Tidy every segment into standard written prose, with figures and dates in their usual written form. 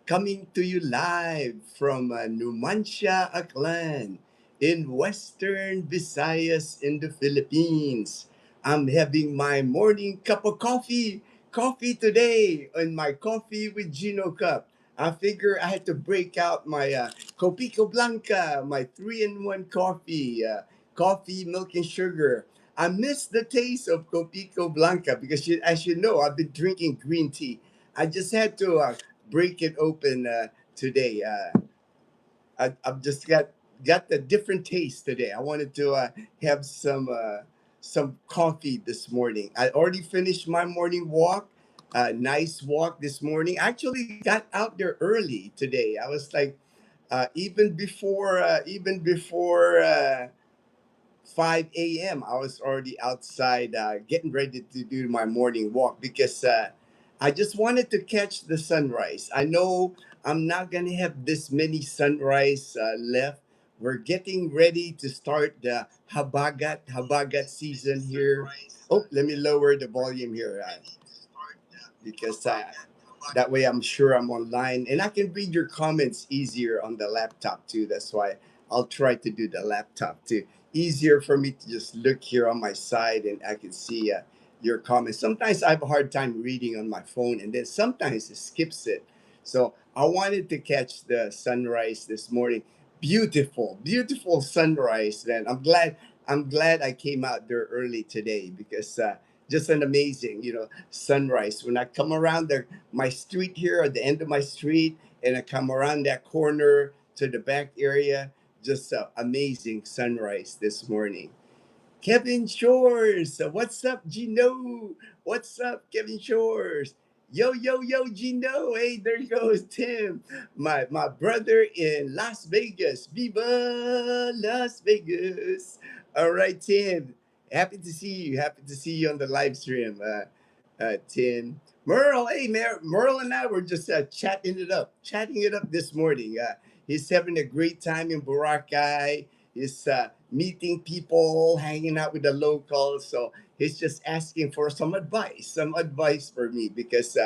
coming to you live from Numancia, Aklan, in Western Visayas in the Philippines. I'm having my morning cup of coffee today, and my coffee with Gino cup. I figure I had to break out my Copico Blanca, my three-in-one coffee, coffee, milk, and sugar. I miss the taste of Copico Blanca because, as you know, I've been drinking green tea. I just had to break it open today. I've just got a different taste today. I wanted to have some coffee this morning. I already finished my morning walk. Nice walk this morning. I actually got out there early today. I was like, even before 5 a.m. I was already outside getting ready to do my morning walk because I just wanted to catch the sunrise. I know I'm not going to have this many sunrise left. We're getting ready to start the Habagat season here. Oh, let me lower the volume here because that way I'm sure I'm online and I can read your comments easier on the laptop too. That's why I'll try to do the laptop too. Easier for me to just look here on my side and I can see your comments. Sometimes I have a hard time reading on my phone and then sometimes it skips it. So I wanted to catch the sunrise this morning. Beautiful, beautiful sunrise, man. I'm glad I came out there early today because just an amazing, sunrise. When I come around my street here at the end of my street, and I come around that corner to the back area, just amazing sunrise this morning. Kevin Shores, what's up, Gino? What's up, Kevin Shores? Yo, yo, yo, Gino. Hey, there goes Tim, my brother in Las Vegas. Viva Las Vegas. All right, Tim. Happy to see you. Happy to see you on the live stream, Tim. Merle, hey, Merle and I were just chatting it up this morning. He's having a great time in Boracay. He's meeting people, hanging out with the locals. So he's just asking for some advice for me because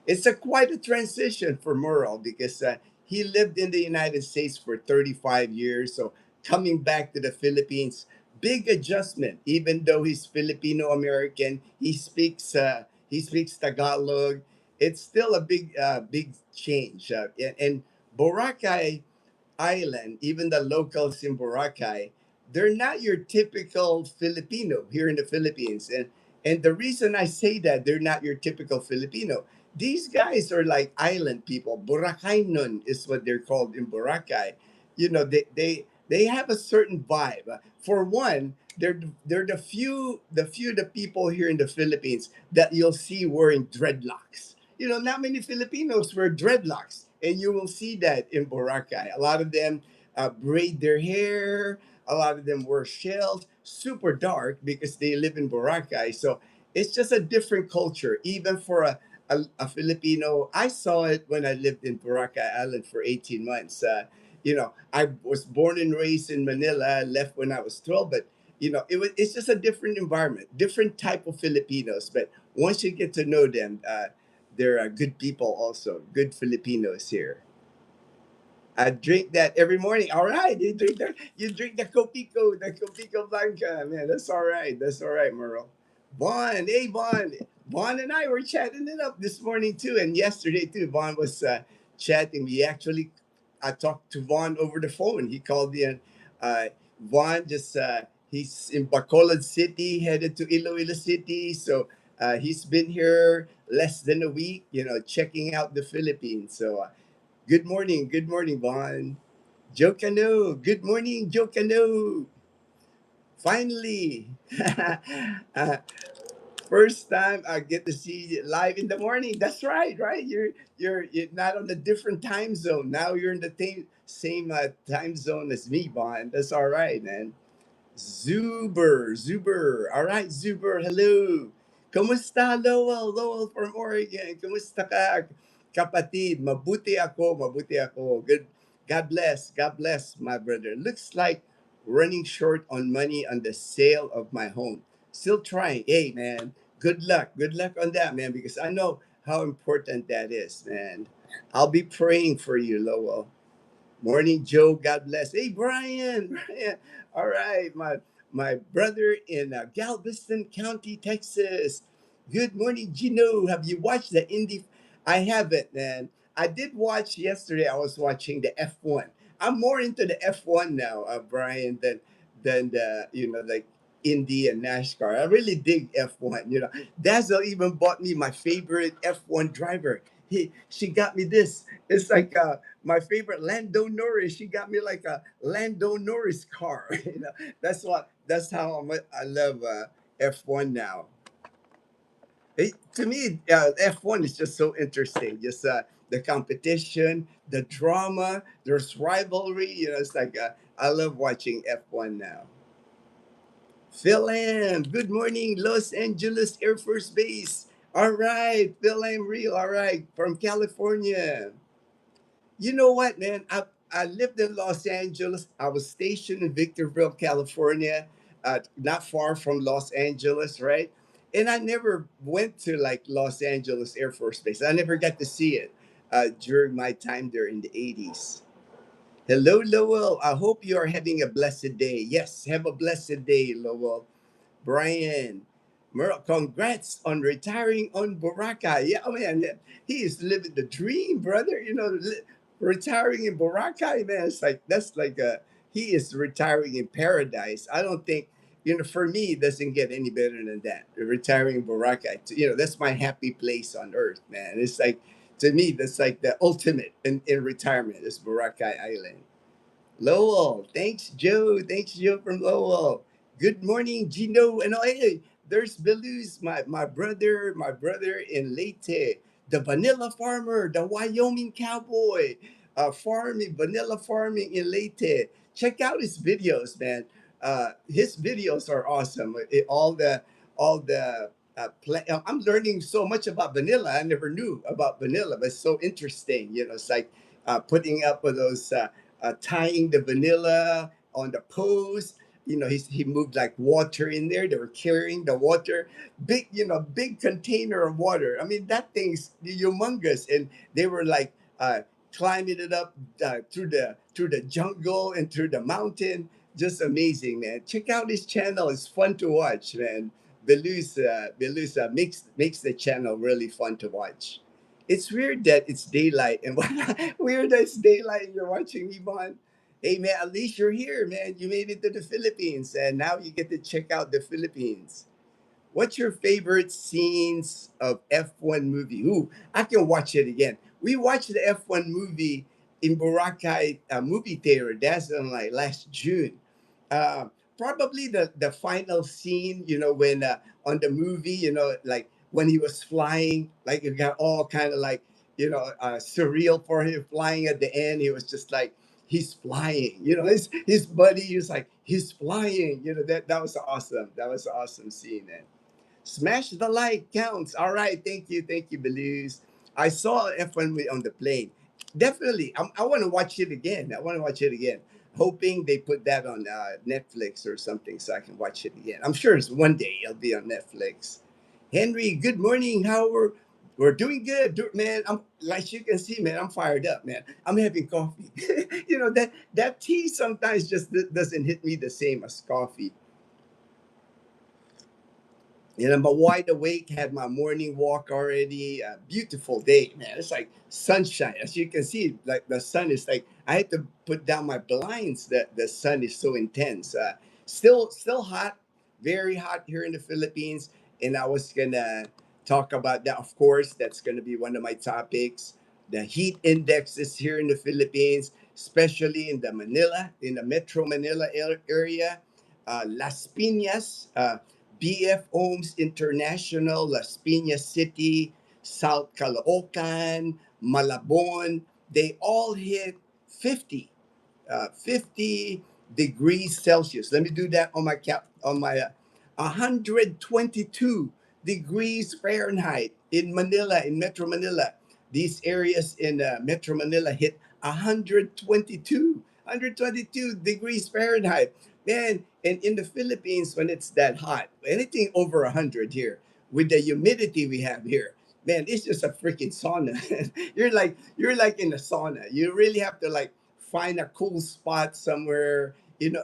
it's quite a transition for Merle because he lived in the United States for 35 years. So coming back to the Philippines, big adjustment. Even though he's Filipino American, he speaks Tagalog. It's still a big change. And Boracay Island, even the locals in Boracay, they're not your typical Filipino here in the Philippines. And the reason I say that they're not your typical Filipino, these guys are like island people. Boracaynon is what they're called in Boracay. They have a certain vibe. For one, they're the people here in the Philippines that you'll see wearing dreadlocks. Not many Filipinos wear dreadlocks, and you will see that in Boracay. A lot of them braid their hair. A lot of them wear shells, super dark because they live in Boracay. So it's just a different culture, even for a Filipino. I saw it when I lived in Boracay Island for 18 months. I was born and raised in Manila, left when I was 12, but it's just a different environment, different type of Filipinos. But once you get to know them, they're good people also, good Filipinos here. I drink that every morning. All right, you drink the Copico Blanca, man. That's all right. That's all right, Merle. Vaughn, hey Vaughn. Vaughn and I were chatting it up this morning too, and yesterday too. Vaughn was chatting. I talked to Vaughn over the phone. He called in. Vaughn just he's in Bacolod City, headed to Iloilo City. So he's been here less than a week. Checking out the Philippines. So. Good morning, Vaughn. Joe Cano, good morning, Joe Cano. Finally, uh, first time I get to see you live in the morning. That's right, right? You're not on a different time zone now. You're in the same time zone as me, Vaughn. That's all right, man. Zuber. All right, Zuber. Hello. Kumusta, Lowell? Lowell from Oregon. Kumusta ka, kapatid? Mabuti ako. Good. God bless, my brother. Looks like running short on money on the sale of my home. Still trying. Hey, man. Good luck. Good luck on that, man, because I know how important that is, man. I'll be praying for you, Lowell. Morning, Joe. God bless. Hey, Brian. Brian. All right, my brother in Galveston County, Texas. Good morning, Gino. Have you watched the Indy? I haven't, man. I did watch yesterday. I was watching the F1. I'm more into the F1 now, Brian, than the like Indy and NASCAR. I really dig F1. Dazzle even bought me my favorite F1 driver. She got me this. It's like my favorite Lando Norris. She got me like a Lando Norris car. That's how I love F1 now. To me, F1 is just so interesting. Just the competition, the drama, there's rivalry. It's like I love watching F1 now. Phil Am, good morning, Los Angeles Air Force Base. All right, Phil Am Real. All right, from California. You know what, man? I lived in Los Angeles. I was stationed in Victorville, California, not far from Los Angeles, right? And I never went to like Los Angeles Air Force Base. I never got to see it during my time there in the 80s. Hello, Lowell. I hope you are having a blessed day. Yes, have a blessed day, Lowell. Brian, Merle, congrats on retiring on Boracay. Yeah, man, he is living the dream, brother. Retiring in Boracay, man. It's like that's like he is retiring in paradise. I don't think for me it doesn't get any better than that. Retiring in Boracay, that's my happy place on earth, man. It's like to me that's like the ultimate in retirement is Boracay Island. Lowell. Thanks, Joe. Thanks, Joe from Lowell. Good morning, Gino. And hey, there's Beluz, my brother in Leyte, the vanilla farmer, the Wyoming cowboy, farming, vanilla farming in Leyte. Check out his videos, man. His videos are awesome. I'm learning so much about vanilla. I never knew about vanilla, but it's so interesting. It's like putting up with those. Tying the vanilla on the post. He moved like water in there. They were carrying the water, big container of water. I mean, that thing's humongous, and they were like climbing it up through the jungle and through the mountain. Just amazing, man. Check out his channel. It's fun to watch, man. Belusa makes the channel really fun to watch. It's weird that it's daylight and weird that it's daylight and you're watching Yvonne. Hey man, at least you're here, man. You made it to the Philippines and now you get to check out the Philippines. What's your favorite scenes of F1 movie? Ooh, I can watch it again. We watched the F1 movie in Boracay movie theater. That's on like last June. Uh, Probably the final scene, when on the movie, like when he was flying, like it got all kind of like, surreal for him flying at the end. He was just like, he's flying, his buddy, he was like, he's flying, that was awesome. That was an awesome scene, man. Smash the like counts. All right. Thank you, Belize. I saw F1 on the plane. Definitely. I want to watch it again. I want to watch it again. Hoping they put that on Netflix or something so I can watch it again. I'm sure it's one day it'll be on Netflix. Henry, good morning. We're doing good, man. I'm like you can see, man. I'm fired up, man. I'm having coffee. That tea sometimes just doesn't hit me the same as coffee. I'm wide awake, had my morning walk already. A beautiful day, man. It's like sunshine. As you can see, like the sun is like, I had to put down my blinds that the sun is so intense. Still hot, very hot here in the Philippines. And I was gonna talk about that, of course. That's gonna be one of my topics. The heat indexes here in the Philippines, especially in the Metro Manila area. Las Piñas, BF Homes International, Las Piñas City, South Caloocan, Malabon, they all hit 50, 50 degrees Celsius. Let me do that on my 122 degrees Fahrenheit in Manila, in Metro Manila. These areas in Metro Manila hit 122 degrees Fahrenheit. Man, and in the Philippines, when it's that hot, anything over 100 here, with the humidity we have here, man, it's just a freaking sauna. You're like in a sauna. You really have to like find a cool spot somewhere.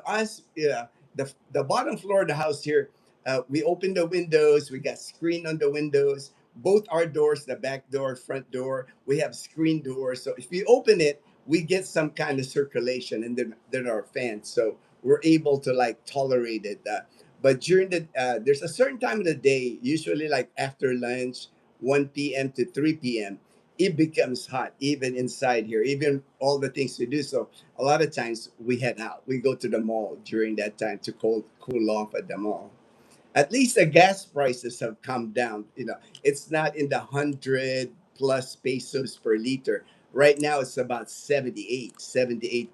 Us, yeah, the bottom floor of the house here. We open the windows. We got screen on the windows. Both our doors, the back door, front door, we have screen doors. So if we open it, we get some kind of circulation, and then our fans. So we're able to like tolerate it. But during there's a certain time of the day, usually like after lunch, 1 p.m. to 3 p.m., it becomes hot, even inside here, even all the things we do. So a lot of times we head out. We go to the mall during that time to cool off at the mall. At least the gas prices have come down. It's not in the 100 plus pesos per liter. Right now, it's about 78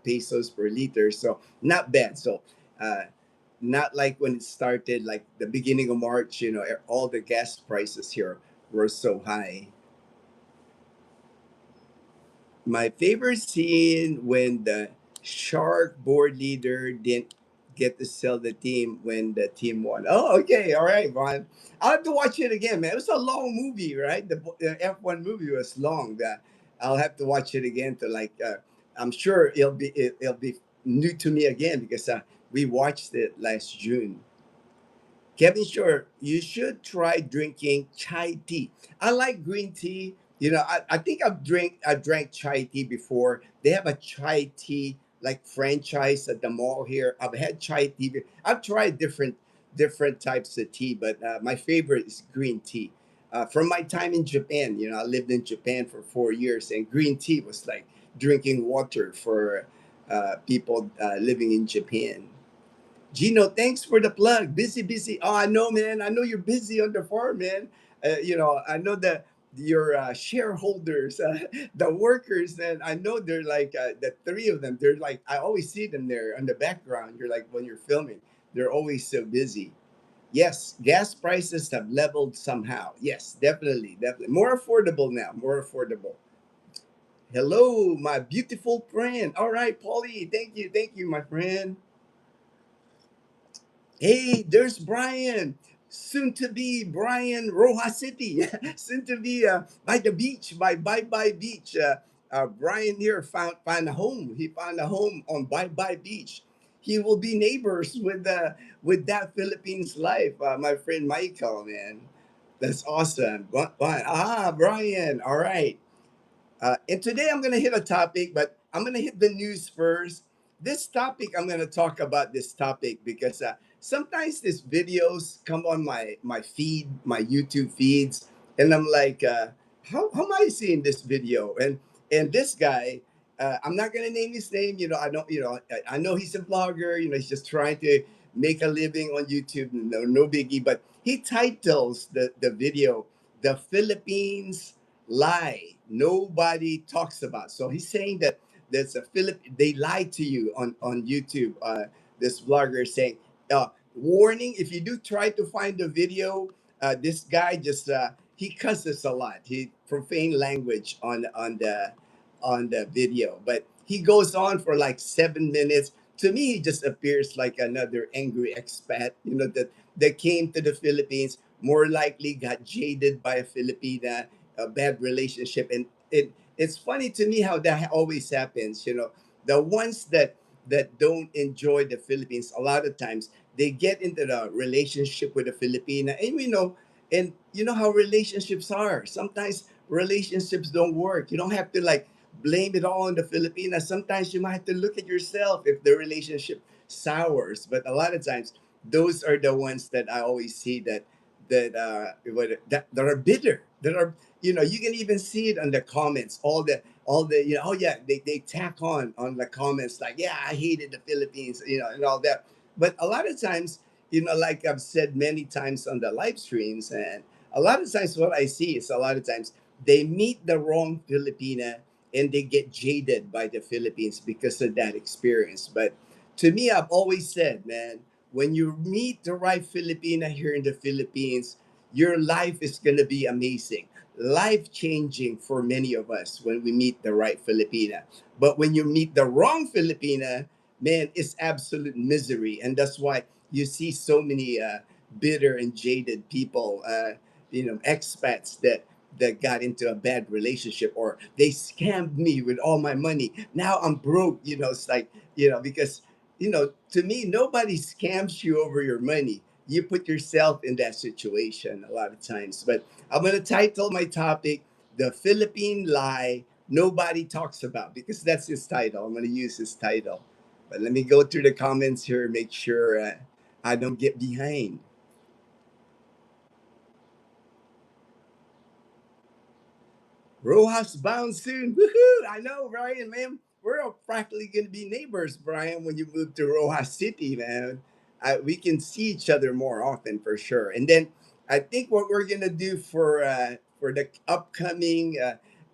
pesos per liter. So not bad. So, uh, not like when it started, like the beginning of March, all the gas prices here were so high. My favorite scene when the shark board leader didn't get to sell the team when the team won. Oh, okay, all right, Ron. I'll have to watch it again, man. It was a long movie, right? The F1 movie was long. I'll have to watch it again to like. I'm sure it'll be new to me again because we watched it last June. Kevin Shore, you should try drinking chai tea. I like green tea. I think I've drank chai tea before. They have a chai tea like franchise at the mall here. I've had chai tea. I've tried different types of tea, but my favorite is green tea. From my time in Japan, I lived in Japan for 4 years, and green tea was like drinking water for people living in Japan. Gino, thanks for the plug. Busy, busy. Oh, I know, man. I know you're busy on the farm, man. I know that your shareholders, the workers, and I know they're like the three of them. They're like I always see them there on the background. You're like when you're filming, they're always so busy. Yes, gas prices have leveled somehow. Yes, definitely, definitely more affordable now. More affordable. Hello, my beautiful friend. All right, Paulie. Thank you, my friend. Hey, there's Brian. Soon to be Brian Rojas City. Soon to be by the beach, by Bye Bye Beach. Brian here found a home. He found a home on Bye Bye Beach. He will be neighbors with that Philippines life, my friend Michael. Man, that's awesome. Brian. All right. And today I'm going to hit a topic, but I'm going to hit the news first. This topic, I'm going to talk about this topic because sometimes these videos come on my feed, my YouTube feeds, and I'm like, how am I seeing this video? And this guy, I'm not going to name his name. I don't. I know he's a vlogger. He's just trying to make a living on YouTube. No biggie. But he titles the video, "The Philippines Lie Nobody Talks About." So he's saying that there's a they lied to you on YouTube. This vlogger is saying, warning, if you do try to find the video, this guy just he cusses a lot. He profane language on the video, but he goes on for like 7 minutes. To me, he just appears like another angry expat, that came to the Philippines, more likely got jaded by a Filipina, a bad relationship. And it's funny to me how that always happens. The ones that don't enjoy the Philippines, a lot of times they get into the relationship with a Filipina, and you know how relationships are. Sometimes relationships don't work. You don't have to like blame it all on the Filipinas. Sometimes you might have to look at yourself if the relationship sours. But a lot of times, those are the ones that I always see that are bitter. That are you can even see it on the comments. All the oh yeah, they tack on the comments like, yeah, I hated the Philippines, and all that. But a lot of times, like I've said many times on the live streams, and a lot of times what I see is a lot of times they meet the wrong Filipina and they get jaded by the Philippines because of that experience. But to me, I've always said, man, when you meet the right Filipina here in the Philippines, your life is going to be amazing, life changing for many of us when we meet the right Filipina. But when you meet the wrong Filipina, man, it's absolute misery. And that's why you see so many bitter and jaded people, expats that that got into a bad relationship, or they scammed me with all my money. Now I'm broke. It's like, because, to me, nobody scams you over your money. You put yourself in that situation a lot of times. But I'm going to title my topic, The Philippine Lie Nobody Talks About, because that's his title. I'm going to use his title. But let me go through the comments here, make sure I don't get behind. Rojas bound soon. Woohoo! I know, Brian, man. We're all practically going to be neighbors, Brian, when you move to Rojas City, man. We can see each other more often for sure. And then I think what we're going to do for the upcoming,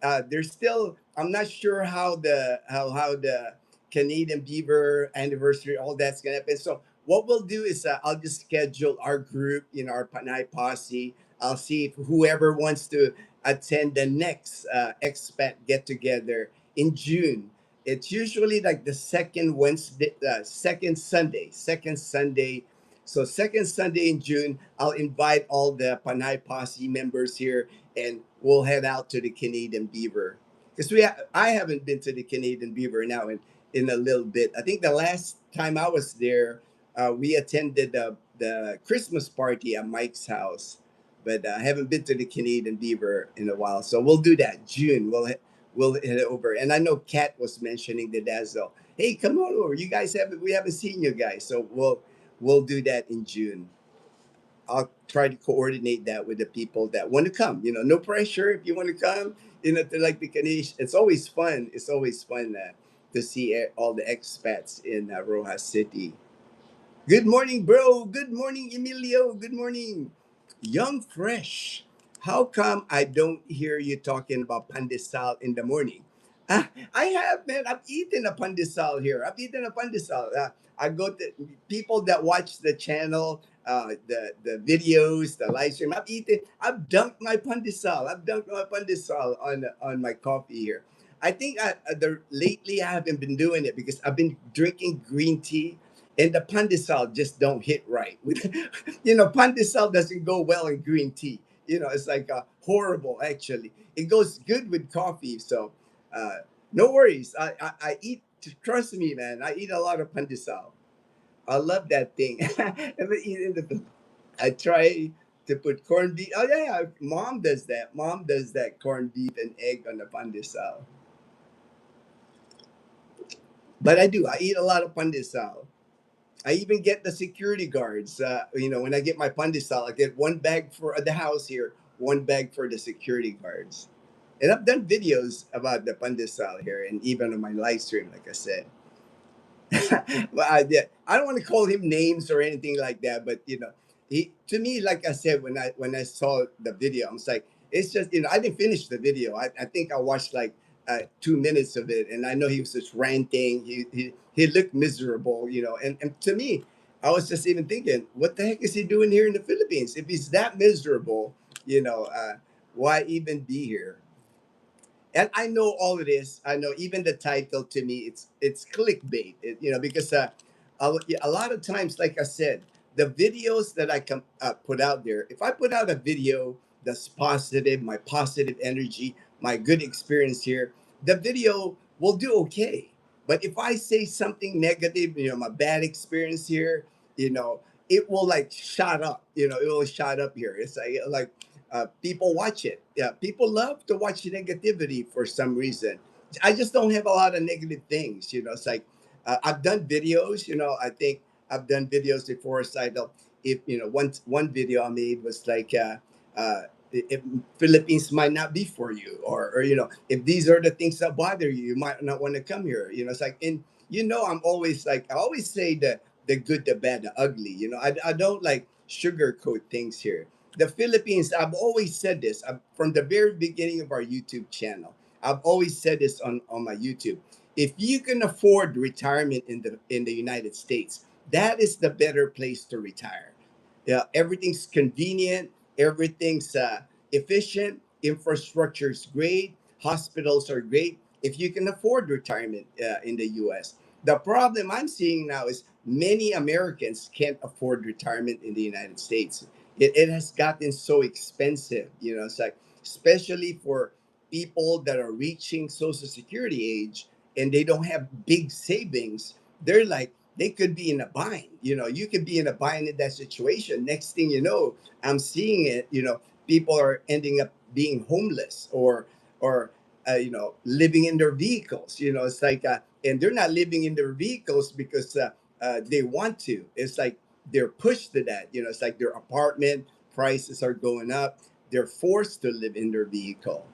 there's still, I'm not sure how the Canadian Beaver anniversary, all that's going to happen. So what we'll do is I'll just schedule our group, our Panay posse. I'll see if whoever wants to attend the next expat get together in June. It's usually like the second Wednesday, second Sunday. So second Sunday in June, I'll invite all the Panay Posse members here, and we'll head out to the Canadian Beaver. Because I haven't been to the Canadian Beaver now in a little bit. I think the last time I was there, we attended the Christmas party at Mike's house, but I haven't been to the Canadian Beaver in a while. So we'll do that June. We'll head over. And I know Kat was mentioning the Dazzle. Hey, come on over. You guys haven't we haven't seen you guys, so we'll do that in June. I'll try to coordinate that with the people that want to come. No pressure if you want to come. To like the Canadian. It's always fun. It's always fun to see all the expats in Rojas City. Good morning, bro. Good morning, Emilio. Good morning. Young Fresh. How come I don't hear you talking about pandesal in the morning? I have, man. I've eaten a pandesal here. I've eaten a pandesal. I go to people that watch the channel, the videos, the live stream. I've eaten. I've dunked my pandesal. I've dunked my pandesal on my coffee here. I think lately I haven't been doing it because I've been drinking green tea, and the pandesal just don't hit right. Pandesal doesn't go well in green tea. It's like horrible actually. It goes good with coffee, so uh, no worries. I eat. Trust me, man. I eat a lot of pandesal. I love that thing. I try to put corned beef. Oh yeah, yeah. Mom does that. Mom does that corned beef and egg on the pandesal. But I do. I eat a lot of pandesal. I even get the security guards. When I get my pandesal, I get one bag for the house here, one bag for the security guards. And I've done videos about the pandesal here, and even on my live stream, like I said. Yeah, I don't want to call him names or anything like that, but he to me, like I said, when I saw the video, I was like, it's just I didn't finish the video. I think I watched like 2 minutes of it, and I know he was just ranting. He looked miserable, and to me, I was just even thinking, what the heck is he doing here in the Philippines? If he's that miserable, why even be here? And I know all of this. I know even the title to me, it's clickbait. Because a lot of times, like I said, the videos that I put out there. If I put out a video that's positive, my positive energy, my good experience here, the video will do okay. But if I say something negative, my bad experience here, you know, it will like shot up. It will shot up here. It's like people watch it. Yeah, people love to watch negativity for some reason. I just don't have a lot of negative things. It's like I've done videos. I think I've done videos before. So I don't. If one video I made was like, if Philippines might not be for you, or if these are the things that bother you, you might not want to come here. It's like, and I'm always like, I always say the good, the bad, the ugly. I don't like sugarcoat things here. The Philippines, I've always said this from the very beginning of our YouTube channel. I've always said this on my YouTube. If you can afford retirement in the United States, that is the better place to retire. Yeah, everything's convenient, everything's efficient, infrastructure is great, hospitals are great. If you can afford retirement in the U.S., the problem I'm seeing now is many Americans can't afford retirement in the United States. It has gotten so expensive. It's like especially for people that are reaching Social Security age and they don't have big savings. They're like, they could be in a bind. You could be in a bind in that situation. Next thing you know, I'm seeing it. People are ending up being homeless or living in their vehicles. It's like, and they're not living in their vehicles because they want to. It's like they're pushed to that. It's like their apartment prices are going up. They're forced to live in their vehicle.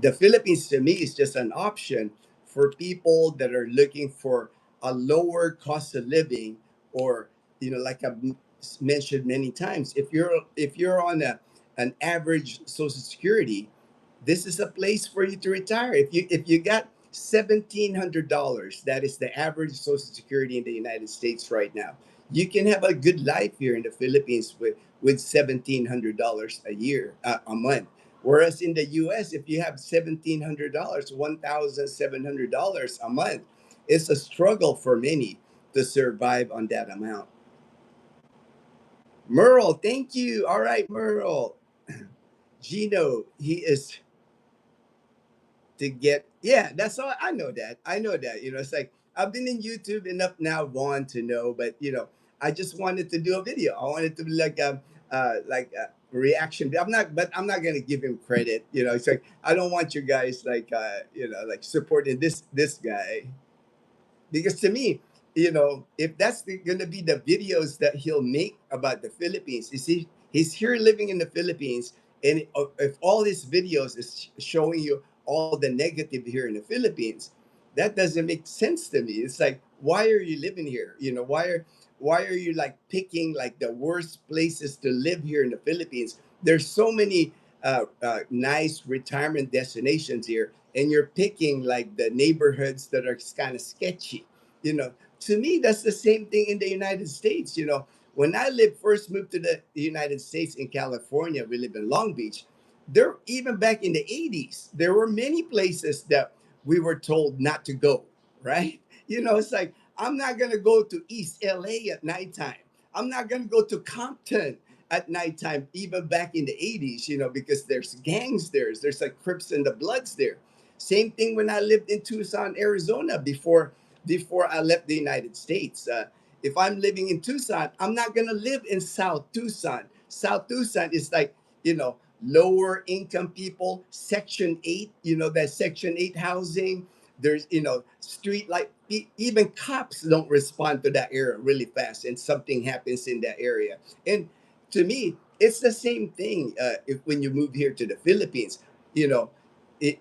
The Philippines to me is just an option for people that are looking for a lower cost of living, or like I've mentioned many times, if you're on an average Social Security, this is a place for you to retire. If you got $1,700, that is the average Social Security in the United States right now. You can have a good life here in the Philippines with $1,700 a year, a month. Whereas in the US, if you have $1,700, $1,700 a month, it's a struggle for many to survive on that amount. Merle, thank you. All right, Merle. Gino, he is to get, yeah, that's all. I know that. It's like I've been in YouTube enough now, Vaughn, to know, but I just wanted to do a video. I wanted to be like a reaction. I'm not gonna give him credit. It's like I don't want you guys like supporting this guy, because to me, if that's going to be the videos that he'll make about the Philippines, you see, he's here living in the Philippines, and if all his videos is showing you all the negative here in the Philippines, that doesn't make sense to me. It's like, why are you living here? Why are you like picking like the worst places to live here in the Philippines? There's so many nice retirement destinations here, and you're picking like the neighborhoods that are kind of sketchy. To me, that's the same thing in the United States. When I first moved to the United States in California, we live in Long Beach. There, even back in the 80s, there were many places that we were told not to go, right? It's like, I'm not going to go to East LA at nighttime. I'm not going to go to Compton at nighttime, even back in the 80s, because there's gangs there. There's like Crips and the Bloods there. Same thing when I lived in Tucson, Arizona before I left the United States. If I'm living in Tucson, I'm not going to live in South Tucson. South Tucson is like, lower income people, Section 8, that Section 8 housing. There's, street like even cops don't respond to that area really fast, and something happens in that area. And to me, it's the same thing. If when you move here to the Philippines, you know,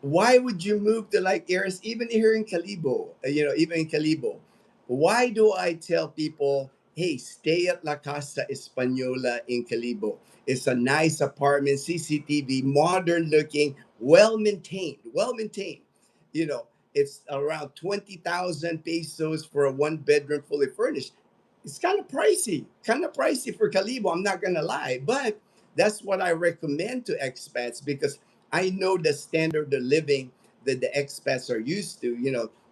why would you move to like areas even here in Calibo? Even in Calibo, why do I tell people, hey, stay at La Casa Española in Calibo? It's a nice apartment, CCTV, modern looking, well maintained, well maintained. You know, it's around 20,000 pesos for a one bedroom fully furnished. It's kind of pricey for Calibo. I'm not gonna lie, but that's what I recommend to expats, because I know the standard of living that the expats are used to.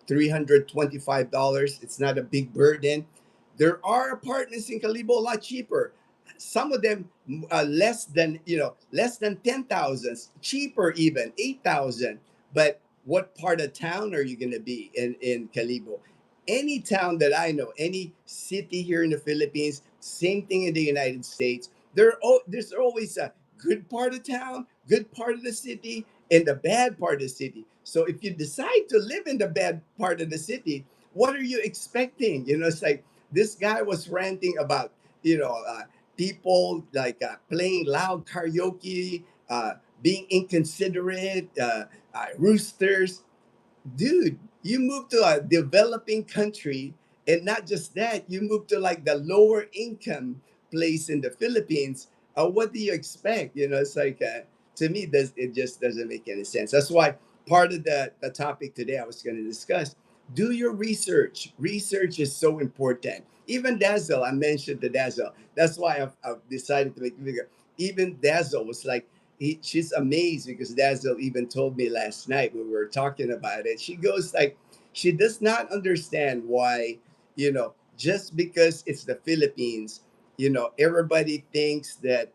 $325. It's not a big burden. There are apartments in Calibo a lot cheaper. Some of them less than 10,000, cheaper even 8,000. But what part of town are you going to be in Calibo? Any town that I know, any city here in the Philippines, same thing in the United States. There's always a good part of town, good part of the city, and the bad part of the city. So if you decide to live in the bad part of the city, what are you expecting? It's like this guy was ranting about, you know, uh, people like playing loud karaoke, being inconsiderate, roosters. Dude, you moved to a developing country, and not just that, you moved to like the lower income place in the Philippines. What do you expect? It's like, to me, it just doesn't make any sense. That's why part of the topic today I was going to discuss. Do your research. Research is so important. Even Dazzle, I mentioned the Dazzle. That's why I've decided to make a video. Even Dazzle was like, she's amazed, because Dazzle even told me last night when we were talking about it. She goes like, she does not understand why, just because it's the Philippines, everybody thinks that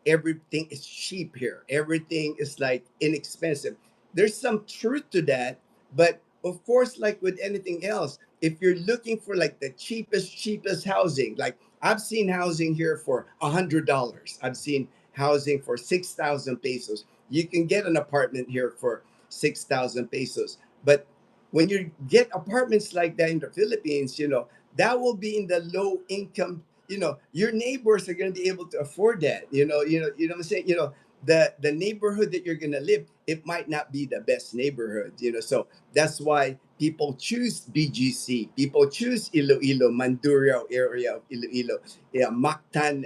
everything is cheap here. Everything is like inexpensive. There's some truth to that, but of course, like with anything else, if you're looking for like the cheapest housing, like I've seen housing here for $100. I've seen housing for 6,000 pesos. You can get an apartment here for 6,000 pesos. But when you get apartments like that in the Philippines, that will be in the low income. Your neighbors are going to be able to afford that. What I'm saying. The neighborhood that you're going to live, it might not be the best neighborhood. So that's why people choose BGC. People choose Iloilo, Mandurao area of Iloilo, yeah, Mactan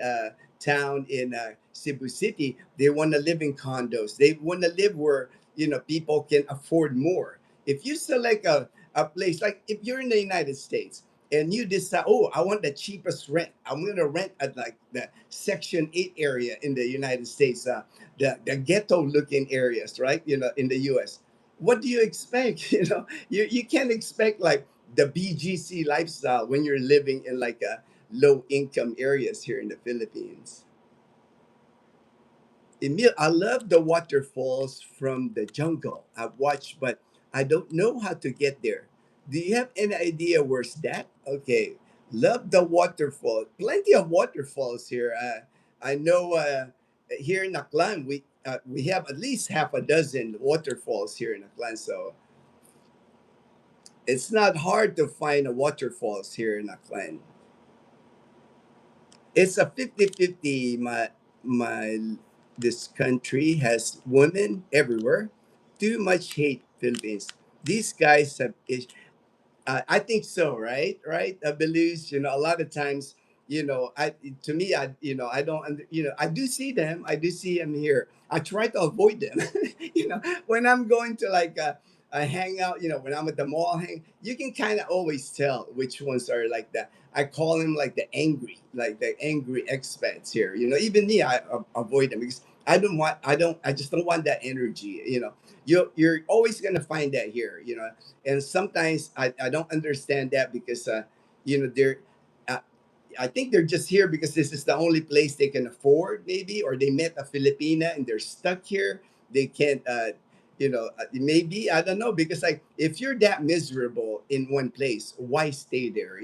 town in Cebu City. They want to live in condos. They want to live where people can afford more. If you select a place, like if you're in the United States and you decide, oh, I want the cheapest rent, I'm going to rent at like the Section 8 area in the United States, the ghetto looking areas, right? In the US. What do you expect? You can't expect like the BGC lifestyle when you're living in like a low income areas here in the Philippines. Emil, I love the waterfalls from the jungle. I've watched, but I don't know how to get there. Do you have any idea where's that? Okay, love the waterfall. Plenty of waterfalls here. I know here in Aklan we have at least half a dozen waterfalls here in Aklan, so it's not hard to find a waterfalls here in Aklan. It's a 50-50. My This country has women everywhere. Too much hate Philippines. These guys have I think so, right, Belush. A lot of times, I to me, I don't, I do see them. I do see them here. I try to avoid them. When I'm going to like a hangout, when I'm at the mall, you can kind of always tell which ones are like that. I call them like the angry expats here. Even me, I avoid them because I just don't want that energy. You're always gonna find that here. And sometimes I don't understand that because they're uh, I think they're just here because this is the only place they can afford, maybe, or they met a Filipina and they're stuck here. They can't maybe, I don't know, because like if you're that miserable in one place, why stay there?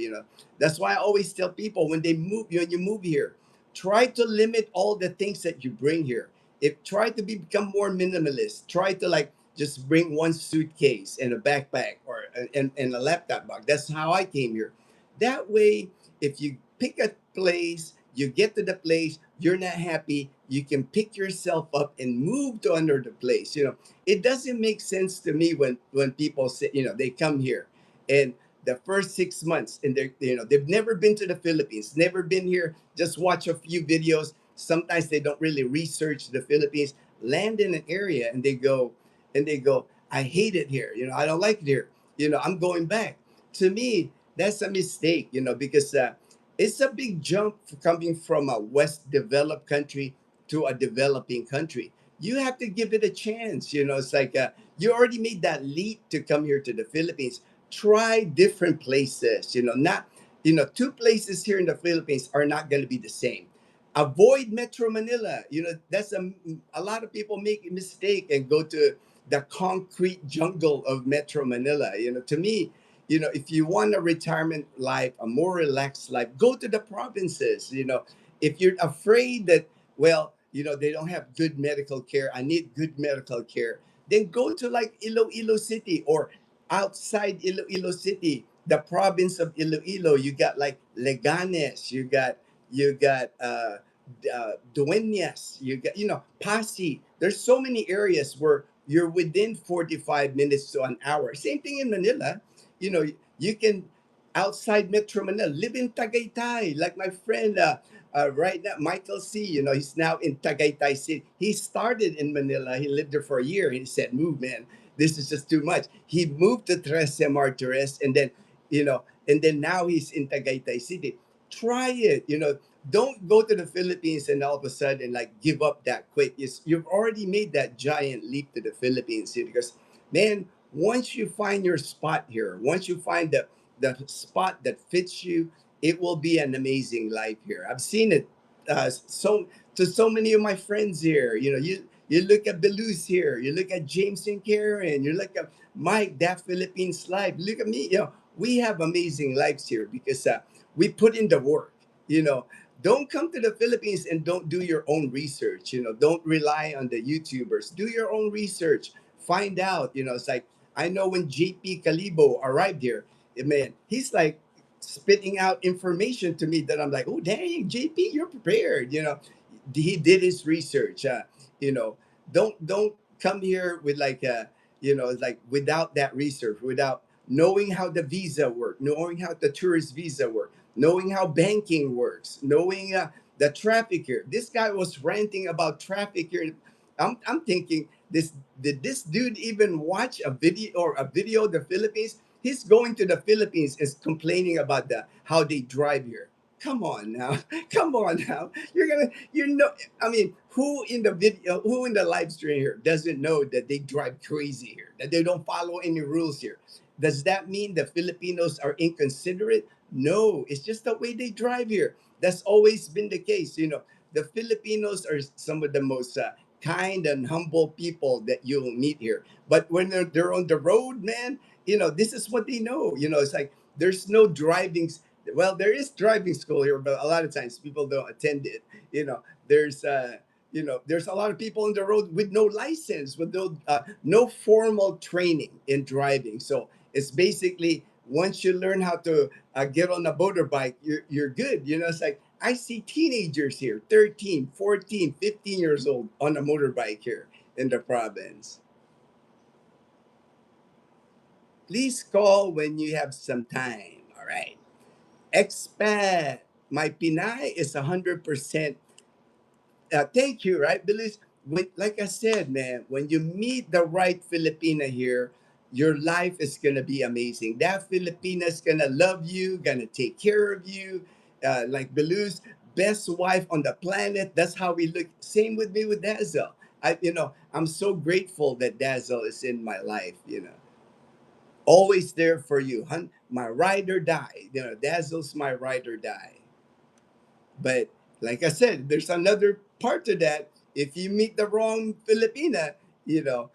That's why I always tell people when they move, when you move here, try to limit all the things that you bring here. If try to become more minimalist, try to like just bring one suitcase and a backpack or and a laptop bag. That's how I came here. That way, if you pick a place, you get to the place, you're not happy, you can pick yourself up and move to another place. It doesn't make sense to me when people say, they come here and the first 6 months and they've never been to the Philippines, never been here, just watch a few videos. Sometimes they don't really research the Philippines, land in an area and they go, I hate it here. I don't like it here. I'm going back. To me, that's a mistake. Because it's a big jump coming from a West developed country to a developing country. You have to give it a chance. It's like you already made that leap to come here to the Philippines. Try different places. Not two places here in the Philippines are not going to be the same. Avoid Metro Manila. That's a lot of people make a mistake and go to the concrete jungle of Metro Manila. To me, if you want a retirement life, a more relaxed life, go to the provinces. If you're afraid that, well, they don't have good medical care, I need good medical care, then go to like Iloilo City or outside Iloilo City, the province of Iloilo. You got like Leganes, you got Dueñas, you got Pasig. There's so many areas where you're within 45 minutes to an hour. Same thing in Manila. You know, you can outside Metro Manila live in Tagaytay, like my friend right now, Michael C. He's now in Tagaytay City. He started in Manila. He lived there for a year. He said, "Move, man. This is just too much." He moved to Trece Martires, and then now he's in Tagaytay City. Try it. Don't go to the Philippines and all of a sudden like give up that quick. You've already made that giant leap to the Philippines here because, man, once you find your spot here, once you find the spot that fits you, it will be an amazing life here. I've seen it. So to so many of my friends here. You know, you look at Belus here, you look at James and Karen, you look at Mike, that Philippines life. Look at me. You know, we have amazing lives here because we put in the work. You know, don't come to the Philippines and don't do your own research. You know, don't rely on the YouTubers. Do your own research. Find out. You know, it's like I know when JP Calibo arrived here, man, he's like spitting out information to me that I'm like, oh dang, JP, you're prepared. You know, he did his research. You know, don't come here with like you know, like without that research, without knowing how the visa work, knowing how the tourist visa work, knowing how banking works, knowing the traffic here. This guy was ranting about traffic here. I'm thinking this, did this dude even watch a video of the Philippines? He's going to the Philippines is complaining about the how they drive here. Come on now. Come on now. You know, I mean, who in the video, who in the live stream here doesn't know that they drive crazy here, that they don't follow any rules here? Does that mean the Filipinos are inconsiderate? No, it's just the way they drive here. That's always been the case. You know, the Filipinos are some of the most kind and humble people that you'll meet here. But when they're on the road, man, you know, this is what they know. You know, it's like there's no driving. Well, there is driving school here, but a lot of times people don't attend it. You know, you know, there's a lot of people on the road with no license, with no formal training in driving. So it's basically once you learn how to get on a motorbike, you're good. You know, it's like I see teenagers here, 13, 14, 15 years old on a motorbike here in the province. Please call when you have some time. All right. Expat. My Pinay is 100%. Thank you, right? Because like I said, man, when you meet the right Filipina here, your life is gonna be amazing. That Filipina's gonna love you, gonna take care of you. Like Belu's best wife on the planet. That's how we look. Same with me with Dazzle. You know, I'm so grateful that Dazzle is in my life. You know, always there for you. My ride or die. You know, Dazzle's my ride or die. But like I said, there's another part to that. If you meet the wrong Filipina, you know,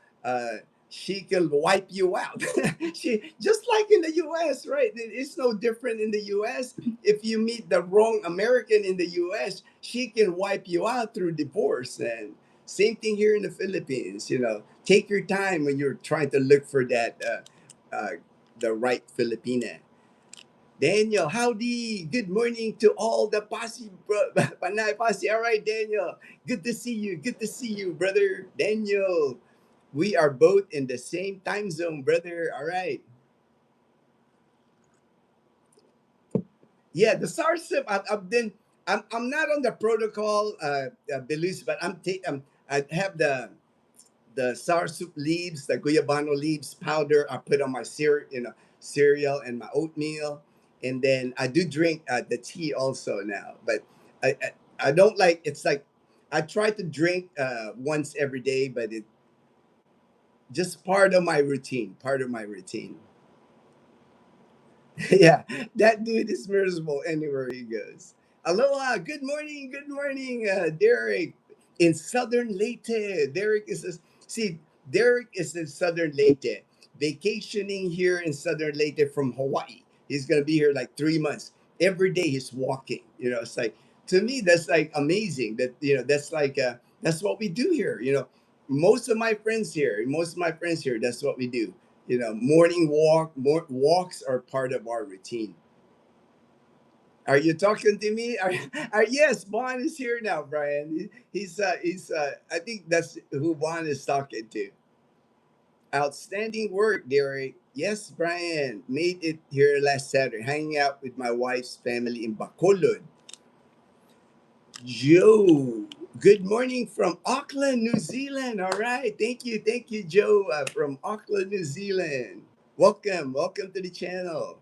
she can wipe you out. She just like in the U.S., right? It's no different in the U.S. If you meet the wrong American in the U.S., she can wipe you out through divorce. And same thing here in the Philippines. You know, take your time when you're trying to look for that the right Filipina. Daniel, howdy. Good morning to all the posse, bro. Panay posse. All right, Daniel. Good to see you. Good to see you, brother. Daniel, we are both in the same time zone, brother. All right. Yeah, the SARSIP, I've been, I'm not on the protocol, Belis, but I have the soursop leaves, the guyabano leaves powder. I put on my cereal and my oatmeal, and then I do drink the tea also now. But I don't like. It's like I try to drink once every day, but it just part of my routine. Part of my routine. Yeah, that dude is miserable anywhere he goes. Aloha, good morning, Derek in Southern Leyte. Derek is in Southern Leyte, vacationing here in Southern Leyte from Hawaii. He's gonna be here like 3 months. Every day he's walking. You know, it's like to me that's like amazing. That you know that's what we do here. You know, most of my friends here, that's what we do. You know, morning walks are part of our routine. Are you talking to me? Yes, Juan is here now, Brian. He's I think that's who Juan is talking to. Outstanding work, Derek. Yes, Brian. Made it here last Saturday, hanging out with my wife's family in Bacolod. Joe, good morning from Auckland, New Zealand. All right. Thank you, Joe, from Auckland, New Zealand. Welcome to the channel.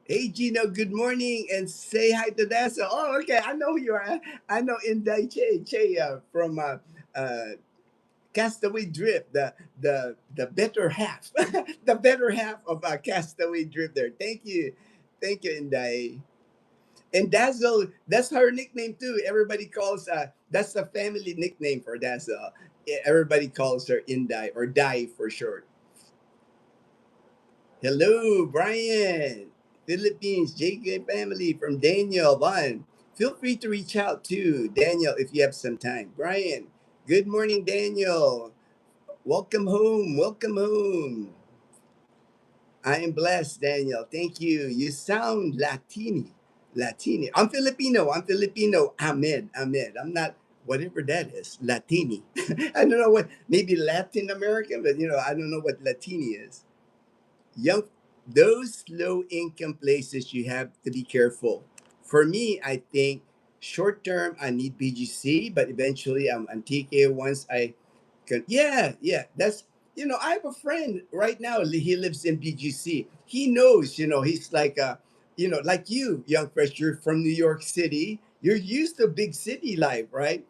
Hey Gino, good morning, and say hi to Dessa. Oh, okay, I know who you are. I know Inday Che from Castaway Drift, the better half, the better half of Castaway Drift. There, thank you, Inday. And Dazzle, that's her nickname too. Everybody calls that's the family nickname for Dazzle. Everybody calls her Inday or Dai for short. Hello, Brian. Philippines, JK family from Daniel Van. Feel free to reach out to Daniel if you have some time. Brian, good morning, Daniel. Welcome home. Welcome home. I am blessed, Daniel. Thank you. You sound Latini. Latini. I'm Filipino. I'm Filipino. Ahmed. Ahmed. I'm not whatever that is. Latini. I don't know what, maybe Latin American, but I don't know what Latini is. Young, those low income places, you have to be careful. For me, I think short term I need BGC, but eventually I'm Antique once I can. Yeah, yeah. That's I have a friend right now. He lives in BGC. He knows. He's like like you, young fresh. You're from New York City. You're used to big city life, right?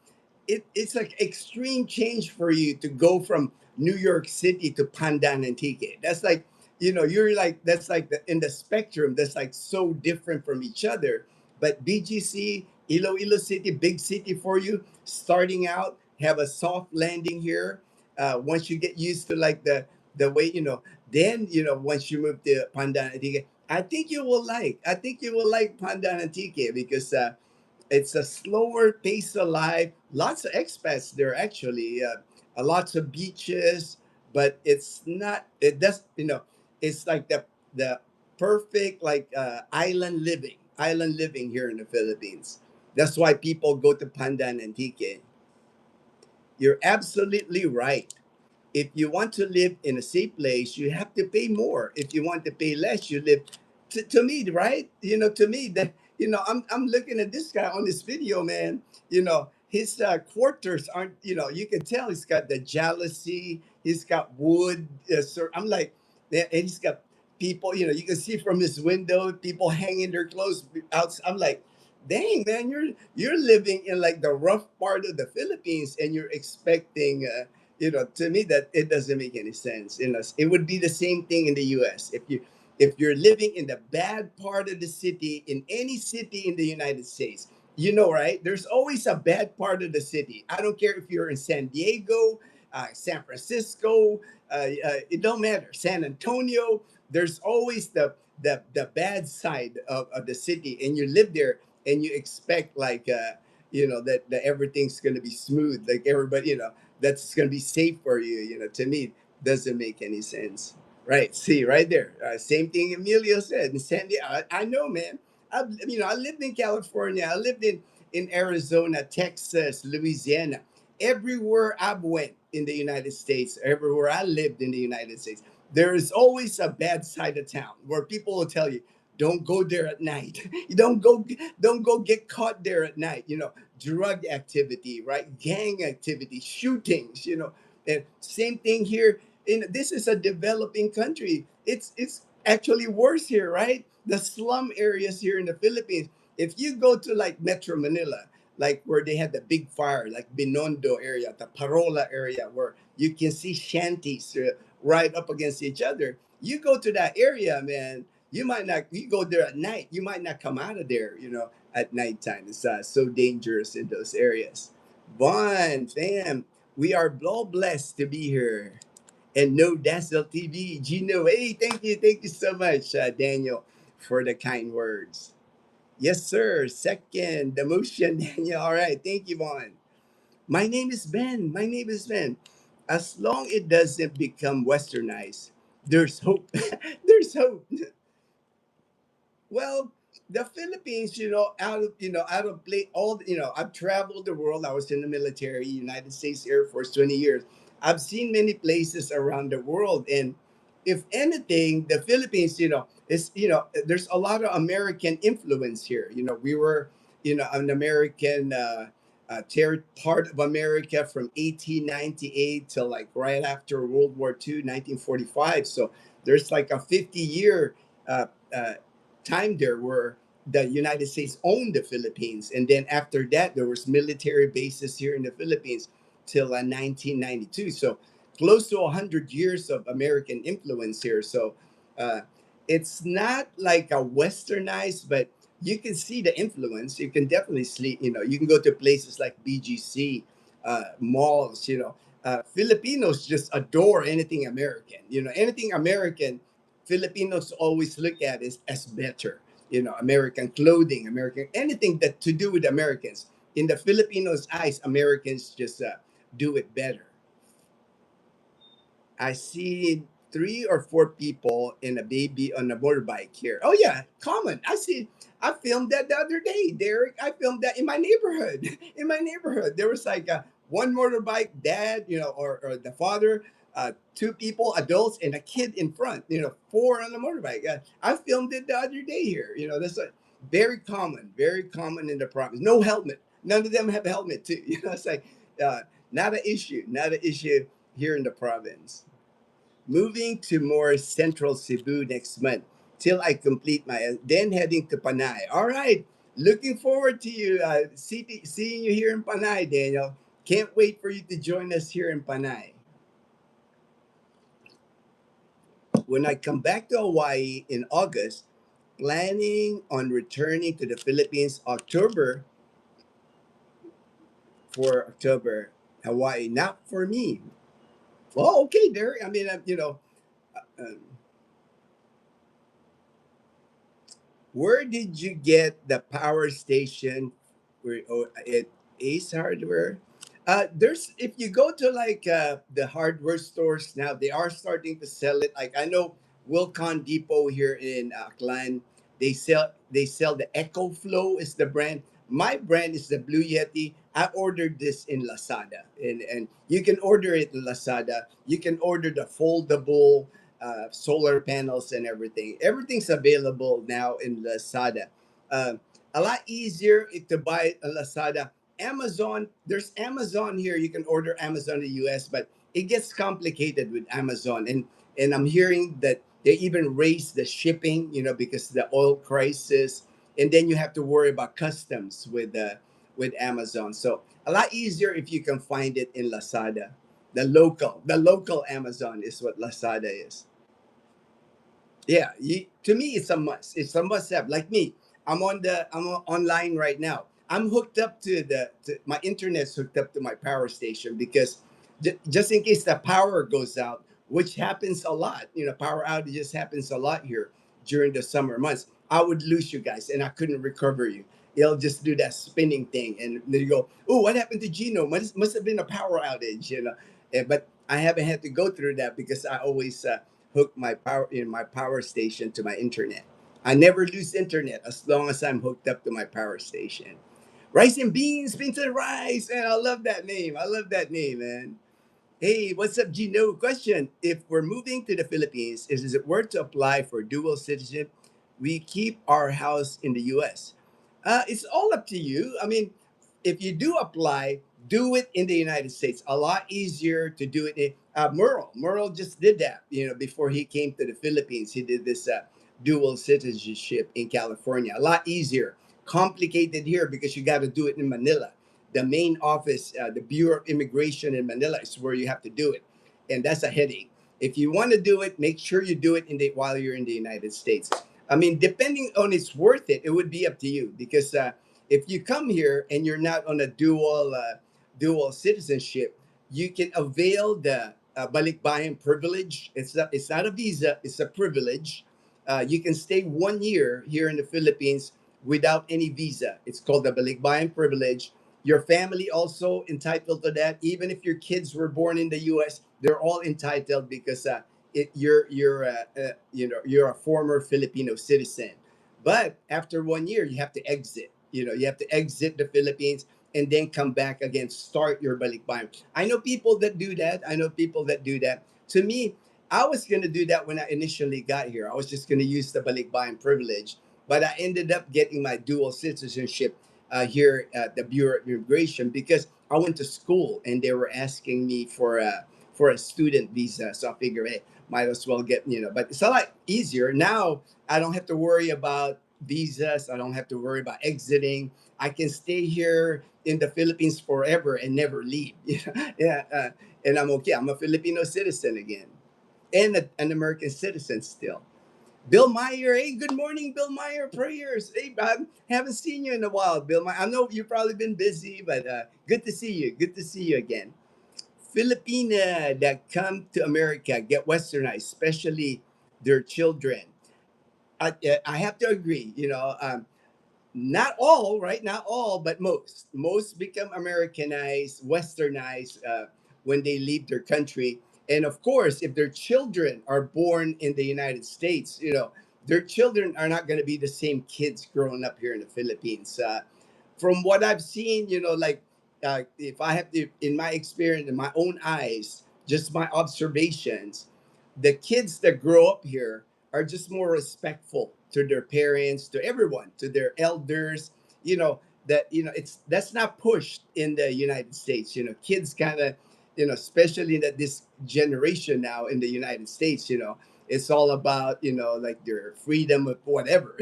It's like extreme change for you to go from New York City to Pandan Antique. That's like you're like that's like in the spectrum that's like so different from each other. But BGC, Iloilo City, big city for you, starting out, have a soft landing here. Once you get used to like the way then once you move to Pandan Antique, I think you will like Pandan Antique because it's a slower pace of life. Lots of expats there actually. Lots of beaches, but it's not. It does. It's like the perfect like island living. Island living here in the Philippines. That's why people go to Pandan Antique. You're absolutely right. If you want to live in a safe place, you have to pay more. If you want to pay less, you live. To me, right? To me that I'm looking at this guy on this video, man. His quarters aren't. You can tell he's got the jealousy. He's got wood. I'm like, yeah, and he's got people. You can see from his window people hanging their clothes out. I'm like, dang, man, you're living in like the rough part of the Philippines, and you're expecting. To me that it doesn't make any sense. It would be the same thing in the US. If you're living in the bad part of the city in any city in the United States, right? There's always a bad part of the city. I don't care if you're in San Diego, San Francisco, it don't matter. San Antonio, there's always the bad side of the city, and you live there and you expect like that everything's going to be smooth, like everybody that's going to be safe for you. To me, doesn't make any sense. Right. See, right there. Same thing Emilio said. In Sandy, I know, man. I lived in California. I lived in Arizona, Texas, Louisiana. Everywhere I went in the United States, everywhere I lived in the United States, there is always a bad side of town where people will tell you, don't go there at night. You don't go get caught there at night. Drug activity, right? Gang activity, shootings. And same thing here. This is a developing country. It's actually worse here, right? The slum areas here in the Philippines. If you go to like Metro Manila, like where they had the big fire, like Binondo area, the Parola area, where you can see shanties right up against each other. You go to that area, man. You might not. You go there at night. You might not come out of there. At nighttime. It's so dangerous in those areas. Vaughn, fam, we are all blessed to be here. And no Dazzle TV, Gino. Hey, thank you so much, Daniel, for the kind words. Yes, sir. Second, the motion, Daniel. All right, thank you, Vaughn. My name is Ben. My name is Ben. As long it doesn't become westernized, there's hope. There's hope. Well, the Philippines, out of play all I've traveled the world. I was in the military, United States Air Force, 20 years. I've seen many places around the world, and if anything, the Philippines, is there's a lot of American influence here. We were, an American part of America from 1898 till like right after World War II, 1945. So there's like a 50-year uh, uh, time there where the United States owned the Philippines, and then after that there was military bases here in the Philippines till 1992. So close to 100 years of American influence here. So uh, it's not like a westernized, but you can see the influence. You can definitely see, you can go to places like BGC, malls, Filipinos just adore anything American. Anything American, Filipinos always look at as better. American clothing, American, anything that to do with Americans. In the Filipinos' eyes, Americans just do it better. I see three or four people and a baby on a motorbike here. Oh yeah, common. I see. I filmed that the other day, Derek. I filmed that in my neighborhood. In my neighborhood, there was like one motorbike, dad, or the father, two people, adults, and a kid in front. Four on the motorbike. I filmed it the other day here. That's very common in the province. No helmet. None of them have a helmet too. It's like uh, not an issue. Not an issue here in the province. Moving to more central Cebu next month till I complete my, then heading to Panay. All right. Looking forward to you, seeing you here in Panay, Daniel. Can't wait for you to join us here in Panay. When I come back to Hawaii in August, planning on returning to the Philippines October, Hawaii, not for me. Oh, okay, there. I mean, um, where did you get the power station? At Ace Hardware? There's if you go to like the hardware stores now, they are starting to sell it. Like I know Wilcon Depot here in Aklan, they sell the Echo Flow is the brand. My brand is the Blue Yeti. I ordered this in Lazada, and you can order it in Lazada. You can order the foldable solar panels and everything. Everything's available now in Lazada. Uh, a lot easier to buy a Lazada. Amazon, there's Amazon here. You can order Amazon in the US, but it gets complicated with Amazon. And I'm hearing that they even raised the shipping, because the oil crisis, and then you have to worry about customs with Amazon. So a lot easier if you can find it in Lazada. The local Amazon is what Lazada is. Yeah, to me, it's a must. It's a must have. Like me, online right now. I'm hooked up my internet's hooked up to my power station because just in case the power goes out, which happens a lot. Power outages happens a lot here during the summer months. I would lose you guys, and I couldn't recover you. It'll just do that spinning thing, and then you go, "Oh, what happened to Gino? Must have been a power outage." But I haven't had to go through that because I always hook my power station to my internet. I never lose internet as long as I'm hooked up to my power station. Rice and beans, Vincent Rice, man. I love that name. I love that name, man. Hey, what's up, Gino? Question: if we're moving to the Philippines, is it worth to apply for dual citizenship? We keep our house in the U.S. It's all up to you. I mean, if you do apply, do it in the United States. A lot easier to do it. Merle just did that. Before he came to the Philippines, he did this dual citizenship in California. A lot easier. Complicated here because you got to do it in Manila. The main office, the Bureau of Immigration in Manila, is where you have to do it, and that's a headache. If you want to do it, make sure you do it while you're in the United States. I mean, depending on it's worth it, it would be up to you because if you come here and you're not on a dual citizenship, you can avail the balikbayan privilege. It's not a visa; it's a privilege. You can stay 1 year here in the Philippines without any visa. It's called the balikbayan privilege. Your family also entitled to that. Even if your kids were born in the U.S., they're all entitled because you're a former Filipino citizen. But after 1 year, you have to exit. You have to exit the Philippines and then come back again, start your balikbayan. I know people that do that. I know people that do that. To me, I was gonna do that when I initially got here. I was just gonna use the balikbayan privilege, but I ended up getting my dual citizenship here at the Bureau of Immigration because I went to school and they were asking me for a student visa. So I figured, hey, might as well get. But it's a lot easier now. I don't have to worry about visas. I don't have to worry about exiting. I can stay here in the Philippines forever and never leave. Yeah, and I'm okay. I'm a Filipino citizen again, and an American citizen still. Bill Meyer, hey, good morning, Bill Meyer. Prayers. Hey, I haven't seen you in a while, Bill Meyer. I know you've probably been busy, but good to see you. Good to see you again. Filipina that come to America get westernized, especially their children. I have to agree. Not all, right? Not all, but most. Most become Americanized, westernized when they leave their country. And of course, if their children are born in the United States, their children are not going to be the same kids growing up here in the Philippines. From what I've seen, if I have to, in my experience, in my own eyes, just my observations, the kids that grow up here are just more respectful to their parents, to everyone, to their elders. It's that's not pushed in the United States. Kids kind of, especially that this generation now in the United States, it's all about like their freedom of whatever.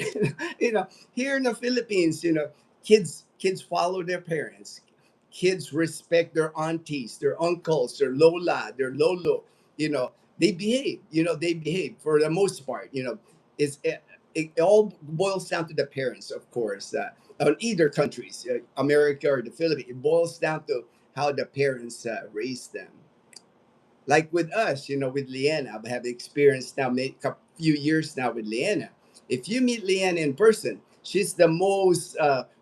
Here in the Philippines, kids follow their parents. Kids respect their aunties, their uncles, their lola, their lolo. They behave for the most part. It all boils down to the parents, of course, on either countries, America or the Philippines. It boils down to how the parents raise them. Like with us, with Leanna, I have experience now, made a few years now with Leanna. If you meet Leanna in person, she's the most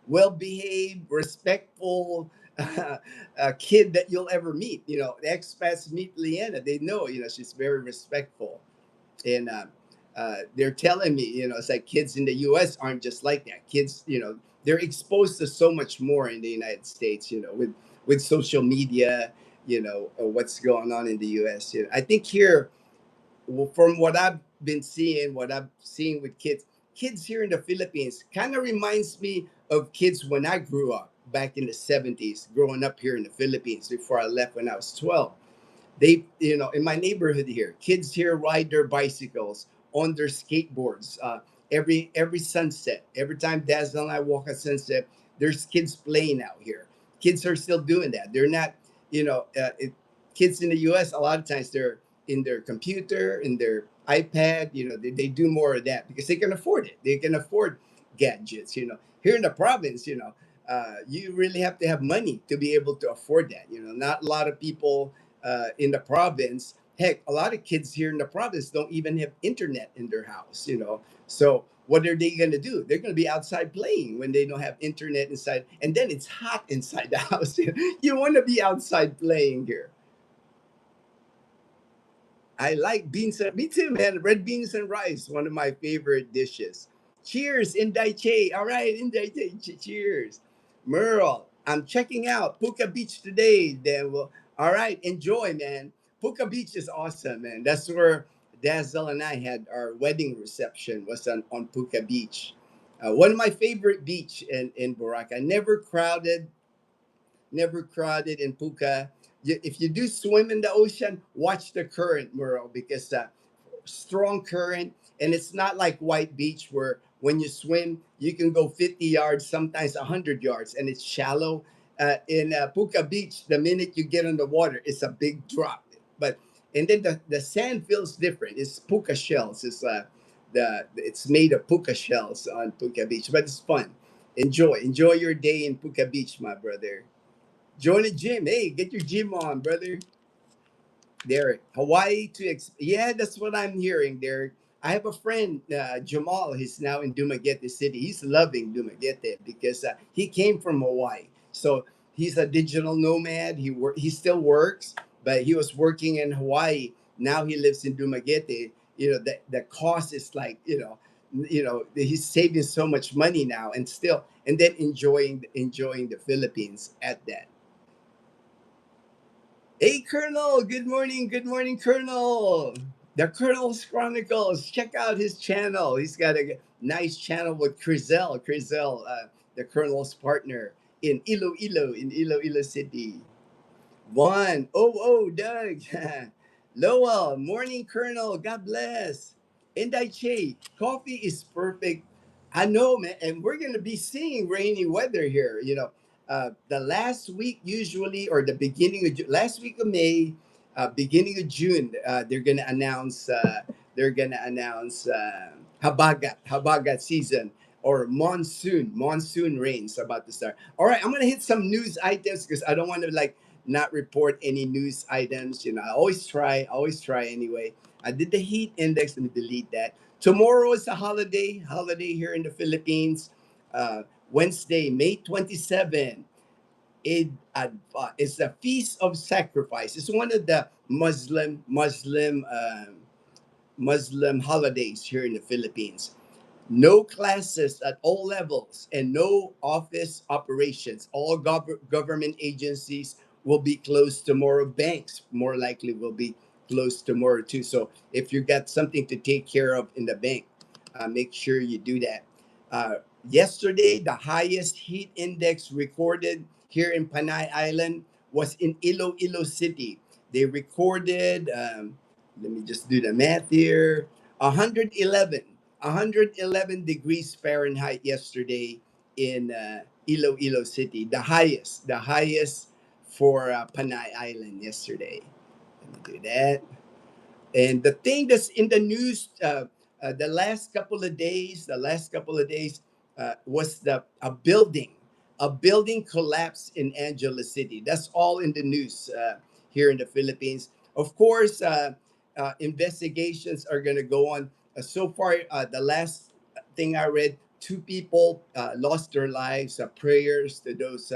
well-behaved, respectful kid that you'll ever meet. The expats meet Leanna, they know, she's very respectful. And they're telling me, it's like kids in the U.S. aren't just like that. Kids, they're exposed to so much more in the United States, with social media, what's going on in the U.S. I think here, well, from what I've been seeing, what I've seen with kids here in the Philippines kind of reminds me of kids when I grew up back in the 70s, growing up here in the Philippines before I left when I was 12. They, in my neighborhood here, kids here ride their bicycles on their skateboards. Every sunset, every time Dazzle and I walk at sunset, there's kids playing out here. Kids are still doing that. They're not, you know, kids in the U.S. a lot of times they're in their computer, in their iPad. They do more of that because they can afford it. They can afford gadgets. Here in the province, you really have to have money to be able to afford that. Not a lot of people in the province. Heck, a lot of kids here in the province don't even have internet in their house. So what are they going to do? They're going to be outside playing when they don't have internet inside, and then it's hot inside the house. You want to be outside playing here. I like beans. Me too, man. Red beans and rice, one of my favorite dishes. Cheers, Inday Che. All right, Inday Che. Cheers. Merle, I'm checking out Puka Beach today. Then, well, all right, enjoy, man. Puka Beach is awesome, man. That's where Dazzle and I had our wedding reception. Was on Puka Beach. One of my favorite beach in Boracay. Never crowded in Puka. If you do swim in the ocean, watch the current, Merle, because strong current, and it's not like White Beach where when you swim you can go 50 yards, sometimes 100 yards, and it's shallow. In Puka Beach, the minute you get on the water, it's a big drop. But and then the sand feels different. It's puka shells. It's made of puka shells on Puka Beach, but it's fun. Enjoy your day in Puka Beach, my brother. Join the gym. Hey, get your gym on, brother. Derek, Hawaii yeah, that's what I'm hearing, Derek. I have a friend, Jamal. He's now in Dumaguete City. He's loving Dumaguete because he came from Hawaii. So he's a digital nomad. He still works, but he was working in Hawaii. Now he lives in Dumaguete. The cost is like he's saving so much money now, and then enjoying the Philippines at that. Hey, Colonel. Good morning, Colonel. The Colonel's Chronicles. Check out his channel. He's got a nice channel with Crizel. Crizel, the Colonel's partner in Iloilo City. Doug. Lowell, morning, Colonel. God bless. Inday Che, coffee is perfect. I know, man, and we're gonna be seeing rainy weather here. The last week usually, or the beginning of last week of May, beginning of June, they're gonna announce. Habagat season or monsoon rains about to start. All right, I'm gonna hit some news items because I don't want to like not report any news items. You know, I always try anyway. I did the heat index. Let me delete that. Tomorrow is a holiday here in the Philippines. Wednesday, May 27. It's a feast of sacrifice. It's one of the Muslim holidays here in the Philippines. No classes at all levels and no office operations. All government agencies will be closed tomorrow. Banks more likely will be closed tomorrow too. So if you got something to take care of in the bank, make sure you do that. Uh, Yesterday, the highest heat index recorded here in Panay Island was in Iloilo City. They recorded, let me just do the math here, 111 111 degrees Fahrenheit yesterday in Iloilo City, the highest for Panay Island yesterday. Let me do that. And the thing that's in the news the last couple of days was a building collapsed in Angela City. That's all in the news here in the Philippines. Of course, investigations are going to go on. So far, the last thing I read, two people lost their lives. Prayers to those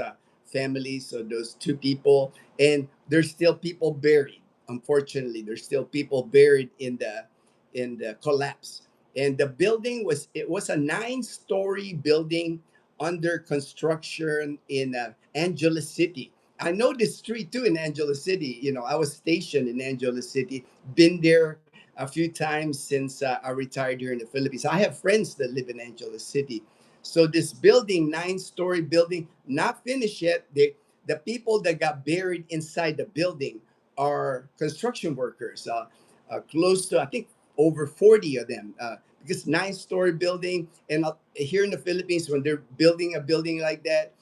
families of those two people, and there's still people buried. Unfortunately, there's still people buried in the collapse. And the building was a 9-story building under construction in Angeles City. I know this street too in Angeles City. You know, I was stationed in Angeles City, been there a few times since I retired here in the Philippines. I have friends that live in Angeles City. So this building, 9-story building, not finished yet. The people that got buried inside the building are construction workers, close to, I think, over 40 of them. Because 9-story building, and here in the Philippines, when they're building a building like that,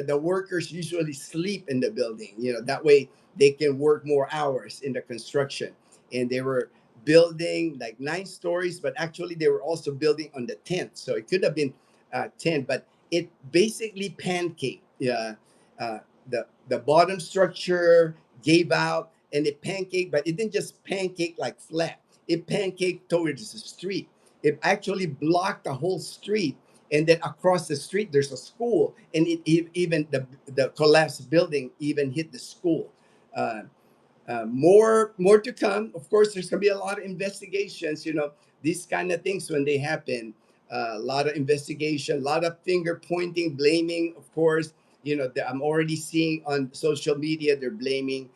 the workers usually sleep in the building. You know, that way they can work more hours in the construction. And they were building like 9 stories, but actually they were also building on the 10th. So it could have been 10, but it basically pancaked. Uh, the bottom structure gave out and it pancaked, but it didn't just pancake like flat. It pancaked towards the street. It actually blocked the whole street. And then across the street, there's a school, and even the collapsed building even hit the school. Uh, more to come. Of course, there's gonna be a lot of investigations. You know, these kind of things when they happen, a lot of investigation, a lot of finger pointing, blaming. Of course, you know, I'm already seeing on social media they're blaming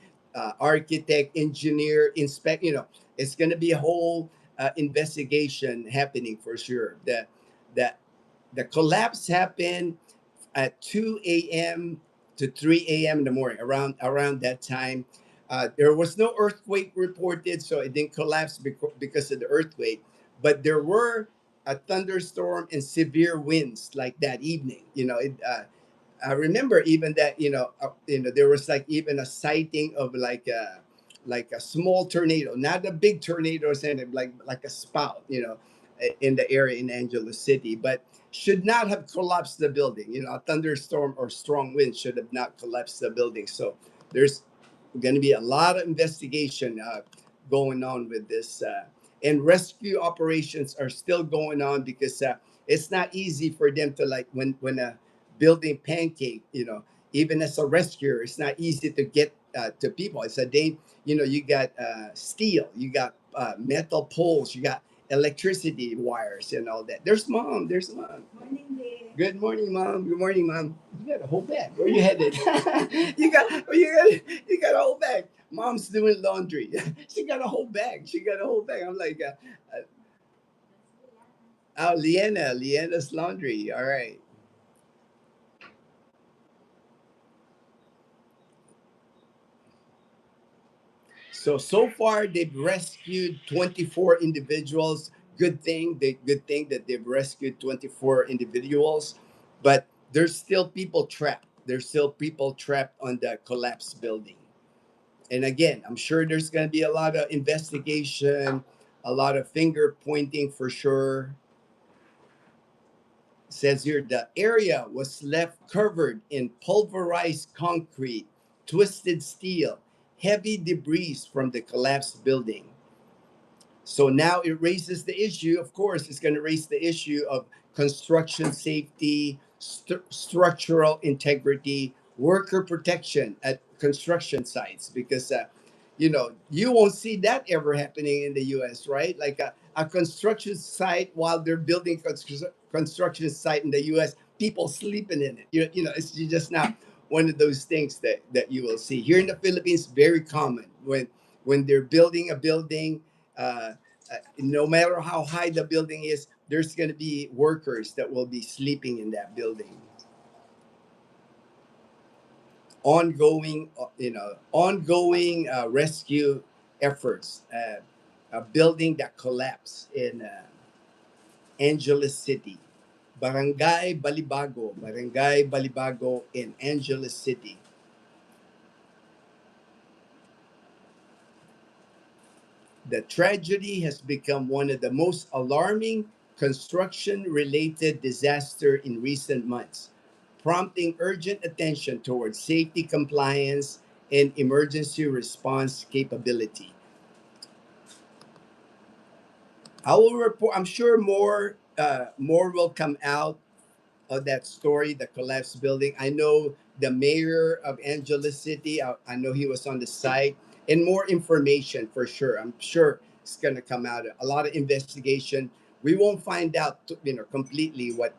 architect, engineer, inspect. You know, it's gonna be a whole investigation happening for sure. The the collapse happened at 2 a.m. to 3 a.m. in the morning, around that time. There was no earthquake reported, so it didn't collapse because of the earthquake. But there were a thunderstorm and severe winds like that evening. You know, I remember even that there was like even a sighting of like a small tornado, not a big tornado, saying like a spout, in the area in Angeles City, but should not have collapsed the building. You know, a thunderstorm or strong wind should have not collapsed the building. So there's going to be a lot of investigation going on with this, and rescue operations are still going on because it's not easy for them to like when a building pancake. Even as a rescuer, it's not easy to get to people. It's a day. You got steel, you got metal poles, you got electricity wires and all that. There's mom. Morning, Dave. Good morning, mom. Good morning, mom. You got a whole bag. Where you headed? you got a whole bag. Mom's doing laundry. She got a whole bag. I'm like, oh, Leanna's laundry. All right. So far they've rescued 24 individuals. Good thing that they've rescued 24 individuals, but there's still people trapped. There's still people trapped on the collapsed building. And again, I'm sure there's going to be a lot of investigation, a lot of finger pointing for sure. Says here the area was left covered in pulverized concrete, twisted steel, heavy debris from the collapsed building. So now it raises the issue, of course, it's going to raise the issue of construction safety, structural integrity, worker protection at construction sites, because, you won't see that ever happening in the US, right? Like a construction site while they're building construction site in the US, people sleeping in it. It's just not one of those things that you will see. Here in the Philippines, very common when they're building a building. No matter how high the building is, there's going to be workers that will be sleeping in that building. Ongoing rescue efforts. A building that collapsed in Angeles City, Barangay Balibago in Angeles City. The tragedy has become one of the most alarming construction related disasters in recent months, prompting urgent attention towards safety compliance and emergency response capability. I will report, I'm sure more will come out of that story, the collapsed building. I know the mayor of Angeles City, I know he was on the site, and more information for sure. I'm sure it's going to come out. A lot of investigation. We won't find out, completely what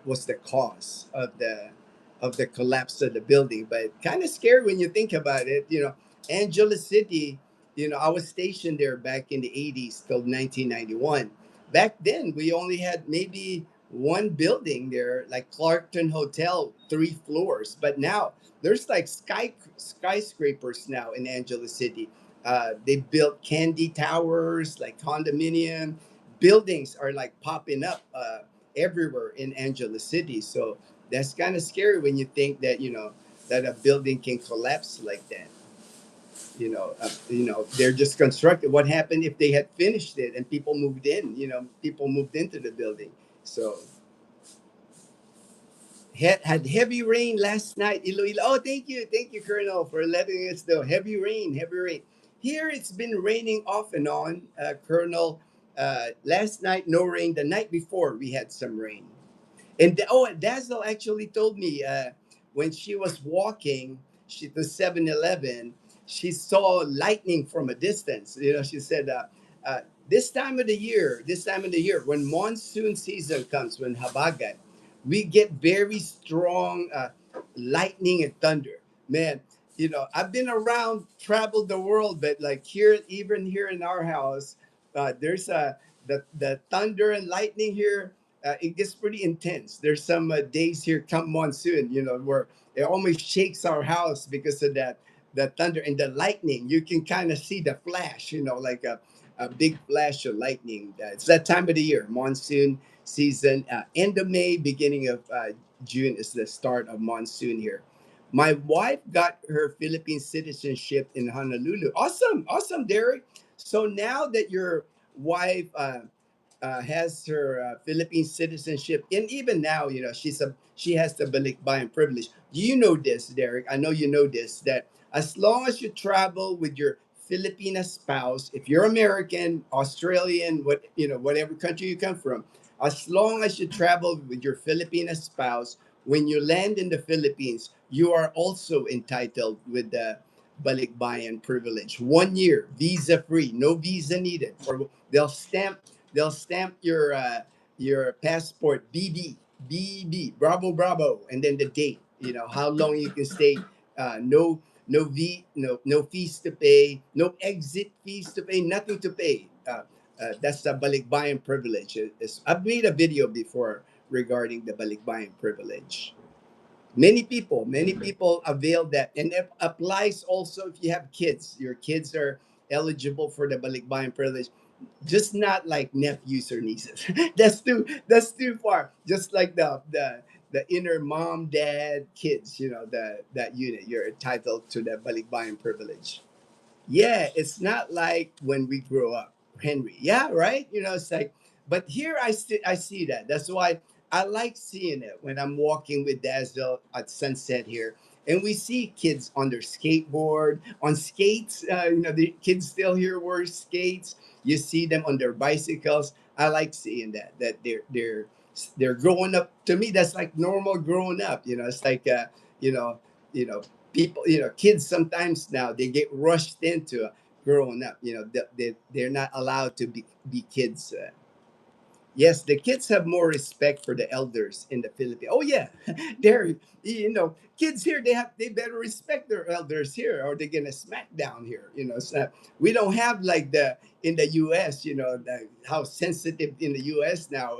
was the cause of the collapse of the building, but kind of scary when you think about it. Angeles City. I was stationed there back in the 80s till 1991. Back then, we only had maybe one building there, like Clarkton Hotel, 3 floors. But now there's like skyscrapers now in Angeles City. They built candy towers, like condominium buildings are like popping up everywhere in Angeles City. So that's kind of scary when you think that that a building can collapse like that. They're just constructed. What happened if they had finished it and people moved in? People moved into the building. So had heavy rain last night, Iloilo. Oh, thank you, Colonel, for letting us know. Heavy rain, heavy rain. Here it's been raining off and on, Colonel. Last night no rain. The night before we had some rain. And Dazzle actually told me when she was walking to 7-Eleven, she saw lightning from a distance. She said, this time of the year, when monsoon season comes, when Habagat, we get very strong lightning and thunder. Man, I've been around, traveled the world, but like here, even here in our house, there's the thunder and lightning here, it gets pretty intense. There's some days here come monsoon, where it almost shakes our house because of that, the thunder and the lightning. You can kind of see the flash, like a big flash of lightning. It's that time of the year, monsoon season. End of May, beginning of June is the start of monsoon here. My wife got her Philippine citizenship in Honolulu. Awesome, awesome, Derek. So now that your wife has her Philippine citizenship, and even now, she has the balikbayan privilege. Do you know this, Derek? I know you know this, that as long as you travel with your Filipina spouse, if you're American, Australian, whatever country you come from, as long as you travel with your Filipina spouse, when you land in the Philippines, you are also entitled with the balikbayan privilege. 1 year, visa free, no visa needed. Or they'll stamp your passport BB, Bravo Bravo, and then the date. How long you can stay. No fees to pay, no exit fees to pay, nothing to pay. That's the balikbayan privilege. I've made a video before regarding the balikbayan privilege. Many people avail that, and it applies also if you have kids. Your kids are eligible for the balikbayan privilege, just not like nephews or nieces. That's too far. Just like the inner mom, dad, kids. That unit, you're entitled to the balikbayan privilege. Yeah, it's not like when we grow up, Henry. Yeah, right. It's like, but here I see that. That's why I like seeing it when I'm walking with Dazzle at sunset here, and we see kids on their skateboard, on skates. The kids still here wear skates. You see them on their bicycles. I like seeing that. That they're growing up. To me, that's like normal growing up. It's like you know, you know, people, kids sometimes now they get rushed into growing up. They're not allowed to be kids. Yes, the kids have more respect for the elders in the Philippines. Oh yeah, they're, kids here, they better respect their elders here, or they're gonna smack down here. So we don't have like the in the U.S. How sensitive in the U.S. now.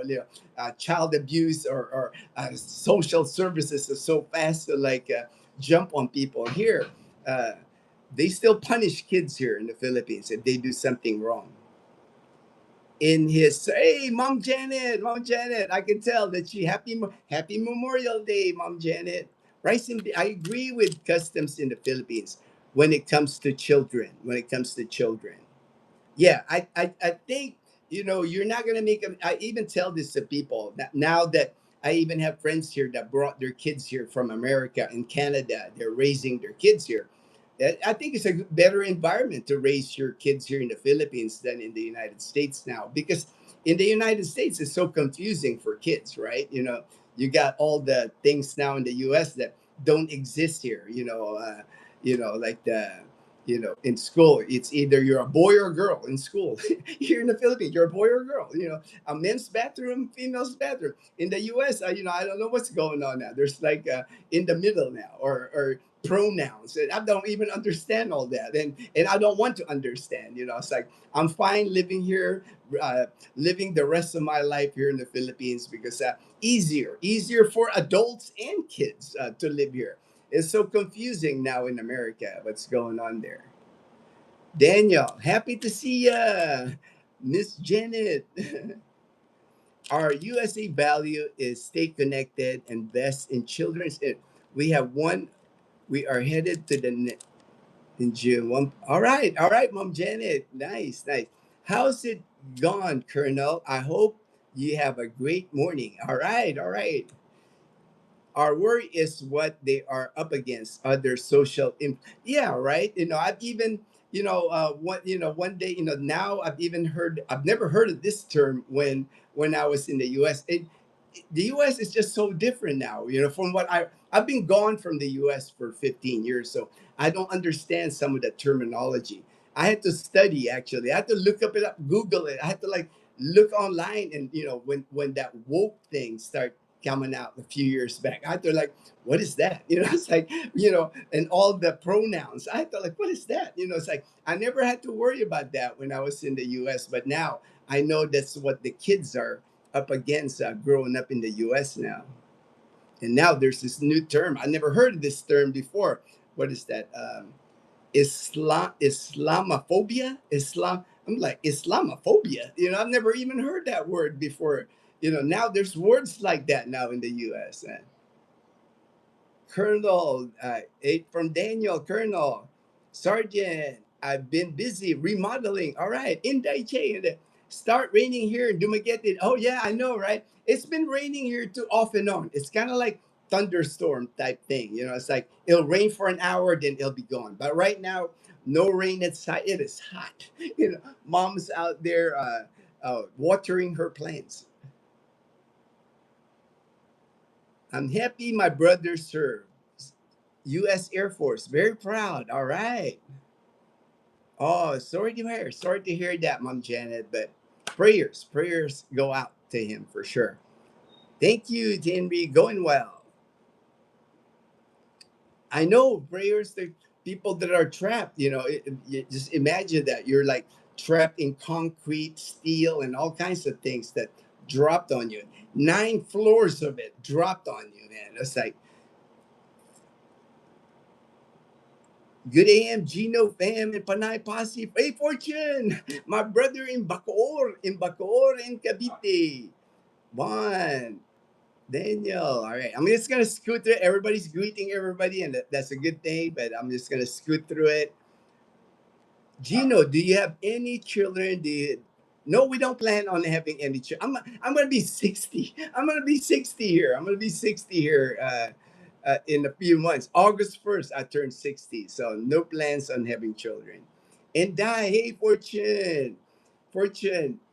Child abuse or social services are so fast to like jump on people here. Uh, they still punish kids here in the Philippines if they do something wrong. In his, hey, Mom Janet, I can tell that she happy Memorial Day, Mom Janet. Rice and I agree with customs in the Philippines when it comes to children. When it comes to children, yeah, I think you're not gonna make them. I even tell this to people that now that I even have friends here that brought their kids here from America and Canada. They're raising their kids here. I think it's a better environment to raise your kids here in the Philippines than in the United States now, because in the United States it's so confusing for kids, right? You got all the things now in the U.S. that don't exist here. Like in school, it's either you're a boy or a girl in school. Here in the Philippines, you're a boy or a girl. A men's bathroom, female's bathroom. In the U.S., I don't know what's going on now. There's like in the middle now, or pronouns. And I don't even understand all that, and I don't want to understand. It's like I'm fine living here, living the rest of my life here in the Philippines because easier for adults and kids to live here. It's so confusing now in America. What's going on there? Daniel, happy to see ya. Miss Janet. Our USA value is stay connected, invest in children's. We have one. We are headed to the in June. All right, Mom Janet. Nice, nice. How's it gone, Colonel? I hope you have a great morning. All right. Our worry is what they are up against, other yeah, right. I've even one day, now I've never heard of this term when I was in the US. The US is just so different now, from what I've been gone from the US for 15 years, so I don't understand some of the terminology. I had to study, actually. I had to look up, Google it. I had to like look online, and when that woke thing started coming out a few years back, I thought like, what is that? It's like, and all the pronouns. I thought like, what is that? It's like I never had to worry about that when I was in the US, but now I know that's what the kids are up against growing up in the US now. And now there's this new term. I never heard of this term before. What is that? Islamophobia. I'm like, Islamophobia. I've never even heard that word before. Now there's words like that now in the US. Colonel, from Daniel, Colonel, Sergeant, I've been busy remodeling. All right, Inday Che, start raining here in Dumaguete. Oh yeah, I know, right? It's been raining here too off and on. It's kind of like thunderstorm type thing. It's like it'll rain for an hour, then it'll be gone. But right now, no rain inside. It is hot. Mom's out there watering her plants. I'm happy my brother served U.S. Air Force. Very proud. All right. Oh, sorry to hear that, Mom Janet. But prayers go out to him for sure. Thank you, Henry. Going well. I know prayers to people that are trapped. You just imagine that you're like trapped in concrete, steel, and all kinds of things that dropped on you. 9 floors of it dropped on you, man. It's like, good AM, Gino fam and Panay Posse. Hey, Fortune, my brother in Bacoor, in Cavite. Juan, Daniel. All right, I'm just gonna scoot through it. Everybody's greeting everybody, and that's a good thing. But I'm just gonna scoot through it. Gino, do you have any children? No, we don't plan on having any children. I'm gonna be 60. I'm gonna be 60 here. I'm gonna be 60 here in a few months. August 1st, I turn 60. So no plans on having children. And die, hey Fortune,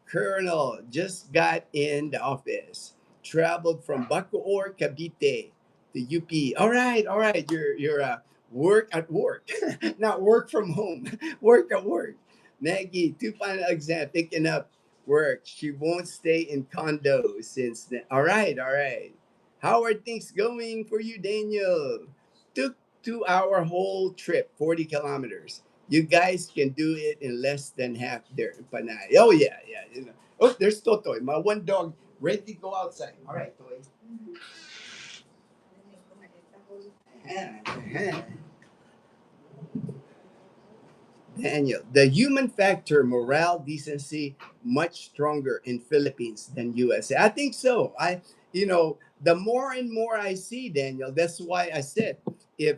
Colonel just got in the office. Traveled from Bacoor, Cavite to UP. All right. You're work at work, not work from home. Work at work. Maggie, two final exam, picking up work. She won't stay in condo since then. All right. How are things going for you, Daniel? Took 2 hour whole trip, 40 kilometers. You guys can do it in less than half there in Panay. Oh yeah, yeah. Oh, there's Totoy, my one dog, ready to go outside. All right, Toy. Daniel, the human factor, morale, decency, much stronger in Philippines than USA. I think so. The more and more I see, Daniel, that's why I said, if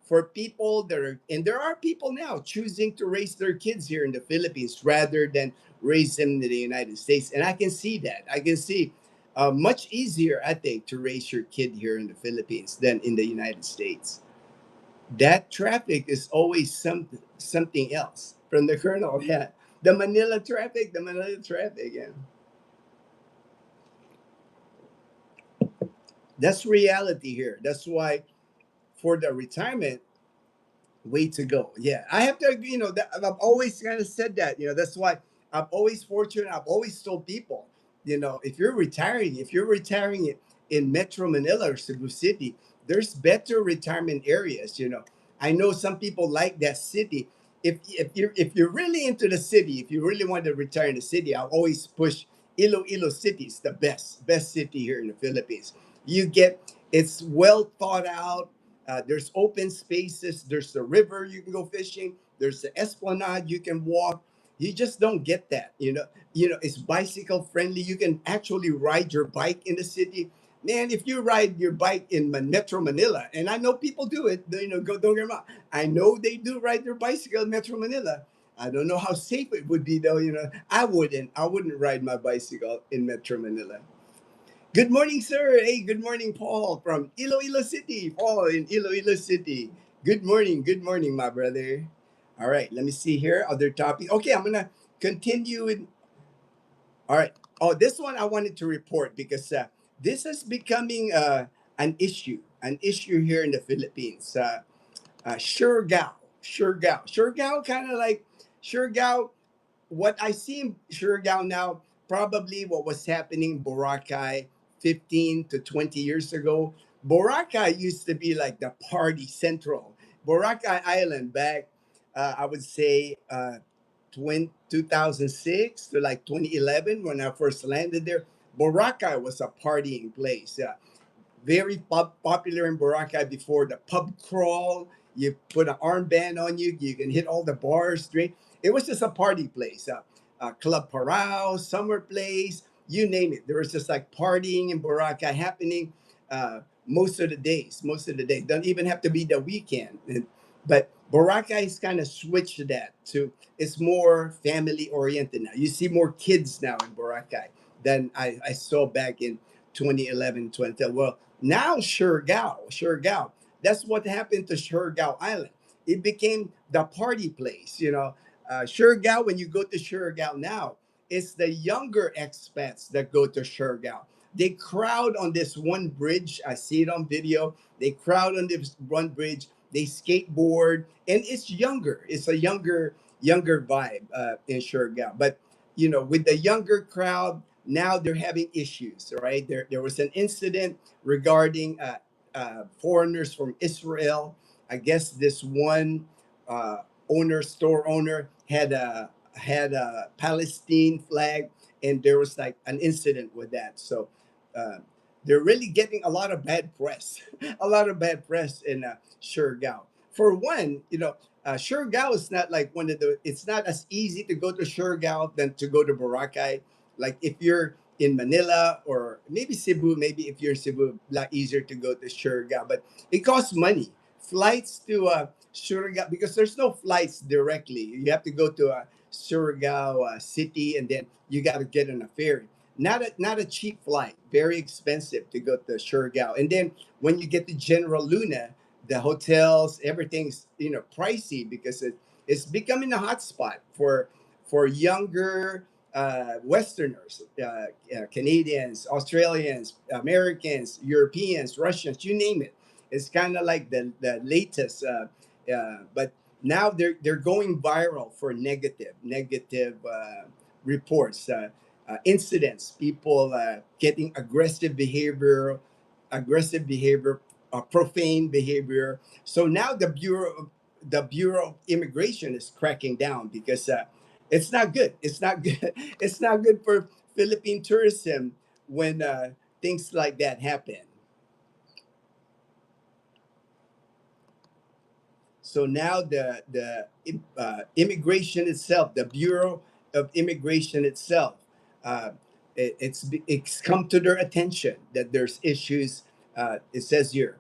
for people that are, and there are people now choosing to raise their kids here in the Philippines rather than raise them in the United States, and I can see that. I can see much easier, I think, to raise your kid here in the Philippines than in the United States. That traffic is always something else from the kernel. Yeah, the Manila traffic. Yeah, that's reality here. That's why for the retirement, way to go. Yeah, I have to. I've always kind of said that. That's why I'm always fortunate. I've always told people, if you're retiring in Metro Manila or Cebu City, there's better retirement areas. I know some people like that city. If you're really into the city, if you really want to retire in the city, I'll always push Iloilo City. It's the best city here in the Philippines. It's well thought out. There's open spaces. There's the river you can go fishing. There's the esplanade you can walk. You just don't get that. It's bicycle friendly. You can actually ride your bike in the city. Man, if you ride your bike in Metro Manila, and I know people do it, don't get me wrong. I know they do ride their bicycle in Metro Manila. I don't know how safe it would be though. I wouldn't ride my bicycle in Metro Manila. Good morning, sir. Hey, good morning, Paul from Iloilo City. Paul in Iloilo City. Good morning, my brother. All right, let me see here. Other topic. Okay, I'm gonna continue with. All right. Oh, this one I wanted to report because this is becoming an issue here in the Philippines. Surigao, kind of like Surigao. What I see in Surigao now, probably what was happening in Boracay 15 to 20 years ago. Boracay used to be like the party central. Boracay Island back, I would say, 2006 to like 2011 when I first landed there. Boracay was a partying place. Very popular in Boracay before the pub crawl. You put an armband on you, you can hit all the bars, drink. It was just a party place. Club Parao, Summer Place, you name it. There was just like partying in Boracay happening most of the days. Most of the days. Don't even have to be the weekend. But Boracay has kind of switched that to it's more family oriented now. You see more kids now in Boracay than I saw back in 2011, 2012. Well, now Surigao. That's what happened to Surigao Island. It became the party place. Surigao. When you go to Surigao now, it's the younger expats that go to Surigao. They crowd on this one bridge. I see it on video. They crowd on this one bridge. They skateboard, and it's younger. It's a younger vibe in Surigao. But with the younger crowd, now they're having issues. Right there was an incident regarding foreigners from Israel. I guess this one uh, store owner had a Palestine flag, and there was like an incident with that. So uh, they're really getting a lot of bad press, a lot of bad press in Surigao. For one, Surigao is not like one of the. It's not as easy to go to Surigao than to go to Boracay. Like if you're in Manila or maybe Cebu, maybe if you're in Cebu, a lot easier to go to Surigao. But it costs money. Flights to Surigao, because there's no flights directly. You have to go to a Surigao city, and then you got to get on a ferry. Not a cheap flight, very expensive to go to Surigao. And then when you get to General Luna, the hotels, everything's pricey because it's becoming a hotspot for younger Westerners, Canadians, Australians, Americans, Europeans, Russians, you name it. It's kind of like the latest, but now they're going viral for negative reports, incidents, people getting aggressive behavior, profane behavior. So now the Bureau of Immigration is cracking down because it's not good. It's not good. It's not good for Philippine tourism when things like that happen. So now the immigration itself, the Bureau of Immigration itself, uh, it's come to their attention that there's issues. It says here,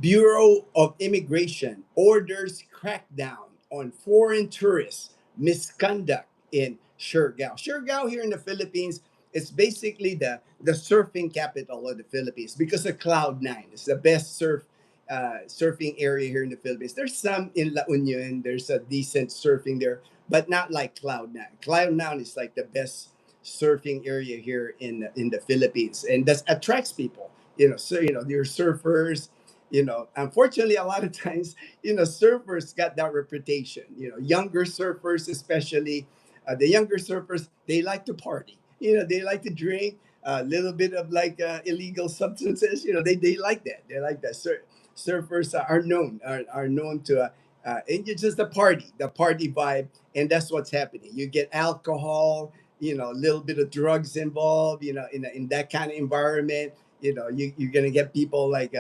Bureau of Immigration orders crackdown on foreign tourists misconduct in Siargao. Siargao here in the Philippines, it's basically the surfing capital of the Philippines because of Cloud 9. It's the best surfing area here in the Philippines. There's some in La Union. There's a decent surfing there, but not like Cloud 9. Cloud 9 is like the best surfing area here in the Philippines, and that attracts people. So you're surfers. Unfortunately, a lot of times, surfers got that reputation. Younger surfers, especially the younger surfers, they like to party. They like to drink a little bit of like illegal substances. They like that. They like that. Surfers are known to and it's just the party vibe, and that's what's happening. You get alcohol, a little bit of drugs involved, in that kind of environment. You're gonna get people like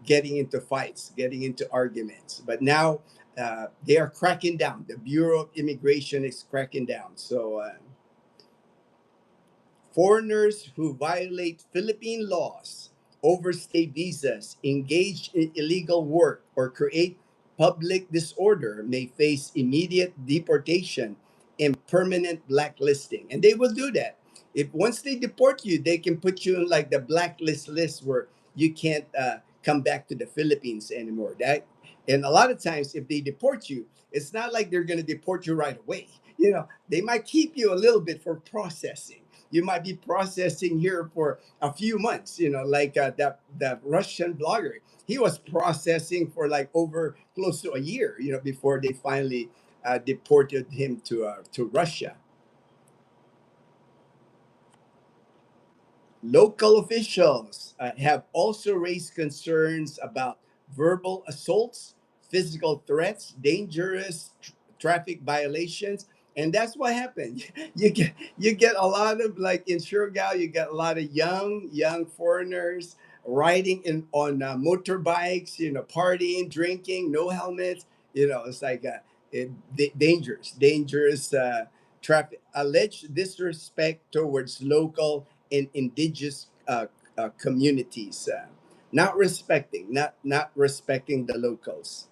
getting into fights, getting into arguments. But now they are cracking down. The Bureau of Immigration is cracking down. So foreigners who violate Philippine laws, overstay visas, engage in illegal work, or create public disorder may face immediate deportation and permanent blacklisting. And they will do that. If once they deport you, they can put you in like the blacklist list where you can't come back to the Philippines anymore. And a lot of times, if they deport you, it's not like they're going to deport you right away. They might keep you a little bit for processing. You might be processing here for a few months, like that Russian blogger. He was processing for like over close to a year, before they finally deported him to Russia. Local officials have also raised concerns about verbal assaults, physical threats, dangerous traffic violations, and that's what happened. You get a lot of, like in Surigao, you get a lot of young foreigners riding in on motorbikes, partying, drinking, no helmets. It's like dangerous traffic. Alleged disrespect towards local in indigenous communities, not respecting the locals.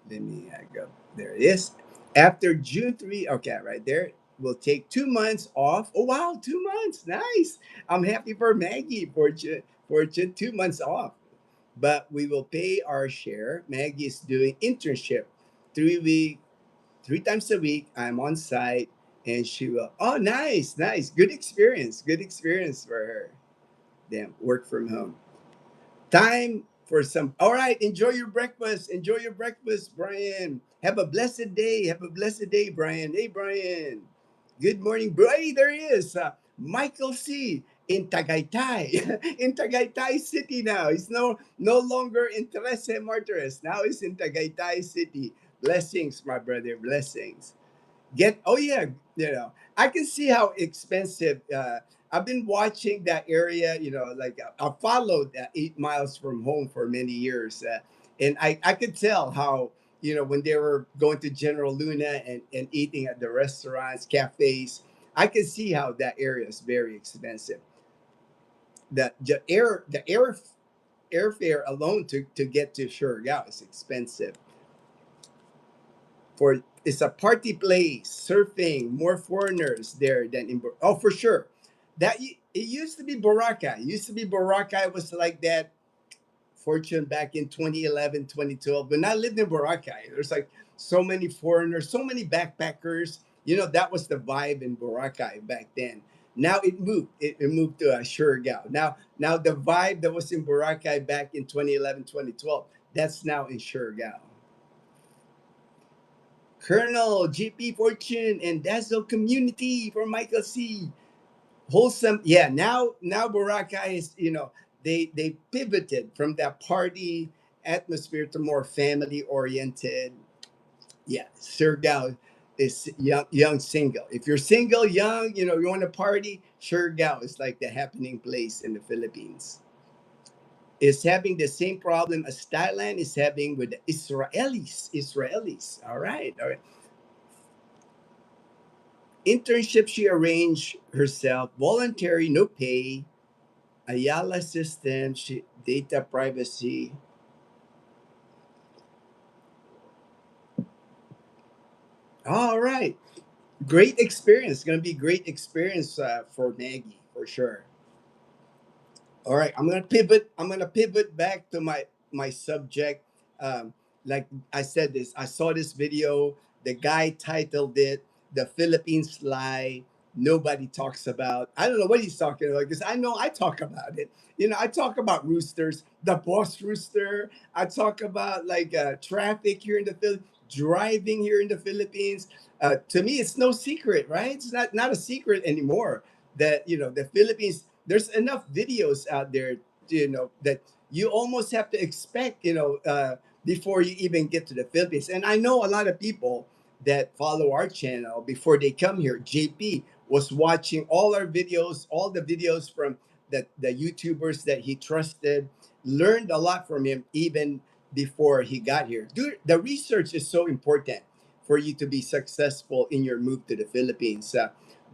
Let me go. There it is. After June 3, okay, right there. We'll take 2 months off. Oh wow, 2 months, nice. I'm happy for Maggie for 2 months off, but we will pay our share. Maggie is doing internship 3 week, 3 times a week. I'm on site, and she will. Oh, nice, nice, good experience for her. Damn, work from home. Time for some. All right, enjoy your breakfast. Enjoy your breakfast, Brian. Have a blessed day. Have a blessed day, Brian. Hey, Brian. Good morning, bro. Hey, there he is. Michael C. in Tagaytay, in Tagaytay City now. He's no longer in Trece Martires. Now he's in Tagaytay City. Blessings, my brother. Blessings. Oh yeah, I can see how expensive. I've been watching that area. Like I followed 8 miles from home for many years, and I could tell how, when they were going to General Luna and eating at the restaurants, cafes. I could see how that area is very expensive. the airfare alone to get to Surigao is expensive. For It's a party place, surfing, more foreigners there than in oh for sure. It used to be Boracay. It used to be Boracay was like that fortune back in 2011, 2012. When I lived in Boracay, there's like so many foreigners, so many backpackers. That was the vibe in Boracay back then. Now it moved. It moved to Surigao. Now the vibe that was in Boracay back in 2011, 2012, that's now in Surigao. Colonel, GP Fortune, and Dazzle Community for Michael C. Wholesome. Yeah, now Boracay is, they pivoted from that party atmosphere to more family oriented. Yeah, Surigao is young single. If you're single, young, you want to party, Surigao is like the happening place in the Philippines. Is having the same problem as Thailand is having with the Israelis. Israelis. All right. Internship she arranged herself, voluntary, no pay, Ayala system, data privacy. All right. Great experience. Going to be great experience for Maggie for sure. All right, I'm gonna pivot. I'm gonna pivot back to my subject. Um, like I said, I saw this video. The guy titled it "The Philippines Lie Nobody Talks About." I don't know what he's talking about because I know I talk about it. I talk about roosters, the boss rooster. I talk about like traffic here in the Philippines, driving here in the Philippines. To me, it's no secret, right? It's not a secret anymore that the Philippines, there's enough videos out there, that you almost have to expect, before you even get to the Philippines. And I know a lot of people that follow our channel before they come here. JP was watching all our videos, all the videos from the YouTubers that he trusted, learned a lot from him even before he got here. Dude, the research is so important for you to be successful in your move to the Philippines.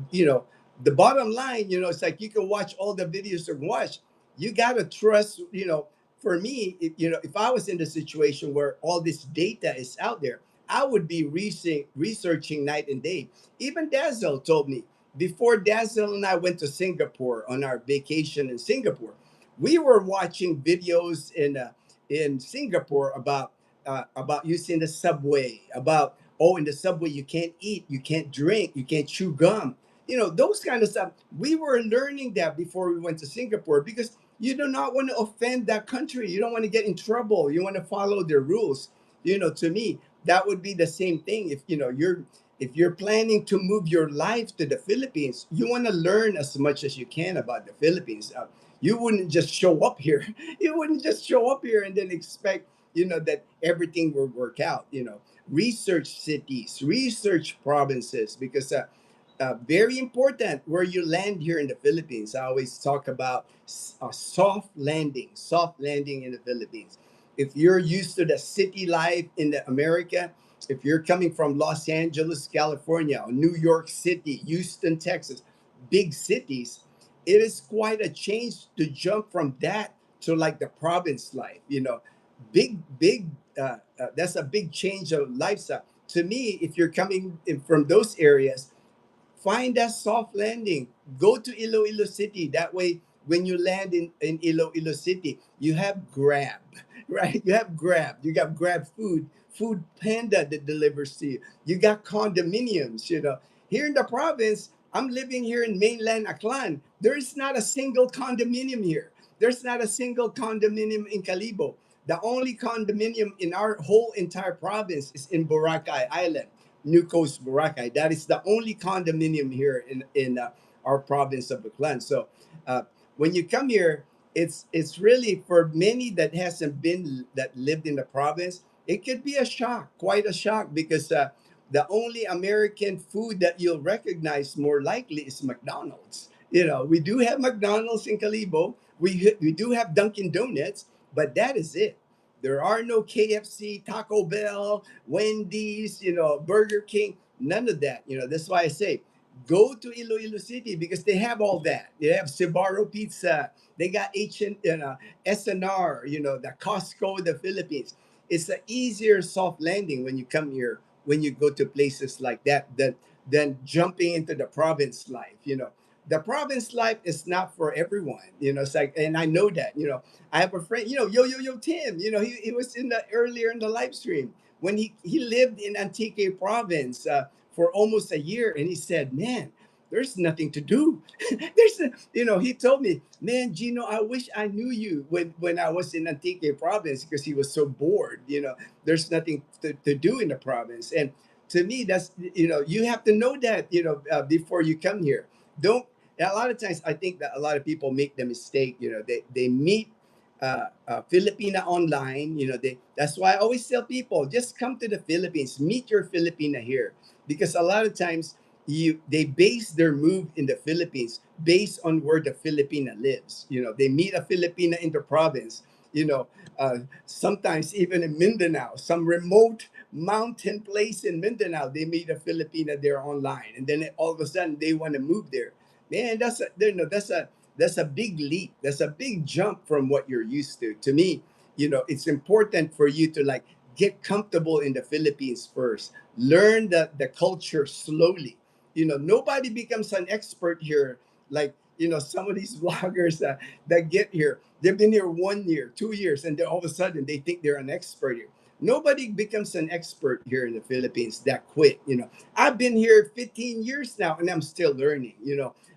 You know, the bottom line, it's like you can watch all the videos and watch. You gotta trust, for me, if I was in the situation where all this data is out there, I would be researching night and day. Even Dazzle told me before Dazzle and I went to Singapore on our vacation in Singapore, we were watching videos in Singapore about using the subway, about in the subway you can't eat, you can't drink, you can't chew gum, those kind of stuff. We were learning that before we went to Singapore because you do not want to offend that country. You don't want to get in trouble. You want to follow their rules. To me, that would be the same thing. If you're planning to move your life to the Philippines, you want to learn as much as you can about the Philippines. You wouldn't just show up here. You wouldn't just show up here and then expect that everything will work out. Research cities, research provinces, because very important where you land here in the Philippines. I always talk about soft landing in the Philippines. If you're used to the city life in the America, if you're coming from Los Angeles, California, or New York City, Houston, Texas, big cities, it is quite a change to jump from that to like the province life. Big. That's a big change of lifestyle. To me, if you're coming in from those areas, find that soft landing. Go to Iloilo City. That way, when you land in Iloilo City, you have Grab, right? You have Grab. You got Grab Food Panda that delivers to you. You got condominiums, Here in the province, I'm living here in mainland Aklan. There is not a single condominium here. There's not a single condominium in Calibo. The only condominium in our whole entire province is in Boracay Island. New Coast Boracay. That is the only condominium here in our province of Buklan. So uh, when you come here, it's really for many that hasn't been that lived in the province. It could be a shock, quite a shock, because the only American food that you'll recognize more likely is McDonald's. We do have McDonald's in Calibo. We do have Dunkin' Donuts, but that is it. There are no KFC, Taco Bell, Wendy's, Burger King, none of that. That's why I say go to Iloilo City because they have all that. They have Sbarro Pizza. They got SNR, the Costco, the Philippines. It's an easier soft landing when you come here, when you go to places like that, than jumping into the province life. The province life is not for everyone. It's like, and I know that. I have a friend, Yo Tim. He was in the earlier in the live stream when he lived in Antique Province for almost a year, and he said, "Man, there's nothing to do." He told me, "Man, Gino, I wish I knew you when I was in Antique Province because he was so bored. There's nothing to do in the province." And to me, that's you have to know that before you come here. Don't A lot of times I think that a lot of people make the mistake. They meet Filipina online. That's why I always tell people, just come to the Philippines, meet your Filipina here, because a lot of times they base their move in the Philippines based on where the Filipina lives. They meet a Filipina in the province. Sometimes even in Mindanao, some remote mountain place in Mindanao, they meet a Filipina there online, and then all of a sudden they want to move there. Man, that's a big leap. That's a big jump from what you're used to. To me, it's important for you to like get comfortable in the Philippines first. Learn the culture slowly. Nobody becomes an expert here. Like, some of these vloggers that get here, they've been here 1 year, 2 years, and then all of a sudden they think they're an expert here. Nobody becomes an expert here in the Philippines that quick. I've been here 15 years now and I'm still learning.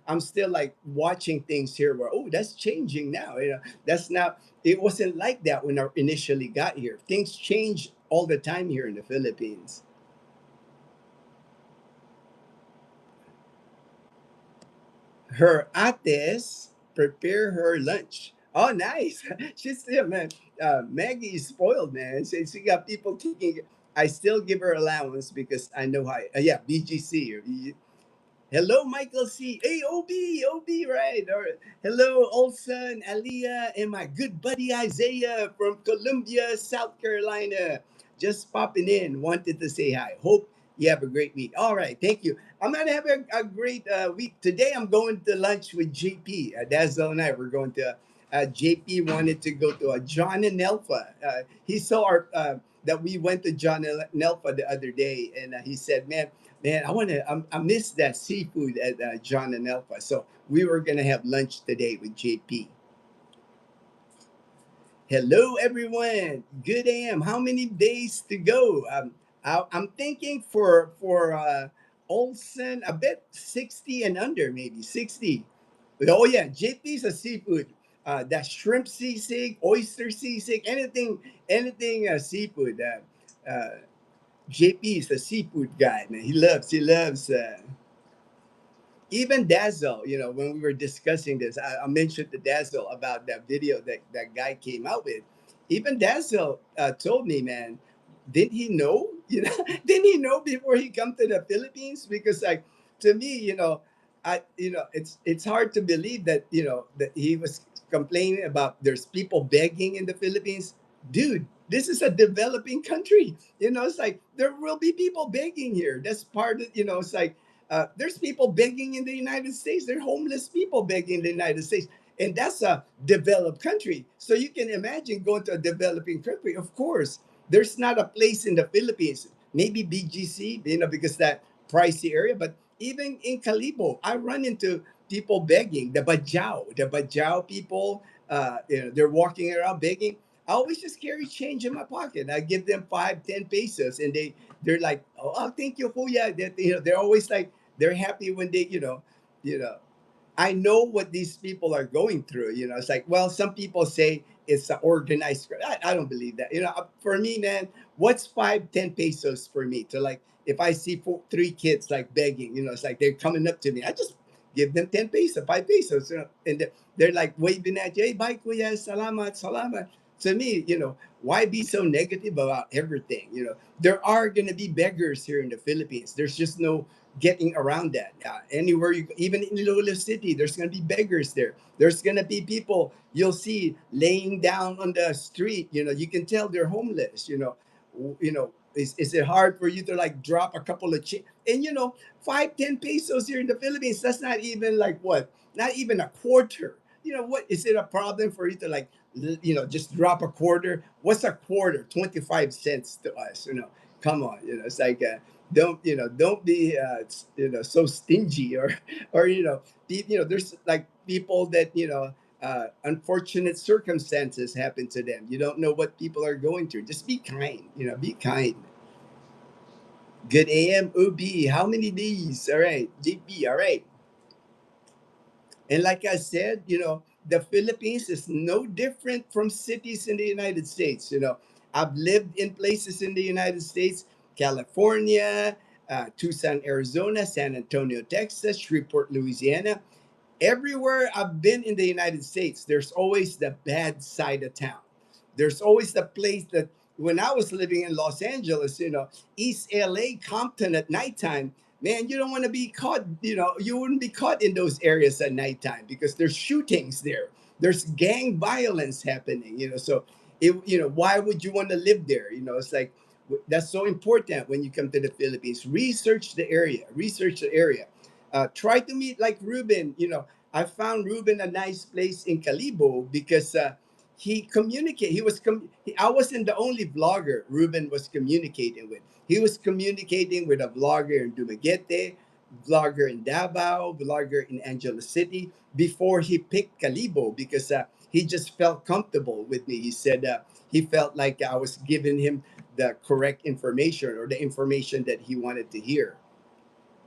I'm still like watching things here where, oh, that's changing now. That's not, it wasn't like that when I initially got here. Things change all the time here in the Philippines. Her ates prepare her lunch. Oh, nice. She's still, man. Maggie is spoiled, man. She got people taking. I still give her allowance because I know how. Yeah, BGC. Hello, Michael C. Hey, OB, right? Or hello, Olson, Aliyah, and my good buddy Isaiah from Columbia, South Carolina. Just popping in. Wanted to say hi. Hope you have a great week. All right, thank you. I'm gonna have a great week today. I'm going to lunch with JP. Dazzle and I. We're going to. JP wanted to go to John and Nelfa. He saw our that we went to John and Nelfa the other day, and he said, Man, I miss that seafood at John and Elfa. So we were gonna have lunch today with JP. Hello, everyone. Good AM. How many days to go? I'm thinking for Olsen, a bit 60 and under, maybe 60. Oh yeah, JP's a seafood. That shrimp sisig, oyster sisig, anything seafood. JP is a seafood guy, man. He loves. Even Dazzle, when we were discussing this, I mentioned to Dazzle about that video that guy came out with. Even Dazzle told me, man, didn't he know? Didn't he know before he come to the Philippines? Because like to me, it's hard to believe that that he was complaining about there's people begging in the Philippines, dude. This is a developing country. It's like there will be people begging here. That's part of It's like there's people begging in the United States. There are homeless people begging in the United States. And that's a developed country. So you can imagine going to a developing country. Of course, there's not a place in the Philippines, maybe BGC, because that pricey area. But even in Calibo, I run into people begging, the Bajau people, they're walking around begging. I always just carry change in my pocket. I give them 5, 10 pesos, and they're like, "Oh, thank you, kuya." They're always like, they're happy when you know, I know what these people are going through. It's like, well, some people say it's an organized crime. I don't believe that. For me, man, what's 5, 10 pesos for me to like, if I see 3 kids like begging, it's like they're coming up to me. I just give them 10 pesos, 5 pesos, and they're like waving at you, hey, bye, kuya, salamat, salamat. To me, why be so negative about everything? There are going to be beggars here in the Philippines. There's just no getting around that. Anywhere you, even in Iloilo City, there's going to be beggars there. There's going to be people you'll see laying down on the street. You can tell they're homeless. Is it hard for you to like drop a couple of and 5-10 pesos here in the Philippines, that's not even like what, not even a quarter. What is it a problem for you to like just drop a quarter? What's a quarter? 25 cents to us, come on, it's like don't be so stingy, or there's like people that unfortunate circumstances happen to them. You don't know what people are going through. Just be kind, be kind. Good AM, OB. How many days? All right. JP, all right. And like I said, the Philippines is no different from cities in the United States. I've lived in places in the United States: California, Tucson, Arizona, San Antonio, Texas, Shreveport, Louisiana. Everywhere I've been in the United States, there's always the bad side of town. There's always the place that, when I was living in Los Angeles, East LA, Compton at nighttime, man, you don't want to be caught, you wouldn't be caught in those areas at nighttime because there's shootings there. There's gang violence happening, so why would you want to live there? It's like, that's so important when you come to the Philippines. Research the area. Try to meet like Ruben. I found Ruben a nice place in Calibo because he communicate. I wasn't the only vlogger Ruben was communicating with. He was communicating with a vlogger in Dumaguete, vlogger in Davao, vlogger in Angeles City before he picked Calibo because he just felt comfortable with me. He said he felt like I was giving him the correct information, or the information that he wanted to hear.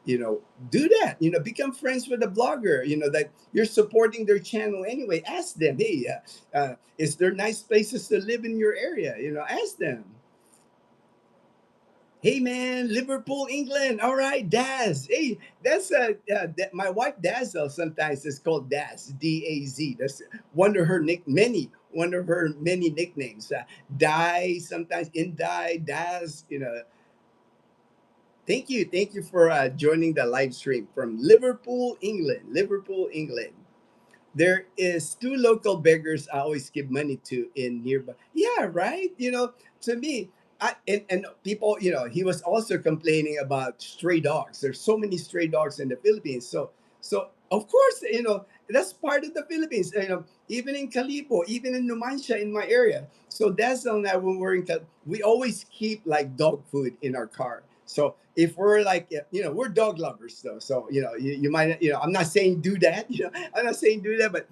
Do that. Become friends with a blogger, that you're supporting their channel anyway. Ask them, hey, is there nice places to live in your area? Ask them. Hey man, Liverpool, England. All right, Daz. Hey, that's my wife Dazzle. Sometimes it's called Daz, DAZ. That's one of her many nicknames. Die, sometimes in die, Daz. Thank you for joining the live stream from Liverpool, England. Liverpool, England. There is two local beggars I always give money to in nearby. Yeah, right. To me, and people, he was also complaining about stray dogs. There's so many stray dogs in the Philippines. So of course, that's part of the Philippines. Even in Calibo, even in Numancia, in my area. So that's on that when we're we always keep like dog food in our car. So if we're like, we're dog lovers though. So, you might, I'm not saying do that, I'm not saying do that, but,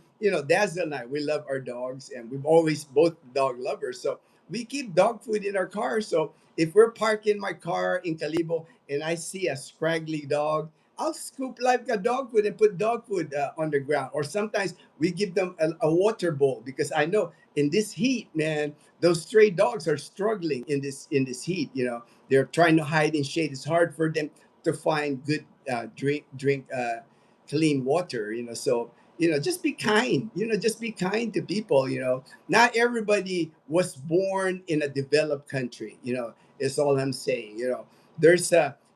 Dazzle and I, we love our dogs, and we've always both dog lovers. So we keep dog food in our car. So if we're parking my car in Calibo and I see a scraggly dog, I'll scoop like a dog food and put dog food on the ground. Or sometimes we give them a water bowl, because I know in this heat, man, those stray dogs are struggling in this heat. They're trying to hide in shade. It's hard for them to find good drink clean water. So just be kind. Just be kind to people. Not everybody was born in a developed country. Is all I'm saying. There's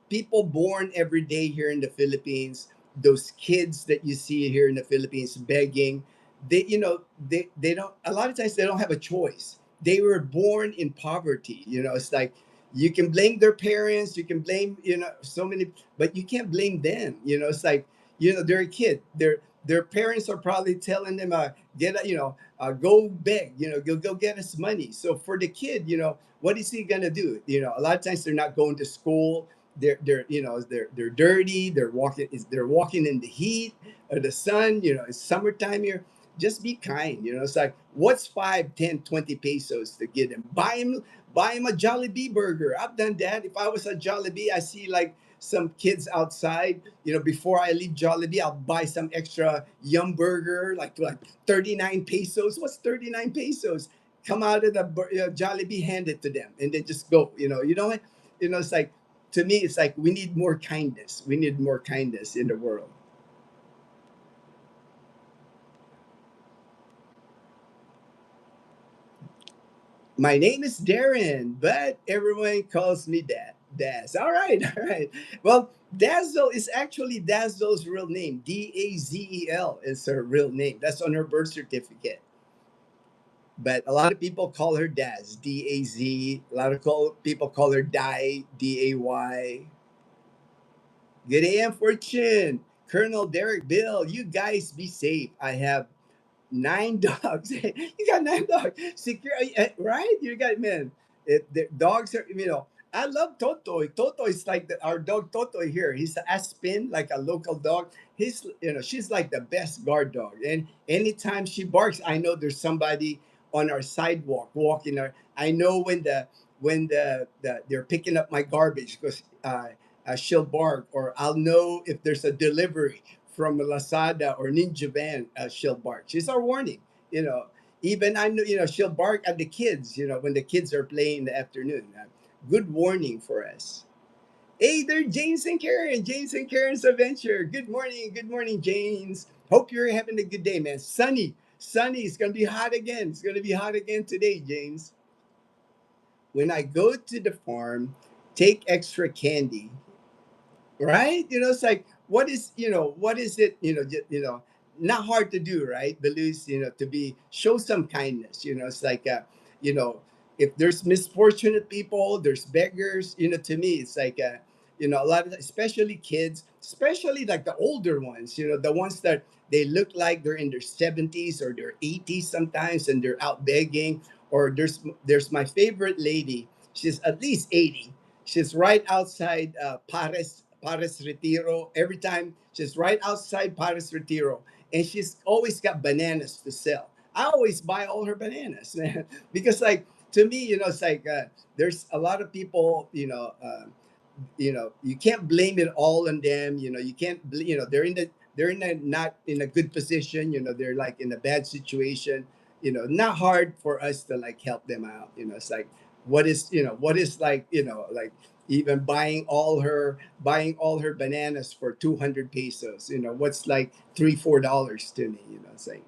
people born every day here in the Philippines. Those kids that you see here in the Philippines begging, they don't, a lot of times they don't have a choice. They were born in poverty. It's like, you can blame their parents, you can blame, so many, but you can't blame them. It's like, they're a kid. Their parents are probably telling them, get a, go beg, go get us money. So for the kid, what is he gonna do? A lot of times they're not going to school. They're dirty. They're walking in the heat or the sun. It's summertime here. Just be kind. It's like, what's 5, 10, 20 pesos to get him? Buy him a Jollibee burger. I've done that. If I was at Jollibee, I see like some kids outside. Before I leave Jollibee, I'll buy some extra yum burger, like 39 pesos. What's 39 pesos? Come out of the Jollibee, hand it to them, and then just go. What? It's like, to me, it's like we need more kindness. We need more kindness in the world. My name is Darren, but everyone calls me Daz. All right, all right. Well, Dazzle is actually Dazzle's real name. Dazel is her real name. That's on her birth certificate. but a lot of people call her Daz, D-A-Z. A lot of people call her Day, D-A-Y. Good AM Fortune, Colonel Derek, Bill. You guys be safe. I have nine dogs. You got nine dogs. Secure, right? You got man. The dogs are. I love Toto. Toto is like our dog Toto here. He's an Aspen, like a local dog. She's like the best guard dog. And anytime she barks, I know there's somebody on our sidewalk walking. I know when they're picking up my garbage because she'll bark, or I'll know if there's a delivery from Lazada or Ninja Van. She'll bark. She's our warning. You know, even I know. She'll bark at the kids. When the kids are playing in the afternoon. Good warning for us. Hey there, James and Karen. James and Karen's Adventure. Good morning. Good morning, James. Hope you're having a good day, man. Sunny. Sunny. It's gonna be hot again. It's gonna be hot again today, James. When I go to the farm, take extra candy, right? It's like what is it? Not hard to do, right? Belize, to be show some kindness. It's like you know, if there's misfortunate people, there's beggars. To me, it's like a lot of, especially kids, especially like the older ones. The ones that they look like they're in their 70s or their 80s sometimes, and they're out begging. Or there's my favorite lady. She's at least 80. She's right outside Pares Retiro. Every time she's right outside Pares Retiro, and she's always got bananas to sell. I always buy all her bananas, man, because like to me, it's like there's a lot of people, you can't blame it all on them. You can't, they're not in a good position. They're like in a bad situation. Not hard for us to like help them out. It's like what is like like even buying all her bananas for 200 pesos. What's like $3-4 to me. It's like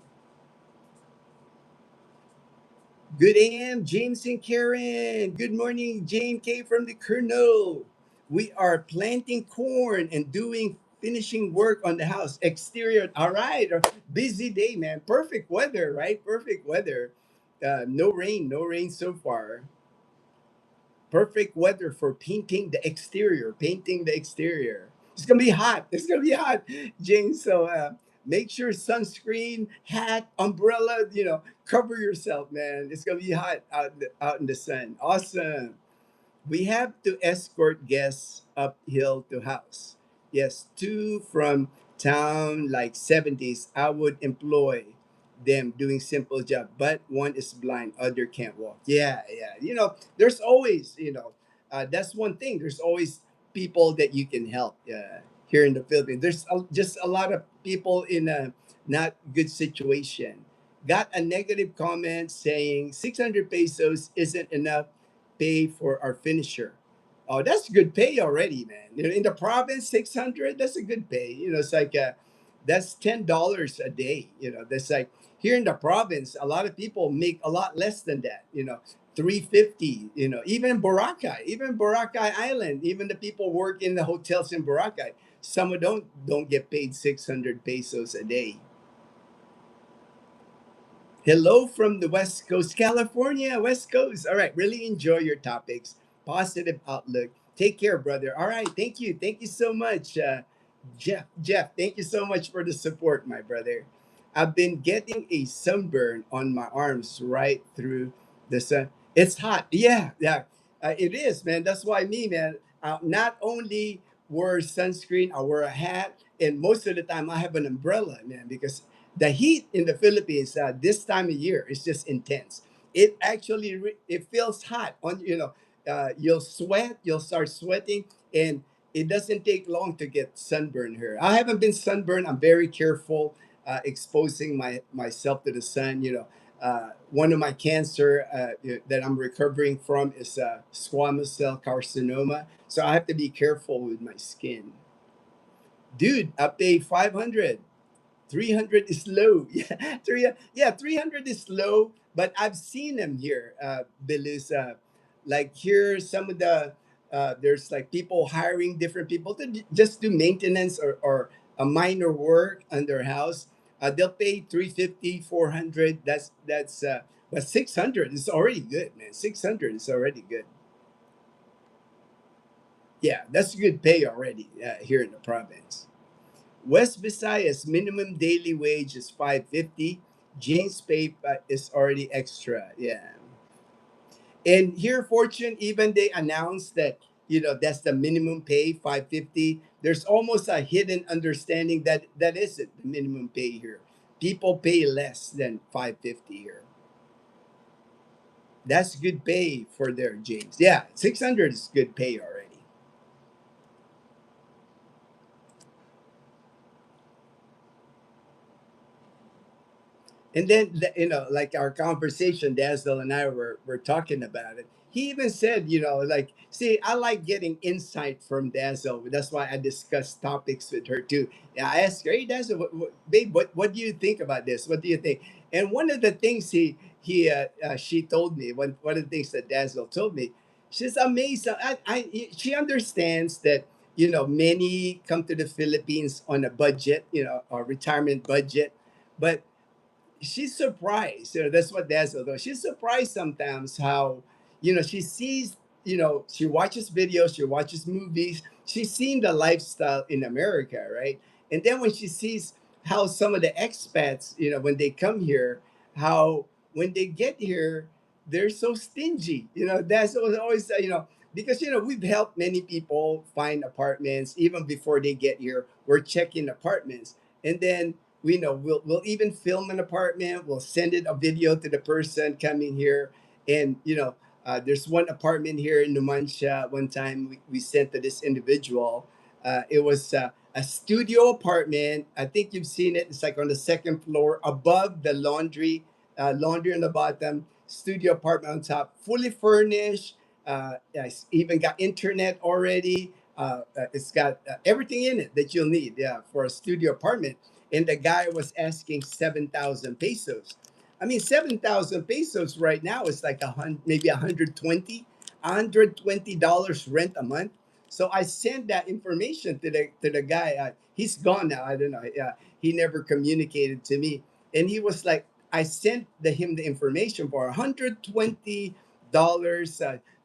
good AM, James and Karen. Good morning, Jane K from the Colonel. We are planting corn and doing finishing work on the house exterior. All right, a busy day, man. Perfect weather, right? Perfect weather. No rain, no rain so far. Perfect weather for painting the exterior. Painting the exterior. It's gonna be hot. It's gonna be hot, James. So make sure sunscreen, hat, umbrella. Cover yourself, man. It's gonna be hot out in the sun. Awesome. We have to escort guests uphill to house. Yes, two from town like 70s. I would employ them doing simple job, but one is blind, other can't walk. Yeah, yeah. There's always, that's one thing. There's always people that you can help here in the Philippines. There's just a lot of people in a not good situation. Got a negative comment saying 600 pesos isn't enough pay for our finisher. Oh, that's good pay already, man. In the province, 600, that's a good pay. It's like that's $10 a day. That's like here in the province, a lot of people make a lot less than that. 350. Even Boracay Island, even the people work in the hotels in Boracay. Some of them don't get paid 600 pesos a day. Hello from the West Coast, California, West Coast. All right, really enjoy your topics. Positive outlook. Take care, brother. All right, thank you. Thank you so much, Jeff. Jeff, thank you so much for the support, my brother. I've been getting a sunburn on my arms right through the sun. It's hot. Yeah, yeah, it is, man. That's why me, man. Not only wear sunscreen, I wear a hat, and most of the time I have an umbrella, man, because the heat in the Philippines this time of year is just intense. It actually it feels hot on you'll sweat, you'll start sweating, and it doesn't take long to get sunburned here. I haven't been sunburned. I'm very careful exposing myself to the sun. One of my cancer that I'm recovering from is squamous cell carcinoma, so I have to be careful with my skin. Dude, I pay 500. 300 is low. Yeah, 300 is low, but I've seen them here, Belis. Like here, some of there's like people hiring different people to just do maintenance or a minor work on their house. They'll pay 350, 400. That's But 600 is already good, man. 600 is already good. Yeah, that's good pay already here in the province. West Visayas minimum daily wage is 550. James pay is already extra. Yeah. And here, Fortune, even they announced that, that's the minimum pay, 550. There's almost a hidden understanding that that isn't the minimum pay here. People pay less than 550 here. That's good pay for their James. Yeah, 600 is good pay already. And then, like our conversation, Dazzle and I were talking about it. He even said, like, see, I like getting insight from Dazzle. That's why I discuss topics with her too. And I asked her, hey, Dazzle, babe, what do you think about this? What do you think? And one of the things she told me, one of the things that Dazzle told me, she's amazed. She understands that, many come to the Philippines on a budget, a retirement budget, but she's surprised. That's what Dazzle does. She's surprised sometimes how, she sees, she watches videos, she watches movies, she's seen the lifestyle in America, right? And then when she sees how some of the expats, when they come here, how when they get here, they're so stingy. That's always, because, we've helped many people find apartments even before they get here. We're checking apartments. And then we know we'll even film an apartment. We'll send it a video to the person coming here, and there's one apartment here in Numancia. One time we sent to this individual. It was a studio apartment. I think you've seen it. It's like on the second floor, above the laundry, laundry on the bottom. Studio apartment on top, fully furnished. It's even got internet already. It's got everything in it that you'll need, yeah, for a studio apartment. And the guy was asking 7,000 pesos. I mean, 7,000 pesos right now is like maybe 120 dollars rent a month. So I sent that information to the guy. He's gone now. I don't know. He never communicated to me, and he was like, I sent him the information for $120.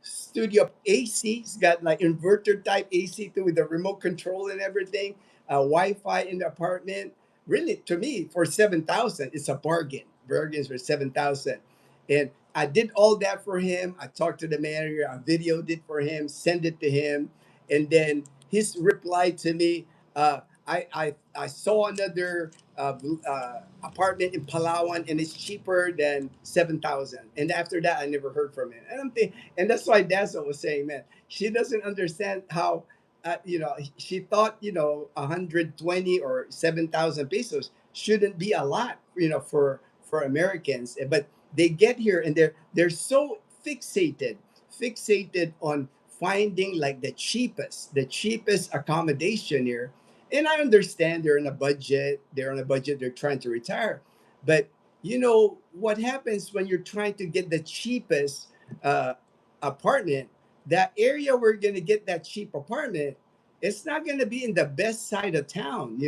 Studio AC. He's got like inverter type AC too with the remote control and everything. Wi-Fi in the apartment. Really, to me, for 7,000, it's a bargain. Bargains for 7,000, and I did all that for him. I talked to the manager. I videoed it for him, sent it to him, and then his reply to me. I saw another apartment in Palawan, and it's cheaper than 7,000. And after that, I never heard from him. And and that's why Dazzle was saying, man, she doesn't understand how she thought 120 or 7,000 pesos shouldn't be a lot for Americans, but they get here and they're so fixated on finding like the cheapest accommodation here. And I understand they're on a budget, they're trying to retire, but what happens when you're trying to get the cheapest uh, apartment? That area we're going to get that cheap apartment, it's not going to be in the best side of town.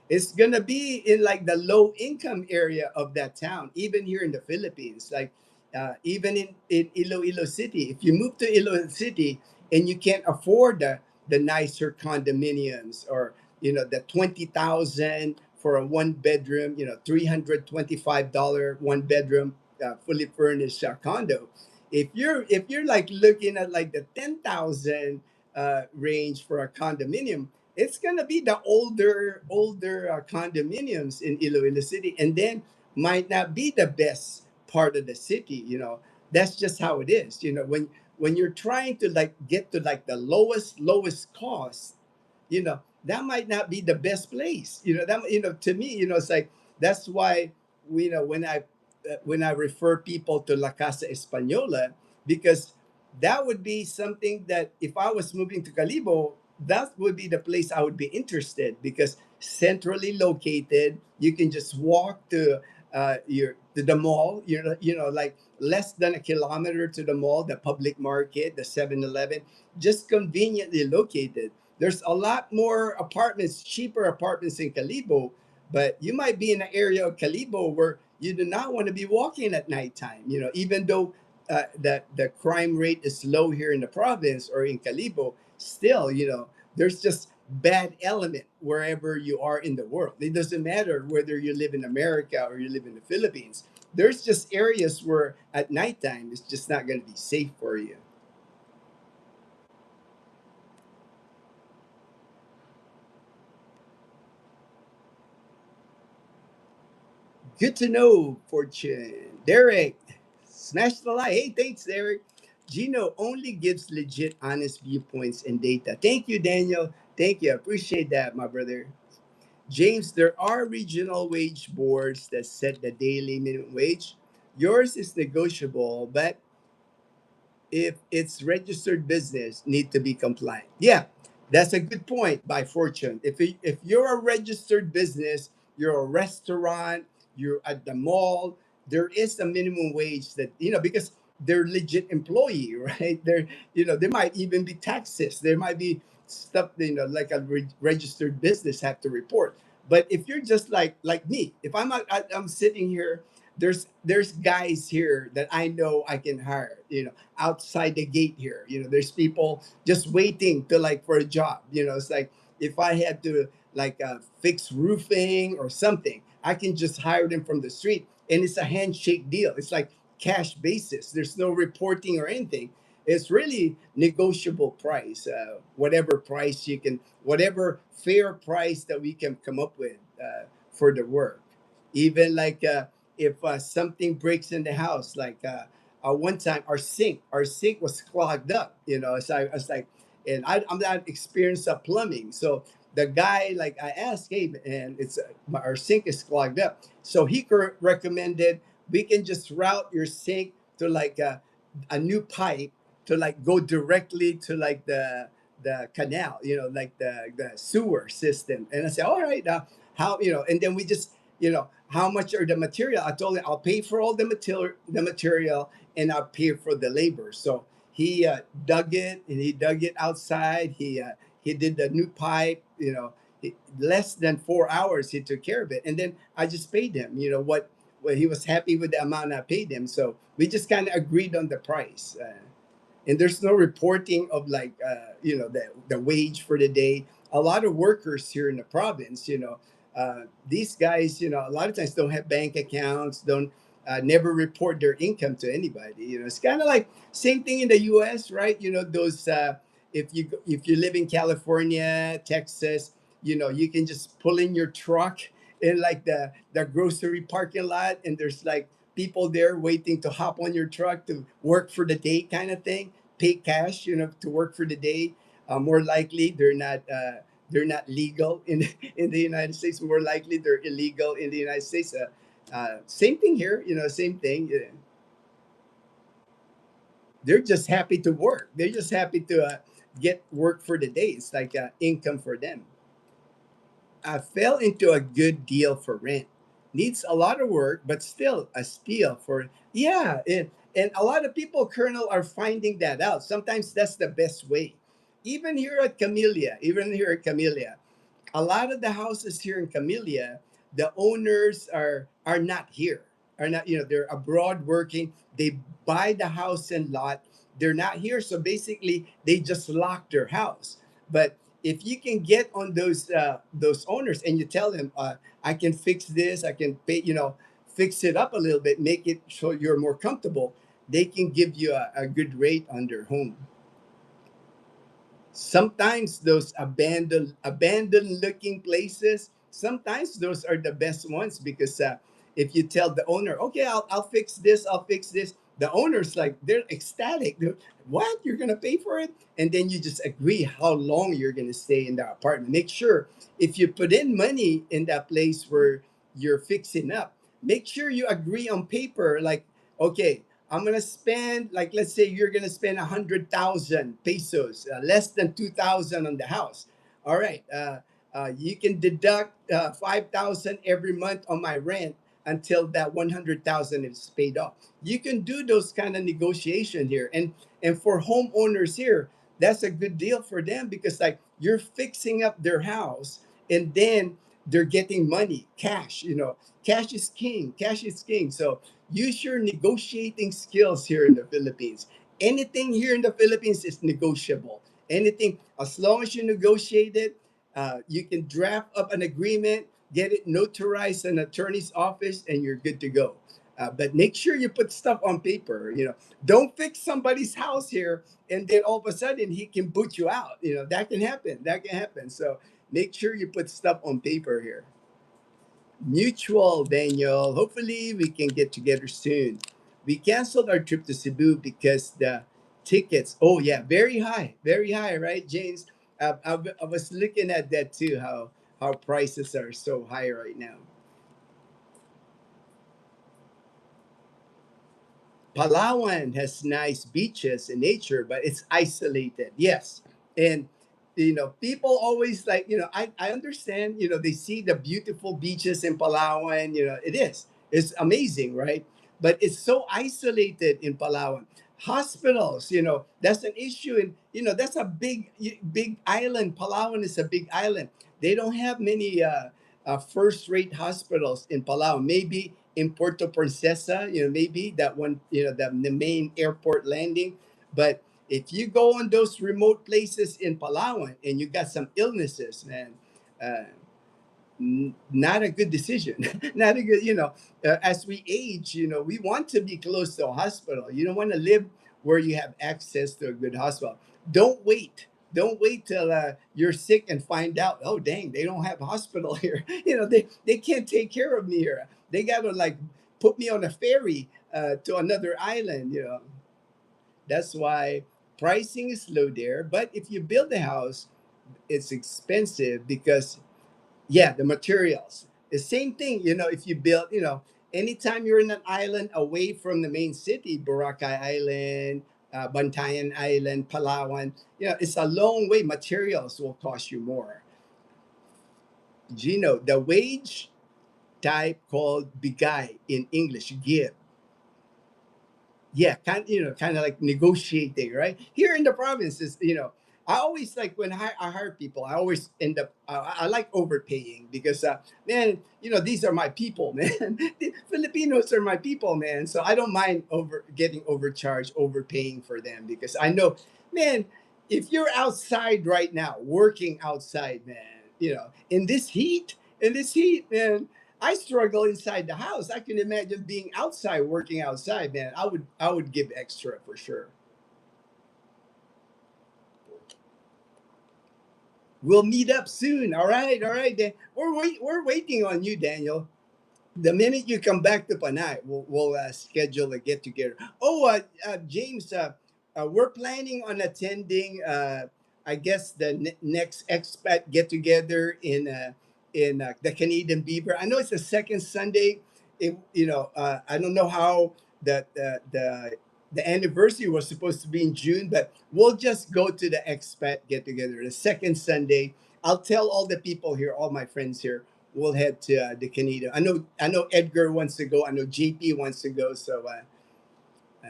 It's going to be in like the low income area of that town, even here in the Philippines. Like even in Iloilo City, if you move to Iloilo City and you can't afford the nicer condominiums, or the 20,000 for a one bedroom, $325 one bedroom fully furnished condo. If you're like looking at like the 10,000 range for a condominium, it's gonna be the older condominiums in Iloilo City, and then might not be the best part of the city. That's just how it is. When you're trying to like get to like the lowest cost, that might not be the best place. That to me, it's like that's why when I refer people to La Casa Española, because that would be something that if I was moving to Calibo, that would be the place I would be interested, because centrally located, you can just walk to the mall. Like less than a kilometer to the mall, the public market, the 7-Eleven, just conveniently located. There's a lot more apartments, cheaper apartments in Calibo, but you might be in an area of Calibo where You do not want to be walking at nighttime. Even though the crime rate is low here in the province or in Calibo, still, there's just bad element wherever you are in the world. It doesn't matter whether you live in America or you live in the Philippines. There's just areas where at nighttime it's just not going to be safe for you. Good to know, Fortune. Derek, smash the like. Hey, thanks, Derek. Gino only gives legit, honest viewpoints and data. Thank you, Daniel. Thank you. I appreciate that, my brother. James, there are regional wage boards that set the daily minimum wage. Yours is negotiable, but if it's registered business, need to be compliant. Yeah, that's a good point by Fortune. If you're a registered business, you're a restaurant, you're at the mall, there is a minimum wage that, because they're legit employee, right? There might even be taxes. There might be stuff, like a registered business have to report. But if you're just like me, if I'm sitting here, there's guys here that I know I can hire, outside the gate here. There's people just waiting to like for a job. It's like if I had to like fix roofing or something, I can just hire them from the street, and it's a handshake deal. It's like cash basis. There's no reporting or anything. It's really negotiable price. Whatever price you can, whatever fair price that we can come up with for the work. Even like if something breaks in the house, like one time our sink was clogged up. So I was like, and I'm not experienced at plumbing, so the guy, like, I asked, hey, and our sink is clogged up, so he recommended we can just route your sink to like a new pipe to like go directly to like the canal, like the sewer system. And I said, all right, how, and then we just, how much are the material? I told him I'll pay for all the material, and I'll pay for the labor. So he dug it, and he dug it outside. He did the new pipe. Less than 4 hours he took care of it, and then I just paid him. Well, he was happy with the amount I paid him, so we just kind of agreed on the price. And there's no reporting of like the wage for the day. A lot of workers here in the province, these guys, a lot of times don't have bank accounts, don't never report their income to anybody. It's kind of like same thing in the U.S., right? Those if you live in California, Texas, you can just pull in your truck in like the grocery parking lot, and there's like people there waiting to hop on your truck to work for the day, kind of thing. Pay cash, to work for the day. More likely, they're not legal in in the United States. More likely, they're illegal in the United States. Same thing here. Same thing. They're just happy to work. They're just happy to get work for the day. It's like income for them. I fell into a good deal for rent. Needs a lot of work, but still a steal for, yeah. And a lot of people, Colonel, are finding that out. Sometimes that's the best way. Even here at Camellia, a lot of the houses here in Camellia, the owners are not here, are not, they're abroad working. They buy the house and lot. They're not here, so basically they just lock their house. But if you can get on those owners and you tell them, I can fix this, I can pay, fix it up a little bit, make it so you're more comfortable. They can give you a good rate on their home. Sometimes those abandoned looking places, sometimes those are the best ones, because if you tell the owner, okay, I'll fix this, I'll fix this, the owner's like, they're ecstatic. What, you're gonna pay for it? And then you just agree how long you're gonna stay in that apartment. Make sure, if you put in money in that place where you're fixing up, make sure you agree on paper, like, okay, I'm gonna spend, like, let's say you're gonna spend 100,000 pesos, less than 2,000 on the house. All right, you can deduct 5,000 every month on my rent until that 100,000 is paid off. You can do those kind of negotiation here, and for homeowners here, that's a good deal for them, because like you're fixing up their house, and then they're getting money, cash. Cash is king. Cash is king. So use your negotiating skills here in the Philippines. Anything here in the Philippines is negotiable. Anything, as long as you negotiate it, you can draft up an agreement, get it notarized in an attorney's office, and you're good to go. But make sure you put stuff on paper. Don't fix somebody's house here and then all of a sudden he can boot you out. That can happen. That can happen. So make sure you put stuff on paper here. Mutual, Daniel. Hopefully we can get together soon. We canceled our trip to Cebu because the tickets. Oh yeah, very high, right, James? I was looking at that too. How prices are so high right now. Palawan has nice beaches and nature, but it's isolated. Yes. And people always like, I understand, they see the beautiful beaches in Palawan, it is. It's amazing, right? But it's so isolated in Palawan. Hospitals, that's an issue, and that's a big island. Palawan is a big island. They don't have many first-rate hospitals in Palau. Maybe in Puerto Princesa, maybe that one, the main airport landing. But if you go on those remote places in Palawan and you got some illnesses, man, uh, not a good decision. Not a good, as we age, we want to be close to a hospital. You don't want to live where you have access to a good hospital. Don't wait. Don't wait till you're sick and find out, oh, dang, they don't have a hospital here. They can't take care of me here. They got to like put me on a ferry to another island. That's why pricing is low there. But if you build a house, it's expensive because yeah, the materials. The same thing, if you build, anytime you're in an island away from the main city, Boracay Island, Bantayan Island, Palawan, it's a long way. Materials will cost you more. Gino, the wage type called bigay in English, give. Yeah, kind of like negotiating, right? Here in the provinces, I always like when I hire people, I always end up I like overpaying because man, these are my people, man. The Filipinos are my people, man. So I don't mind over getting overcharged, overpaying for them because I know, man, if you're outside right now, working outside, man, in this heat, man, I struggle inside the house. I can imagine being outside, working outside, man. I would give extra for sure. We'll meet up soon. All right. Dan. We're waiting on you, Daniel. The minute you come back to Panay, we'll schedule a get together. Oh, James, we're planning on attending. I guess the next expat get together in the Canadian Beaver. I know it's the second Sunday. I don't know how the anniversary was supposed to be in June, but we'll just go to the expat get together the second Sunday. I'll tell all the people here, all my friends here, we'll head to the Canada. I know Edgar wants to go. I know JP wants to go. So uh,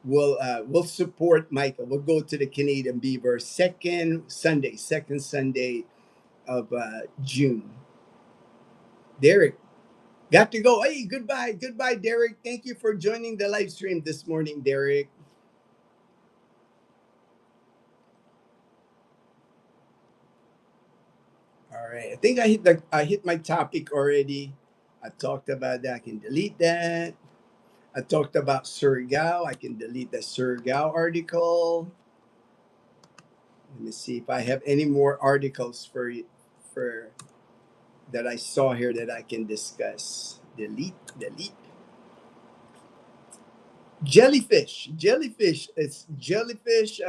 we'll support Michael. We'll go to the Canadian Beaver second Sunday of June. Derek got to go. Hey, goodbye, Derek. Thank you for joining the live stream this morning, Derek. All right, I think I hit my topic already. I talked about that. I can delete that. I talked about Surigao. I can delete the Surigao article. Let me see if I have any more articles for that I saw here that I can discuss. Delete. Jellyfish. It's jellyfish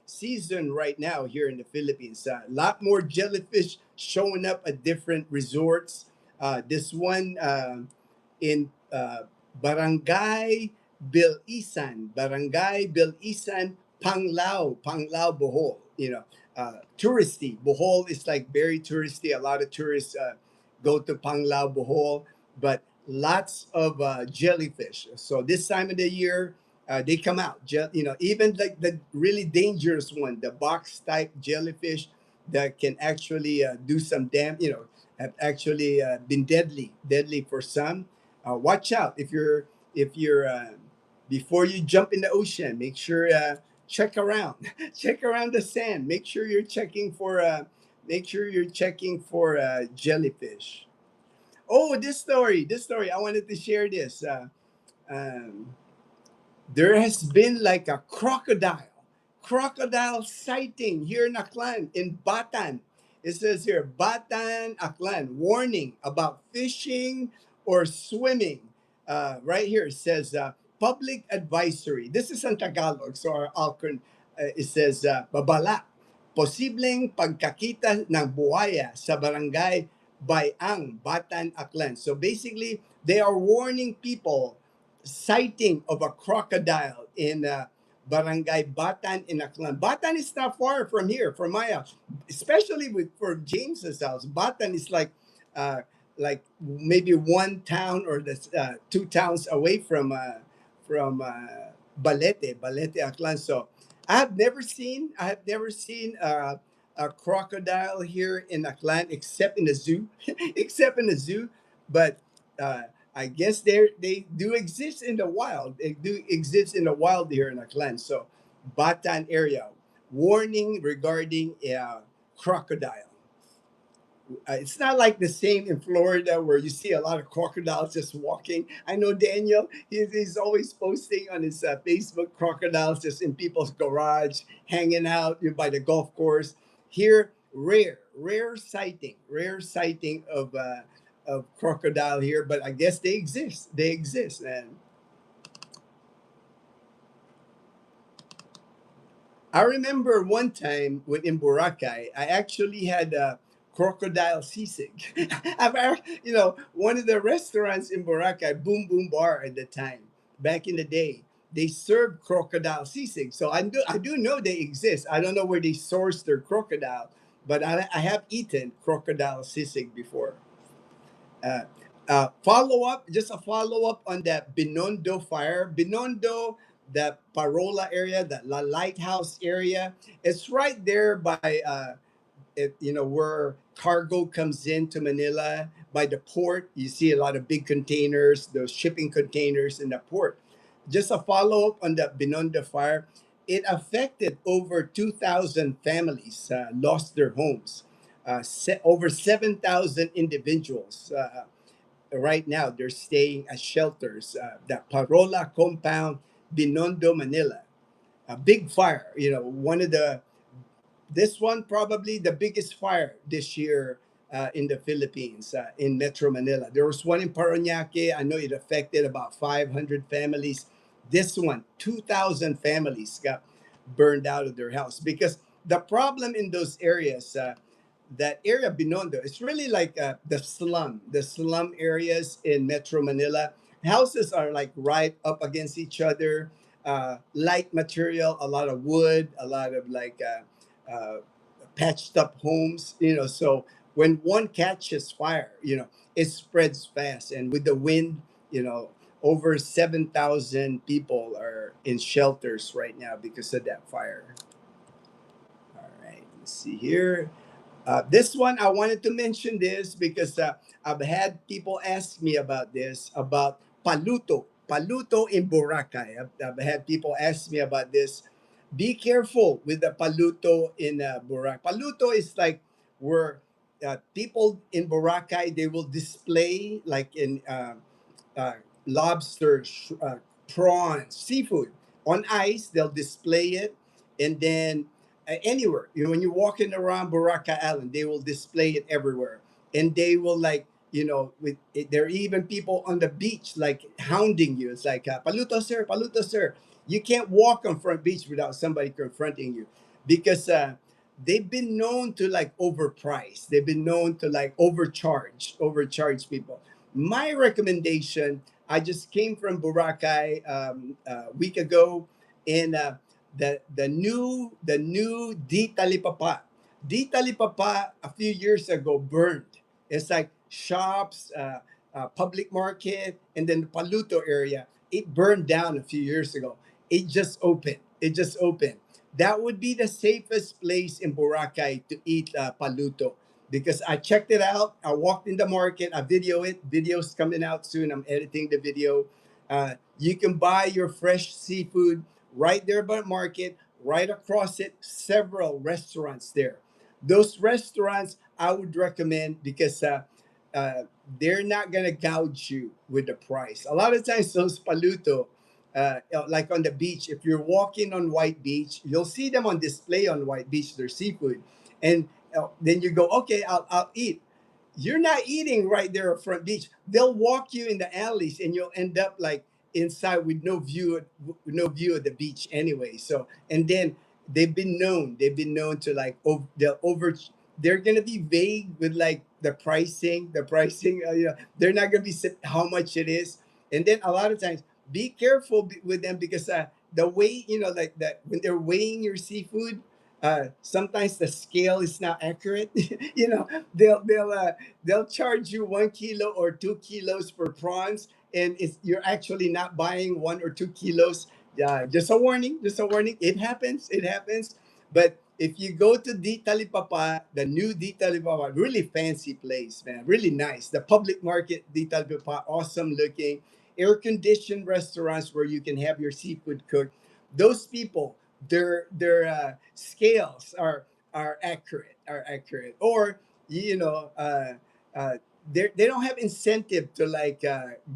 season right now here in the Philippines. A lot more jellyfish showing up at different resorts. This one in Barangay Bilisan, Panglao, Bohol. Touristy. Bohol is like very touristy. A lot of tourists go to Panglao, Bohol, but lots of jellyfish. So this time of the year, they come out. Even like the really dangerous one, the box type jellyfish. that can actually do some have actually been deadly for some. Watch out if you're before you jump in the ocean. Make sure check around, check around the sand. Make sure you're checking for jellyfish. Oh, this story. I wanted to share this. Um, there has been like a crocodile sighting here in Aklan, in Batan. It says here, Batan, Aklan, warning about fishing or swimming. Right here it says, public advisory. This is in Tagalog, so it says, babala, posibleng pagkakita ng buhaya sa barangay Bayang, Batan, Aklan. So basically, they are warning people sighting of a crocodile in Barangay Batan in Aklan. Batan is not far from here, from my house, especially for James's house. Batan is uh, like maybe one town or two towns away from Balete, Aklan. So I have never seen a crocodile here in Aklan except in the zoo, except in the zoo. But uh, I guess they do exist in the wild. They do exist in the wild here in Aklan. So, Batan area, warning regarding crocodile. It's not like the same in Florida where you see a lot of crocodiles just walking. I know Daniel; he's always posting on his Facebook crocodiles just in people's garage, hanging out by the golf course. Here, rare sighting of crocodile here, but I guess they exist. They exist, and I remember one time when in Boracay, I actually had a crocodile sisig. One of the restaurants in Boracay, Boom Boom Bar at the time, back in the day, they served crocodile sisig. So I do know they exist. I don't know where they source their crocodile, but I have eaten crocodile sisig before. Uh, just a follow up on that Binondo fire. Binondo, the Parola area, the La Lighthouse area. It's right there by where cargo comes into Manila by the port. You see a lot of big containers, those shipping containers in the port. Just a follow up on the Binondo fire. It affected over 2,000 families, lost their homes. Over 7,000 individuals. Right now, they're staying at shelters. The Parola compound, Binondo, Manila. A big fire. One of the this one probably the biggest fire this year in the Philippines, in Metro Manila. There was one in Parañaque. I know it affected about 500 families. This one, 2,000 families got burned out of their house because the problem in those areas, that area Binondo, it's really like the slum areas in Metro Manila. Houses are like right up against each other, light material, a lot of wood, a lot of patched up homes, so when one catches fire, it spreads fast. And with the wind, over 7,000 people are in shelters right now because of that fire. All right, let's see here. This one, I wanted to mention this because I've had people ask me about this, about Paluto. Paluto in Boracay. I've had people ask me about this. Be careful with the Paluto in Boracay. Paluto is like where people in Boracay, they will display like in uh, lobster, prawns, seafood on ice. They'll display it, and then anywhere. When you're walking around Boracay Island, they will display it everywhere, and they will there are even people on the beach like hounding you. It's like paluto sir. You can't walk on front beach without somebody confronting you, because they've been known to like overprice. They've been known to like overcharge people. My recommendation, I just came from Boracay a week ago, and the new Di Talipapa. Di Talipapa a few years ago burned. It's like shops, public market, and then the Paluto area. It burned down a few years ago. It just opened. that would be the safest place in Boracay to eat paluto, because I checked it out. I walked in the market, I video it. Video's coming out soon. I'm editing the video. You can buy your fresh seafood right there by the market. Right across it, several restaurants there. Those restaurants I would recommend because uh, they're not gonna gouge you with the price. A lot of times those paluto, like on the beach, if you're walking on White Beach, you'll see them on display on White Beach, their seafood, and then you go, okay, I'll eat. You're not eating right there at front beach. They'll walk you in the alleys, and you'll end up like inside with no view of the beach anyway. So, and then they've been known to like they're gonna be vague with like the pricing. They're not gonna be how much it is, and then a lot of times be careful with them because the weight, like that when they're weighing your seafood, sometimes the scale is not accurate. They'll charge you 1 kilo or 2 kilos for prawns, and you're actually not buying 1 or 2 kilos. Just a warning, just a warning. It happens. But if you go to Di Talipapa, the new Di Talipapa, really fancy place, man, really nice. The public market Di Talipapa, awesome looking, air conditioned restaurants where you can have your seafood cooked. Those people, their scales are accurate, or you know uh, they don't have incentive to like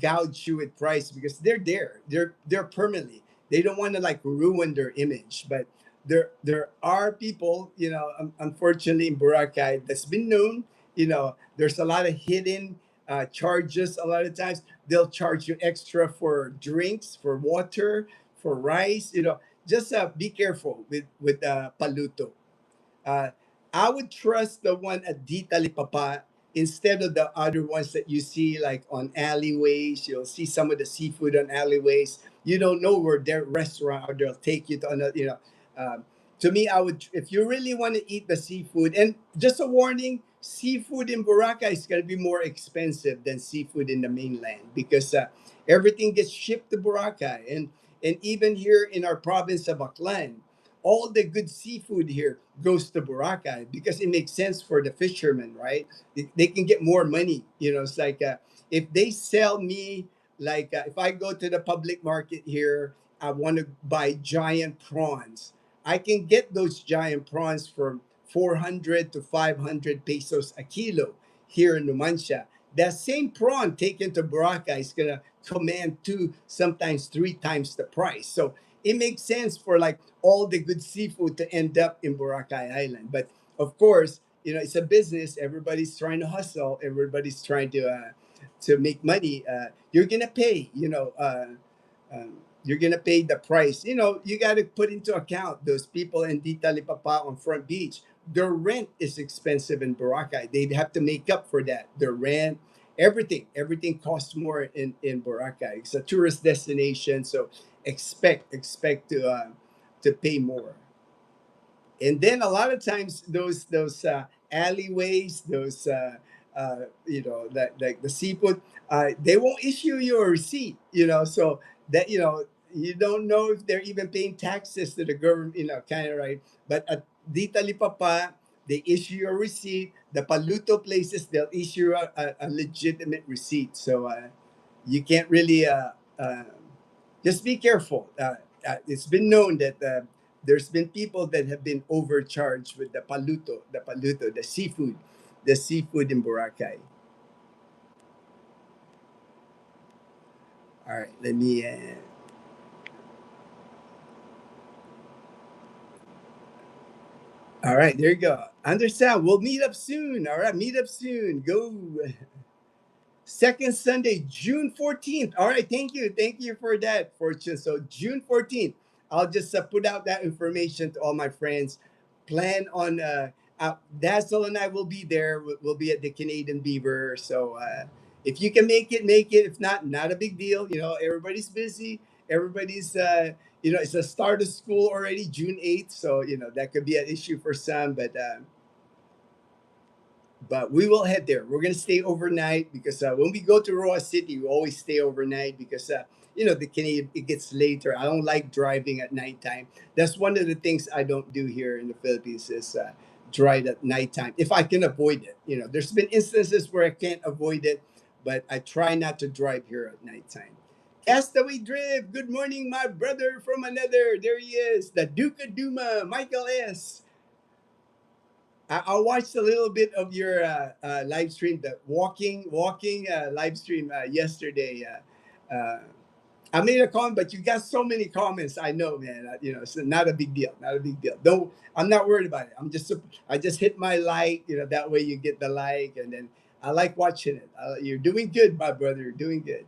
gouge you with price because they're permanently, they don't want to like ruin their image. But there are people, unfortunately in Boracay, that's been known. There's a lot of hidden charges. A lot of times they'll charge you extra for drinks, for water, for rice. Just be careful with paluto. uh, I would trust the one at Di Talipapa instead of the other ones that you see like on alleyways. You'll see some of the seafood on alleyways. You don't know where their restaurant, or they'll take you to another. To me, I would, if you really want to eat the seafood, and just a warning, seafood in Boracay is going to be more expensive than seafood in the mainland because everything gets shipped to Boracay, and even here in our province of Aklan, all the good seafood here goes to Boracay because it makes sense for the fishermen, right? They can get more money. It's like if they sell me, like if I go to the public market here, I want to buy giant prawns. I can get those giant prawns for 400 to 500 pesos a kilo here in Numancia. That same prawn taken to Boracay is going to command two, sometimes three times the price. So it makes sense for like all the good seafood to end up in Boracay Island. But of course, it's a business. Everybody's trying to hustle. Everybody's trying to make money. You're gonna pay. You're gonna pay the price. You got to put into account those people in Di Talipapa on Front Beach. Their rent is expensive in Boracay. They have to make up for that. Their rent, everything costs more in Boracay. It's a tourist destination, so expect to pay more. And then a lot of times those alleyways, those that like the seafood, they won't issue you a receipt. So that you don't know if they're even paying taxes to the government. Kind of, right. But at Dita Lipapa, they issue you a receipt. The Paluto places, they'll issue a legitimate receipt. So you can't really just be careful. It's been known that there's been people that have been overcharged with the seafood in Boracay. All right, let me. All right, there you go. Understand? We'll meet up soon. All right, meet up soon. Go. Second Sunday, June 14th. All right, thank you. Thank you for that, Fortune. So, June 14th, I'll just put out that information to all my friends. Plan on, Dazzle and I will be there. We'll be at the Canadian Beaver. So, if you can make it, make it. If not, not a big deal. Everybody's busy. Everybody's, it's the start of school already, June 8th. So, that could be an issue for some. But but we will head there. We're gonna stay overnight because when we go to Roa City, we always stay overnight because the Canadian it gets later. I don't like driving at nighttime. That's one of the things I don't do here in the Philippines is drive at nighttime if I can avoid it. There's been instances where I can't avoid it, but I try not to drive here at nighttime. Castaway Drift, good morning, my brother from another. There he is, the Duke of Duma, Michael S. I watched a little bit of your live stream, the walking live stream yesterday. I made a comment, but you got so many comments. I know, man. It's not a big deal. Not a big deal. Don't. I'm not worried about it. I just hit my like. That way you get the like, and then I like watching it. You're doing good, my brother. You're doing good.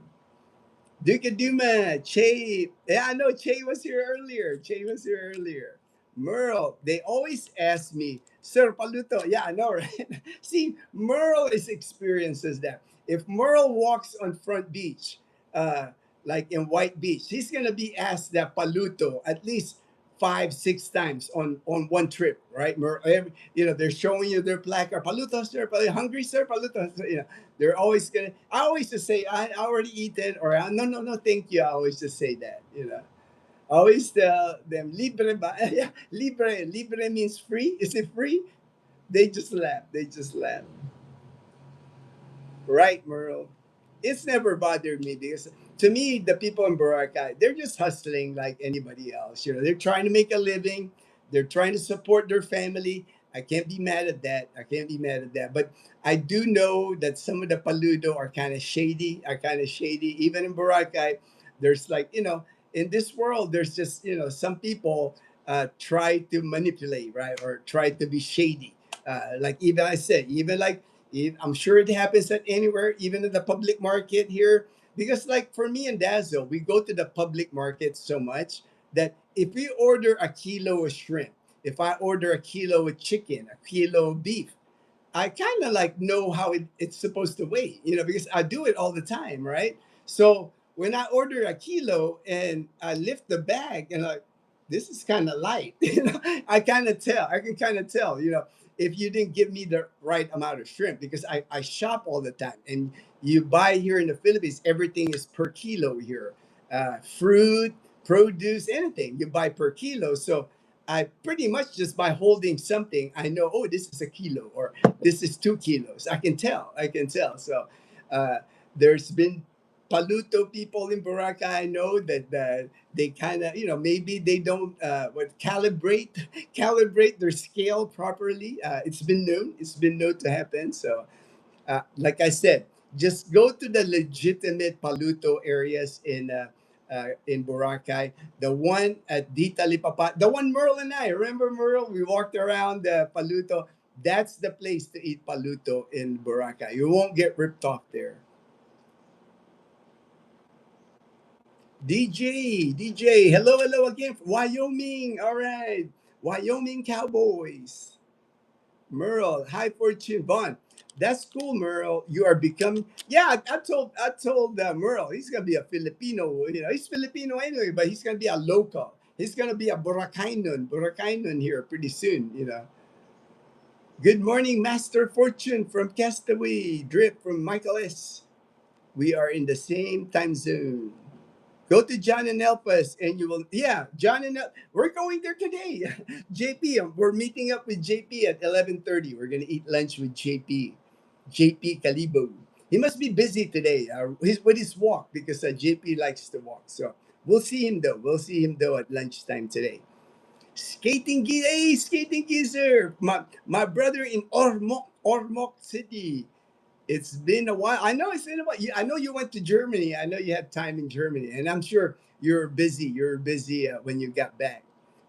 Duke Duma, Che. Yeah, I know Che was here earlier. Che was here earlier. Merle, they always ask me, Sir Paluto. Yeah, I know, right? See, Merle is experiences that. If Merle walks on Front Beach, uh, like in White Beach, he's gonna be asked that Paluto at least 5, 6 times on one trip, right? They're showing you their placard. Paluto, sir, Paluto, hungry, sir, Paluto. They're always gonna. I always just say I already eaten, or no, no, no, thank you. I always just say that. I always tell them libre ba? Yeah, libre. Libre means free. Is it free? They just laugh. They just laugh. Right, Merle. It's never bothered me because to me, the people in Boracay, they're just hustling like anybody else. They're trying to make a living. They're trying to support their family. I can't be mad at that. I can't be mad at that. But I do know that some of the Paludo are kind of shady. Even in Boracay, there's in this world, there's just, some people try to manipulate, right? Or try to be shady. Like even I said, even like I'm sure it happens at anywhere, even in the public market here. Because, like for me and Dazzle, we go to the public market so much that if we order a kilo of shrimp, if I order a kilo of chicken, a kilo of beef, I kind of like know how it's supposed to weigh, because I do it all the time, right? So when I order a kilo and I lift the bag and like, this is kind of light, I kind of tell. I can kind of tell, if you didn't give me the right amount of shrimp because I shop all the time and you buy here in the Philippines, everything is per kilo here. Fruit, produce, anything you buy per kilo. So I pretty much just by holding something, I know, oh, this is a kilo or this is 2 kilos. I can tell. I can tell. So uh, there's been Paluto people in Boracay. I know that they kind of, maybe they don't calibrate calibrate their scale properly. It's been known. It's been known to happen. So like I said, just go to the legitimate Paluto areas in Boracay. The one at Dita Lipapa, the one Merle and I remember Merle. We walked around Paluto. That's the place to eat Paluto in Boracay. You won't get ripped off there. DJ, hello, hello again. Wyoming, all right. Wyoming Cowboys. Merle, high fortune Vaughn. That's cool, Merle. You are becoming. Yeah, I told Merle he's gonna be a Filipino. He's Filipino anyway, but he's gonna be a local. He's gonna be a Boracaynon here pretty soon. Good morning, Master Fortune from Castaway. Drip from Michael S. We are in the same time zone. Go to John and Elpas and you will, yeah, we're going there today. JP, we're meeting up with JP at 11:30. We're going to eat lunch with JP Calibo. He must be busy today with his walk because JP likes to walk. So we'll see him though. We'll see him though at lunchtime today. Skating geezer. My brother in Ormoc City. It's been a while. I know it's been a while. I know you went to Germany. I know you had time in Germany, and I'm sure you're busy. You're busy when you got back.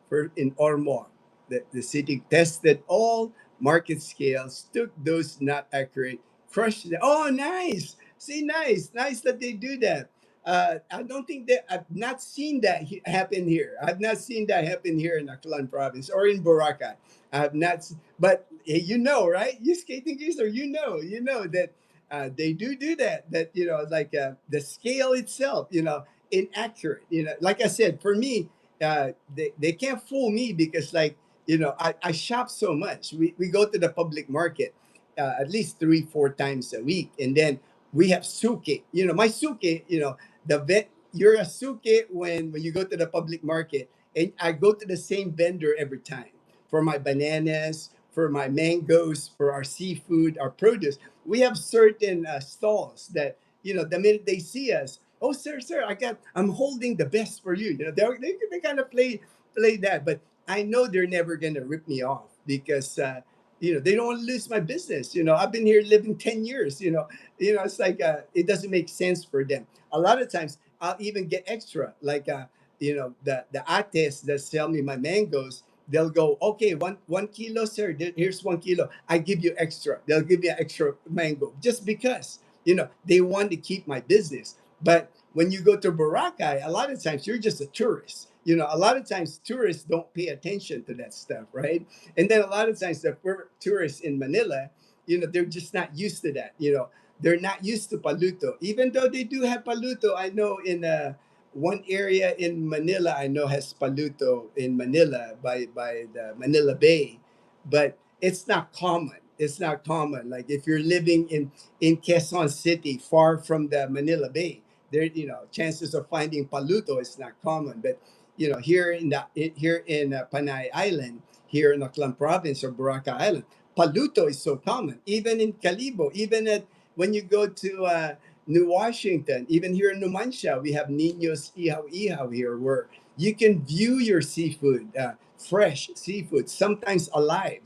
For in Ormoc, the city tested all market scales, took those not accurate, crushed them. Oh, nice. See, nice that they do that. I don't think that I've not seen that happen here. I've not seen that happen here in Aklan province or in Boracay. I have not. But right? You skating geezer, you know that they do that. That like the scale itself, inaccurate. Like I said, for me, they can't fool me because like I shop so much. We go to the public market. at least 3 4 times a week. And then we have suke. My suke. The vet. You're a suke when you go to the public market, and I go to the same vendor every time for my bananas, for my mangoes, for our seafood, our produce. We have certain stalls that the minute they see us, oh sir, I'm holding the best for you. They kind of play that, but I know they're never gonna rip me off because they don't want to lose my business. I've been here living 10 years. It's like it doesn't make sense for them. A lot of times I'll even get extra, like the ates that sell me my mangoes. They'll go, okay, 1 kilo, sir. Here's 1 kilo. I give you extra. They'll give me an extra mango just because they want to keep my business. But when you go to Boracay, a lot of times you're just a tourist. A lot of times tourists don't pay attention to that stuff, right? And then a lot of times the tourists in Manila, they're just not used to that. They're not used to paluto, even though they do have paluto. I know in one area in Manila, I know has paluto in Manila by the Manila Bay, but it's not common. It's not common. Like if you're living in Quezon City, far from the Manila Bay, there chances of finding paluto is not common. But here in Panay Island, here in Aklan Province or Boracay Island, paluto is so common. Even in Calibo, even at when you go to New Washington, even here in Numancia, we have Niños Ihaw Ihaw here, where you can view your seafood, fresh seafood, sometimes alive.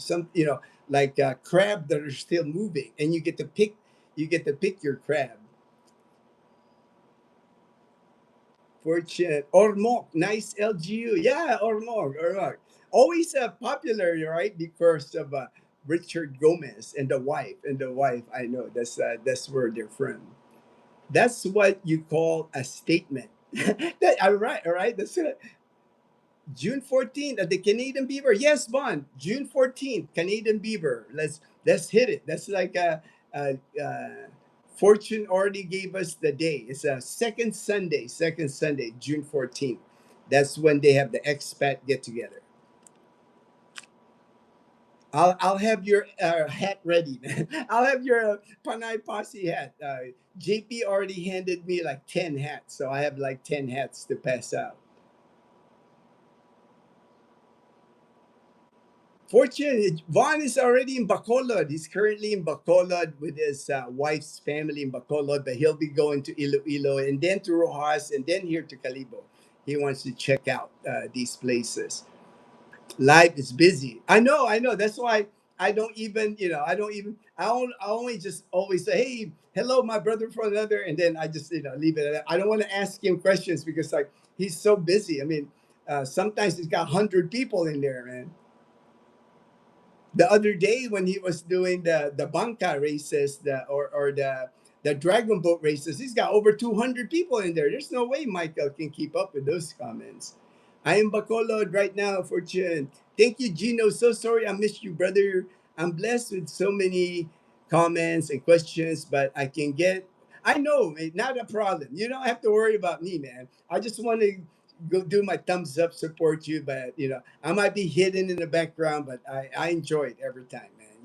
Like crab that are still moving, and you get to pick. You get to pick your crab. Fortune Ormoc, nice LGU, yeah, Ormoc. Always popular, right? Because of Richard Gomez and the wife. I know that's where they're from. That's what you call a statement. All right. That's June 14th at the Canadian Beaver. Yes, Bond. June 14th, Canadian Beaver. Let's hit it. That's like a Fortune already gave us the day. It's a second Sunday, June 14th. That's when they have the expat get together. I'll have your hat ready, man. I'll have your Panay Posse hat. JP already handed me like 10 hats, so I have like 10 hats to pass out. Fortune, Vaughn is already in Bacolod. He's currently in Bacolod with his wife's family in Bacolod, but he'll be going to Iloilo and then to Rojas and then here to Calibo. He wants to check out these places. Life is busy. I know. That's why I only just always say, hey, hello, my brother from another. And then I just, leave it at that. I don't want to ask him questions because, like, he's so busy. I mean, sometimes he's got 100 people in there, man. The other day when he was doing the banca races, the dragon boat races, he's got over 200 people in there. There's no way Michael can keep up with those comments. I am Bacolod right now, Fortune. Thank you, Gino. So sorry I missed you, brother. I'm blessed with so many comments and questions, but I know, eh, not a problem. You don't have to worry about me, man. I just want to go do my thumbs up, support you, but I might be hidden in the background, but I enjoy it every time, man.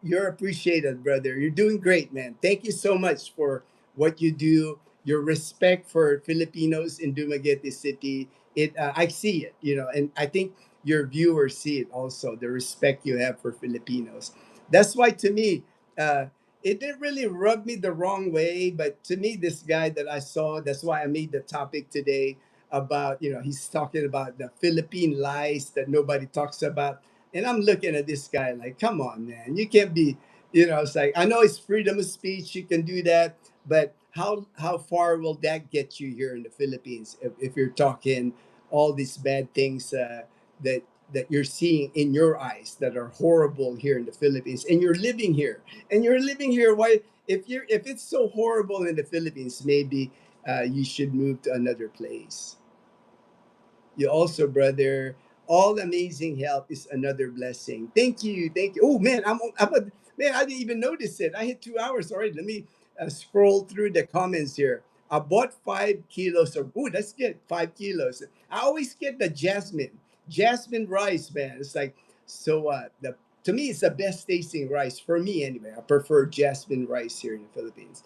You're appreciated, brother. You're doing great, man. Thank you so much for what you do. Your respect for Filipinos in Dumaguete City. I see it, and I think your viewers see it also. The respect you have for Filipinos. That's why, to me, it didn't really rub me the wrong way. But to me, this guy that I saw, that's why I made the topic today about, he's talking about the Philippine lies that nobody talks about. And I'm looking at this guy like, come on, man, you can't be, it's like, I know it's freedom of speech, you can do that, but how far will that get you here in the Philippines if you're talking all these bad things that you're seeing in your eyes that are horrible here in the Philippines, and you're living here. Why, if it's so horrible in the Philippines, maybe you should move to another place. You also, brother, all amazing help is another blessing. Thank you. Thank you. Oh, man, man, I didn't even notice it. I hit 2 hours already. Let me scroll through the comments here. I bought 5 kilos of, oh, let's get 5 kilos. I always get the jasmine rice, man. It's like, so the to me, it's the best tasting rice for me anyway. I prefer jasmine rice here in the Philippines.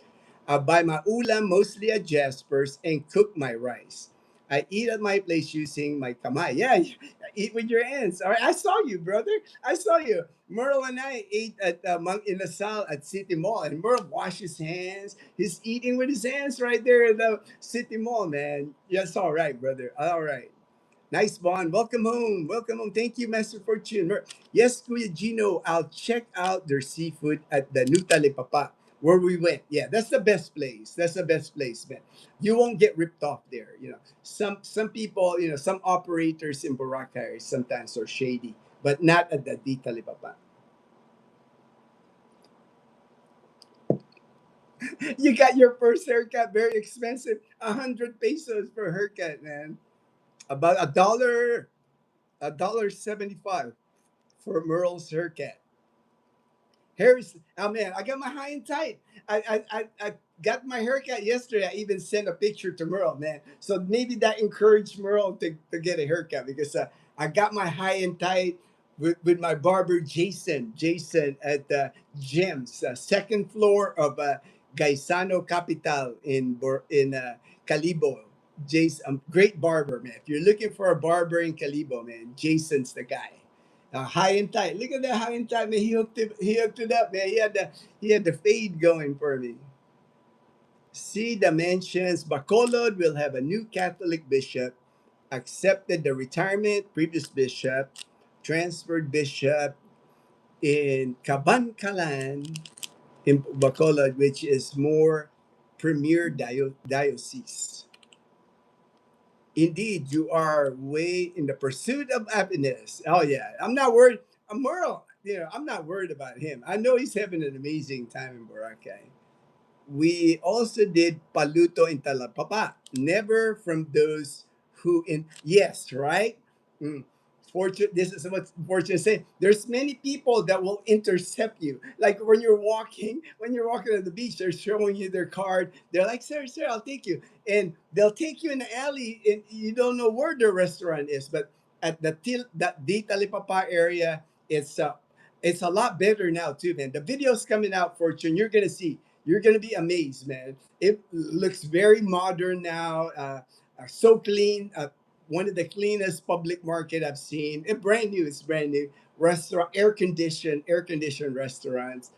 I buy my ulam mostly at Jasper's and cook my rice. I eat at my place using my kamay. Yeah, you eat with your hands. All right, I saw you, brother. I saw you. Merle and I ate at in the Sal at City Mall, and Merle washed his hands. He's eating with his hands right there at the City Mall, man. Yes, all right, brother. All right. Nice, Bond. Welcome home. Welcome home. Thank you, Master Fortune. Yes, Kuya Gino, I'll check out their seafood at the Nutale Papa where we went. Yeah, that's the best place. That's the best place, man. You won't get ripped off there. You know, some people, some operators in Boracay sometimes are shady, but not at the Ditale Papa. You got your first haircut very expensive, 100 pesos per haircut, man. About a dollar 75 for Merle's haircut. Harris, oh man, I got my high and tight. I got my haircut yesterday. I even sent a picture to Merle, man. So maybe that encouraged Merle to get a haircut because I got my high and tight with my barber Jason. Jason at Gems, second floor of Gaisano Capital in Calibo. Jason, great barber, man. If you're looking for a barber in Calibo, man, Jason's the guy. High and tight. Look at that high and tight, man. He hooked it up, man. He had the fade going for me. See the mentions. Bacolod will have a new Catholic bishop, accepted the retirement, previous bishop, transferred bishop in Cabancalan in Bacolod, which is more premier diocese. Indeed, you are way in the pursuit of happiness. Oh yeah, I'm not worried. Merle, I'm not worried about him. I know he's having an amazing time in Boracay. We also did Paluto in Talapapa. Never from those who in yes, right? Mm. Fortune, this is what Fortune say. There's many people that will intercept you. Like when you're walking on the beach, they're showing you their card. They're like, sir, I'll take you. And they'll take you in the alley and you don't know where the restaurant is. But at the Talipapa area, it's a lot better now too, man. The videos coming out, Fortune, you're gonna be amazed, man. It looks very modern now, so clean. One of the cleanest public market I've seen. It brand new. It's brand new. Restaurant, air conditioned restaurants.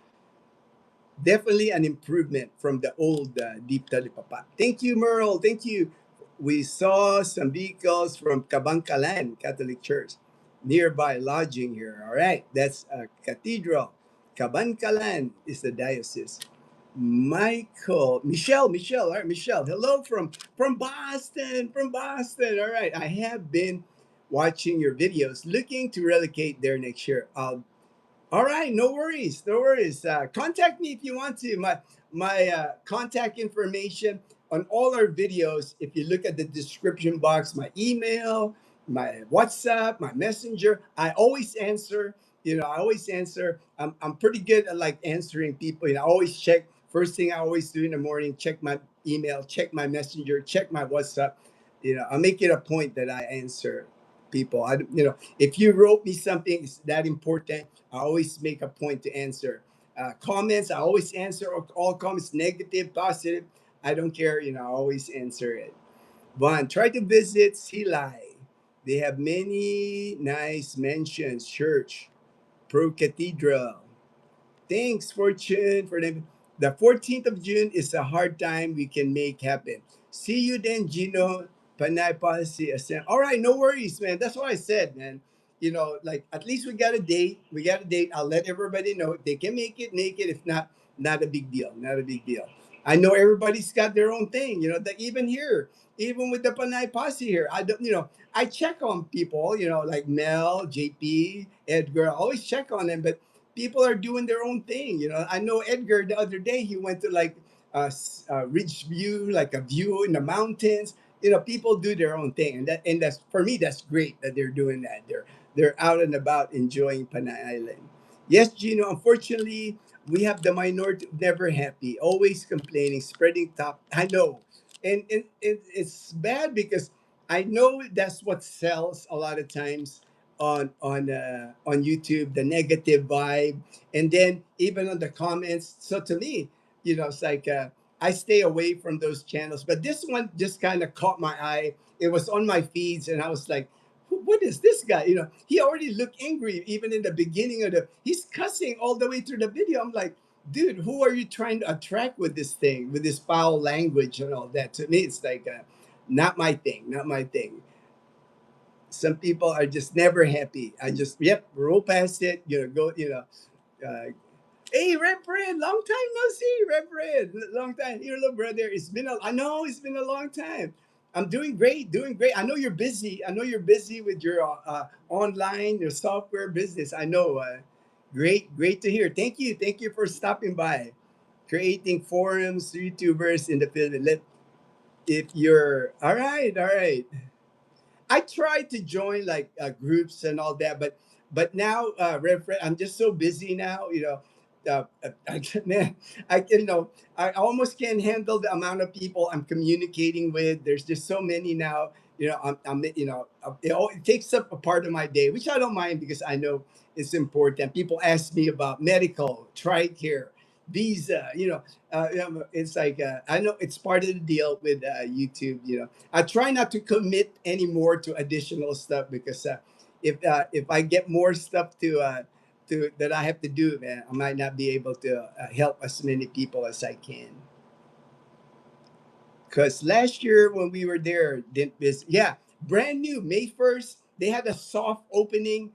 Definitely an improvement from the old Deep Talipapa. Thank you, Merle. Thank you. We saw some vehicles from Kabangkalan Catholic Church, nearby lodging here. All right, that's a cathedral. Kabangkalan is the diocese. Michelle, all right, Michelle. Hello from Boston, All right, I have been watching your videos, looking to relocate there next year. All right, no worries, no worries. Contact me if you want to. My contact information on all our videos. If you look at the description box, my email, my WhatsApp, my Messenger, I always answer. I always answer. I'm pretty good at like answering people. I always check. First thing I always do in the morning: check my email, check my Messenger, check my WhatsApp. I make it a point that I answer people. If you wrote me something it's that important, I always make a point to answer. Comments, I always answer all comments, negative, positive. I don't care. I always answer it. One, try to visit Silay. They have many nice mansions, church, pro cathedral. Thanks, Fortune, for them. The 14th of June is a hard time we can make happen. See you then, Gino. Panay policy. All right, no worries, man. That's what I said, man. Like at least we got a date. We got a date. I'll let everybody know. If they can make it, make it. If not, not a big deal. Not a big deal. I know everybody's got their own thing. That even here, even with the Panay posse here, I don't. I check on people. Like Mel, JP, Edgar. I always check on them, but people are doing their own thing. I know Edgar the other day he went to like ridge view, like a view in the mountains. People do their own thing, and that's for me. That's great that they're doing that. They're out and about enjoying Panay Island. Yes, Gino. Unfortunately, we have the minority never happy, always complaining, spreading top. I know, and it's bad because I know that's what sells a lot of times on YouTube, the negative vibe, and then even on the comments. So to me, it's like I stay away from those channels. But this one just kind of caught my eye. It was on my feeds, and I was like, What is this guy?" He already looked angry even in the beginning of the. He's cussing all the way through the video. I'm like, dude, who are you trying to attract with this thing, with this foul language and all that? To me, it's like, not my thing, not my thing. Some people are just never happy. I just, yep, roll past it, go, hey, Reverend, long time no see, Reverend, long time. Here, little brother, I know it's been a long time. I'm doing great, doing great. I know you're busy. I know you're busy with your online, your software business. I know. Great, great to hear. Thank you for stopping by. Creating forums, YouTubers in the Philippines. If you're all right, all right. I tried to join like groups and all that, but now, Reverend, I'm just so busy now. Man, I almost can't handle the amount of people I'm communicating with. There's just so many now. It takes up a part of my day, which I don't mind because I know it's important. People ask me about medical, TRICARE, visa. It's like I know it's part of the deal with YouTube. I try not to commit anymore to additional stuff because if I get more stuff to that I have to do, man, I might not be able to help as many people as I can. Because last year when we were there, didn't miss. Yeah, brand new May 1st. They had a soft opening.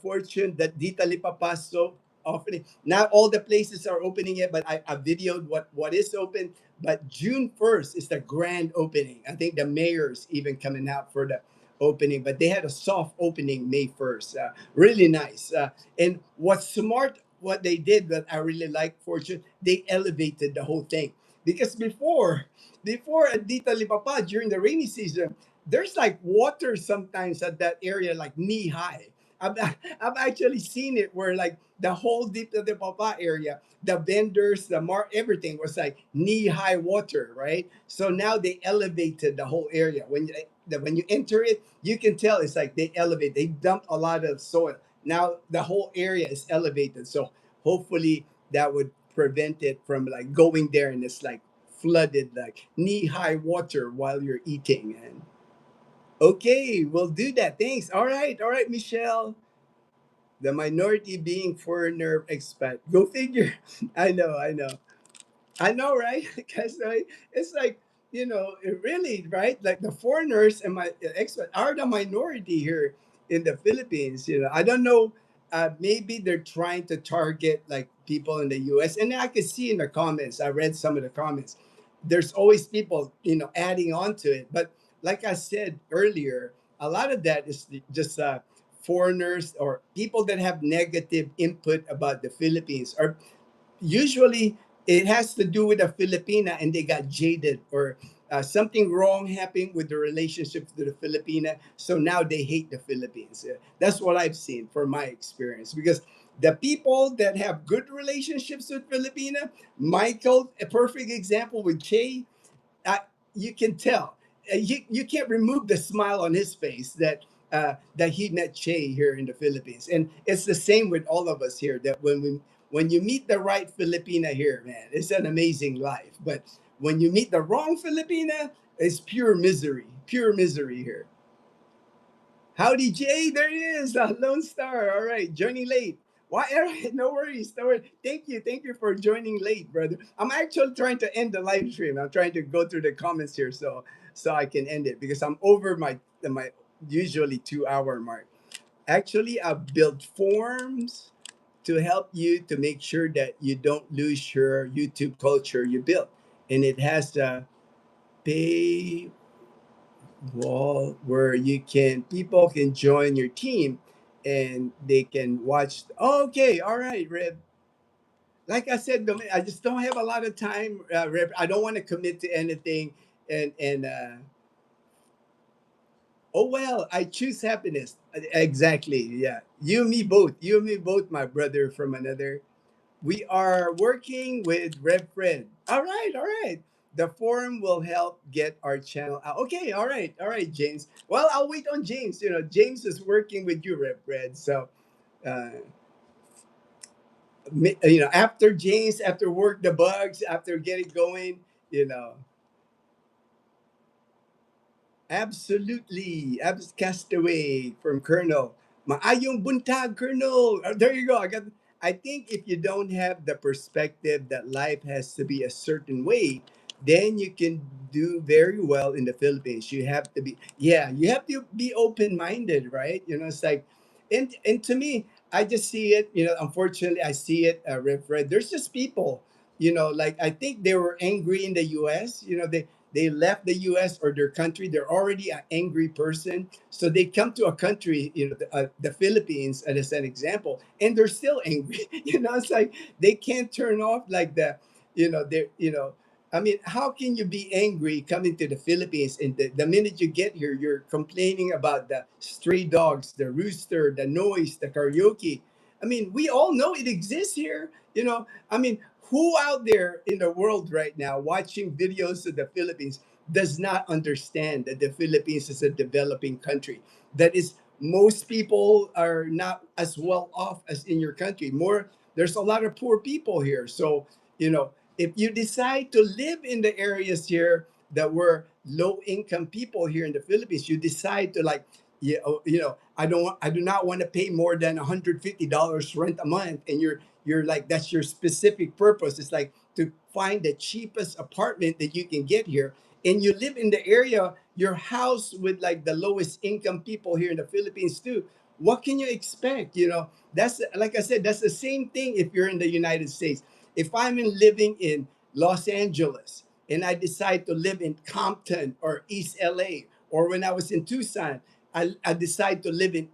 Fortune that Dita Lipapaso opening. Not all the places are opening yet, but I videoed what is open. But June 1st is the grand opening. I think the mayor's even coming out for the opening. But they had a soft opening May 1st. Really nice. And what's smart, what they did that I really like, Fortune, they elevated the whole thing. Because before Dita Lipapa during the rainy season, there's like water sometimes at that area, like knee high. I've, I've actually seen it where like the whole Dita Lipapa area, the vendors, everything was like knee high water, right? So now they elevated the whole area. When you enter it, you can tell it's like they elevate. They dumped a lot of soil. Now the whole area is elevated. So hopefully that would prevent it from like going there and it's like flooded like knee high water while you're eating. And okay, we'll do that. Thanks. All right, Michelle. The minority being foreigner expat. Go figure. I know. I know, right? Because it's like, it really, right? Like the foreigners and my expat are the minority here in the Philippines. I don't know. Maybe they're trying to target like people in the U.S. And I could see in the comments. I read some of the comments. There's always people, adding on to it. But like I said earlier, a lot of that is just foreigners or people that have negative input about the Philippines, or usually it has to do with a Filipina and they got jaded, or something wrong happened with the relationship to the Filipina. So now they hate the Philippines. That's what I've seen from my experience. Because the people that have good relationships with Filipina, Michael, a perfect example with Che, uh, you can tell. You can't remove the smile on his face that he met Che here in the Philippines, and it's the same with all of us here. That when you meet the right Filipina here, man, it's an amazing life. But when you meet the wrong Filipina, it's pure misery here. Howdy, Jay. There he is, Lone Star. All right, joining late. Why? All right, no worries. No worries. Thank you for joining late, brother. I'm actually trying to end the live stream. I'm trying to go through the comments here so I can end it because I'm over my usually 2 hour mark. Actually, I've built forms to help you to make sure that you don't lose your YouTube culture you built, and it has a pay wall where people can join your team and they can watch. Okay, all right, Reb. Like I said, I just don't have a lot of time, Reb. I don't want to commit to anything, and oh well, I choose happiness. Exactly, yeah. You and me both, my brother from another. We are working with Rev Fred. All right, all right. The forum will help get our channel out. Okay, all right, James. Well, I'll wait on James. You know, James is working with you, Rep Red. So, uh, you know, after James, after work the bugs, after getting going, you know, absolutely. Castaway from Colonel. Maayong buntag, Colonel. There you go. I think if you don't have the perspective that life has to be a certain way, then you can do very well in the Philippines. You have to be, yeah, you have to be open-minded, right? You know, it's like, and to me, I just see it, you know, unfortunately, I see it, Rev Fred. There's just people, you know, like I think they were angry in the US, you know, they left the US or their country. They're already an angry person. So they come to a country, you know, the Philippines, as an example, and they're still angry. You know, it's like they can't turn off like the, you know, they're, you know, I mean, how can you be angry coming to the Philippines and the minute you get here, you're complaining about the stray dogs, the rooster, the noise, the karaoke. I mean, we all know it exists here. You know, I mean, who out there in the world right now watching videos of the Philippines does not understand that the Philippines is a developing country? That is, most people are not as well off as in your country. More, there's a lot of poor people here. So, you know, if you decide to live in the areas here that were low income people here in the Philippines, you decide to like, you know, I do not want to pay more than $150 rent a month, and you're like, that's your specific purpose. It's like to find the cheapest apartment that you can get here, and you live in the area, your house with like the lowest income people here in the Philippines too. What can you expect? You know, that's like I said, that's the same thing if you're in the United States. If I'm living in Los Angeles and I decide to live in Compton or East LA, or when I was in Tucson, I decide to live in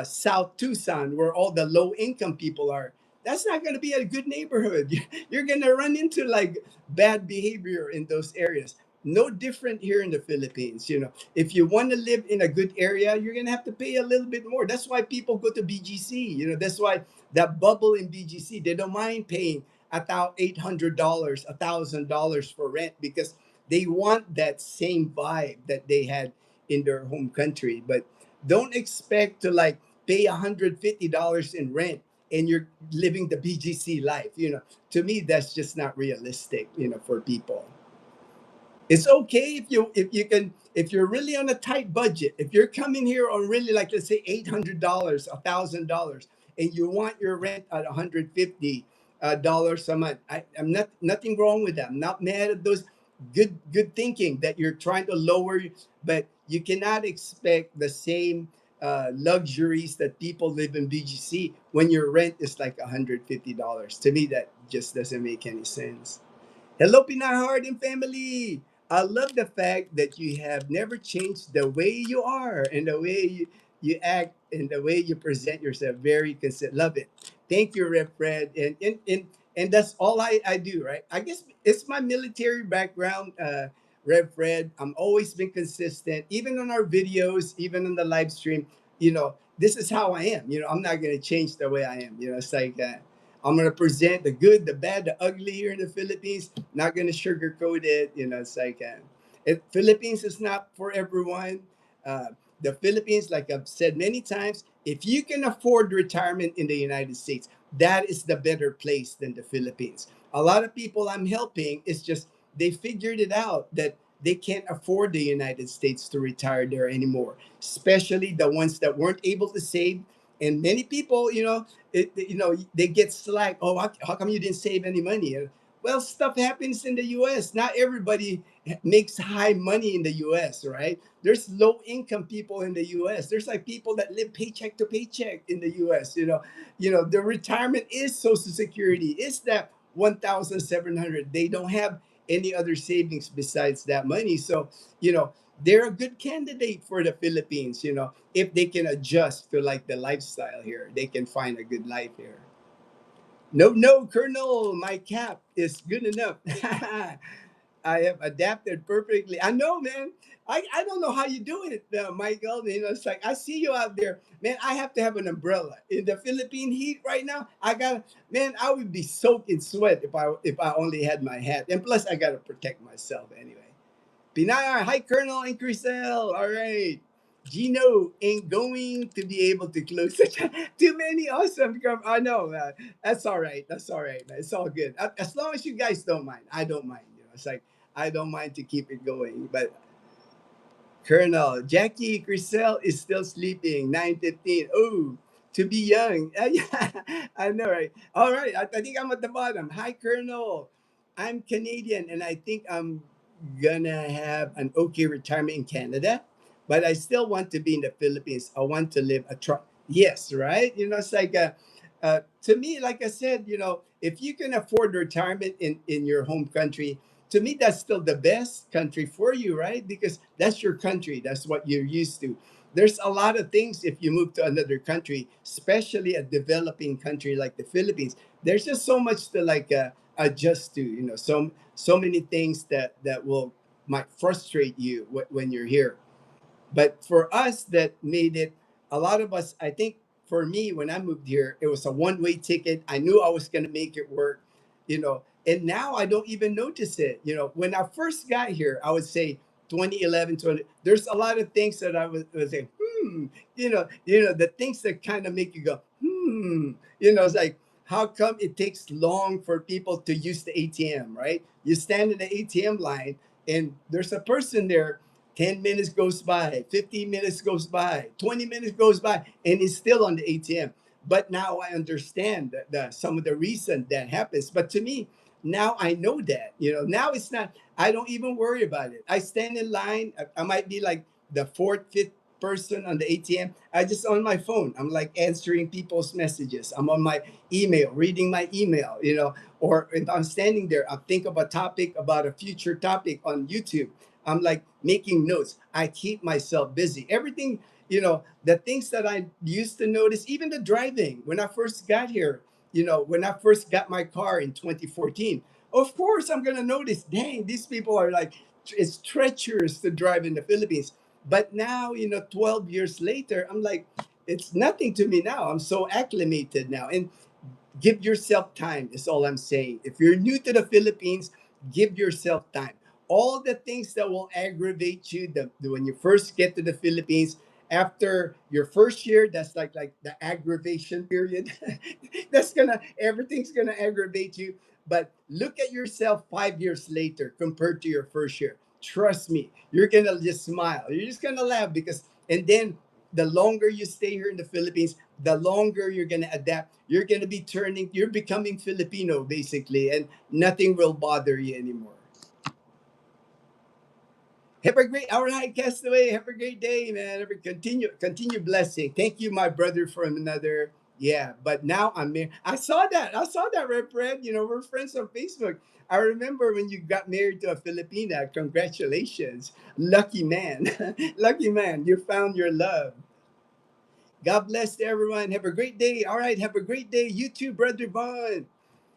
South Tucson, where all the low income people are. That's not going to be a good neighborhood. You're going to run into like bad behavior in those areas. No different here in the Philippines. You know, if you want to live in a good area, you're going to have to pay a little bit more. That's why people go to BGC. You know, that's why that bubble in BGC, they don't mind paying $800, $1,000 for rent because they want that same vibe that they had in their home country. But don't expect to like pay $150 in rent and you're living the BGC life. You know, to me, that's just not realistic, you know, for people. It's okay if you can, if you're really on a tight budget, if you're coming here on really like, let's say $800, $1,000, and you want your rent at $150 a month. I'm not, nothing wrong with that. I'm not mad at those. Good thinking that you're trying to lower, but you cannot expect the same luxuries that people live in BGC when your rent is like $150. To me, that just doesn't make any sense. Hello, Pinahard and family. I love the fact that you have never changed the way you are and the way you act and the way you present yourself. Very consistent. Love it. Thank you, Rep Fred. And that's all I do, right? I guess it's my military background, Rep Fred. I'm always been consistent, even on our videos, even on the live stream. You know, this is how I am. You know, I'm not gonna change the way I am. You know, it's like I'm gonna present the good, the bad, the ugly here in the Philippines. Not gonna sugarcoat it. You know, it's like Philippines is not for everyone. Uh, the Philippines, like I've said many times, if you can afford retirement in the United States, that is the better place than the Philippines. A lot of people I'm helping is just they figured it out that they can't afford the United States to retire there anymore, especially the ones that weren't able to save. And many people, you know, you know, they get slack. Oh, how come you didn't save any money? Well, stuff happens in the U.S. Not everybody makes high money in the U.S. Right? There's low income people in the U.S. There's like people that live paycheck to paycheck in the U.S. You know, the retirement is Social Security. It's that 1,700. They don't have any other savings besides that money. So, you know, they're a good candidate for the Philippines. You know, if they can adjust to like the lifestyle here, they can find a good life here. No, no, Colonel, my cap is good enough. I have adapted perfectly. I know, man. I don't know how you do it, Michael. You know, it's like I see you out there, man. I have to have an umbrella in the Philippine heat right now. I got, man. I would be soaked in sweat if I only had my hat, and plus I gotta protect myself anyway. Binayar, hi Colonel and Crisel. All right. Gino ain't going to be able to close the chat. Too many awesome. I know, man. That's all right. That's all right, man. It's all good. As long as you guys don't mind. I don't mind. You know, it's like I don't mind to keep it going. But Colonel Jackie Crisel is still sleeping. 9:15. Oh, to be young. Yeah, I know, right? All right. I think I'm at the bottom. Hi, Colonel. I'm Canadian, and I think I'm gonna have an okay retirement in Canada, but I still want to be in the Philippines. I want to live a yes, right? You know, it's like to me, like I said, you know, if you can afford retirement in your home country, to me that's still the best country for you, right? Because that's your country, that's what you're used to. There's a lot of things if you move to another country, especially a developing country like the Philippines. There's just so much to like adjust to, you know, so many things that will might frustrate you when you're here. But for us, that made it, a lot of us, I think for me, when I moved here, it was a one-way ticket. I knew I was going to make it work, you know, and now I don't even notice it. You know, when I first got here, I would say 2011, 20, there's a lot of things that was saying, the things that kind of make you go, it's like, how come it takes long for people to use the ATM, right? You stand in the ATM line and there's a person there. 10 minutes goes by, 15 minutes goes by, 20 minutes goes by, and it's still on the ATM. But now I understand some of the reason that happens. But to me, now I know that, now it's not, I don't even worry about it. I stand in line. I might be like the fourth, fifth person on the ATM. I just on my phone. I'm like answering people's messages. I'm on my email, reading my email, or if I'm standing there, I think of a topic about a future topic on YouTube. I'm like making notes. I keep myself busy. Everything, the things that I used to notice, even the driving when I first got here, when I first got my car in 2014, of course I'm going to notice, dang, these people are like, it's treacherous to drive in the Philippines. But now, 12 years later, I'm like, it's nothing to me now. I'm so acclimated now. And give yourself time is all I'm saying. If you're new to the Philippines, give yourself time. All the things that will aggravate you when you first get to the Philippines, after your first year, that's like the aggravation period. That's gonna everything's gonna aggravate you. But look at yourself 5 years later compared to your first year. Trust me, you're gonna just smile. You're just gonna laugh because, and then the longer you stay here in the Philippines, the longer you're going to adapt. You're going to be you're becoming Filipino basically, and nothing will bother you anymore. Have a great, all right, Castaway. Have a great day, man. Continue blessing. Thank you, my brother, from another. Yeah, but now I'm married. I saw that. Red Fred. We're friends on Facebook. I remember when you got married to a Filipina. Congratulations. Lucky man. Lucky man. You found your love. God bless everyone. Have a great day. All right, have a great day. You too, Brother Vaughn.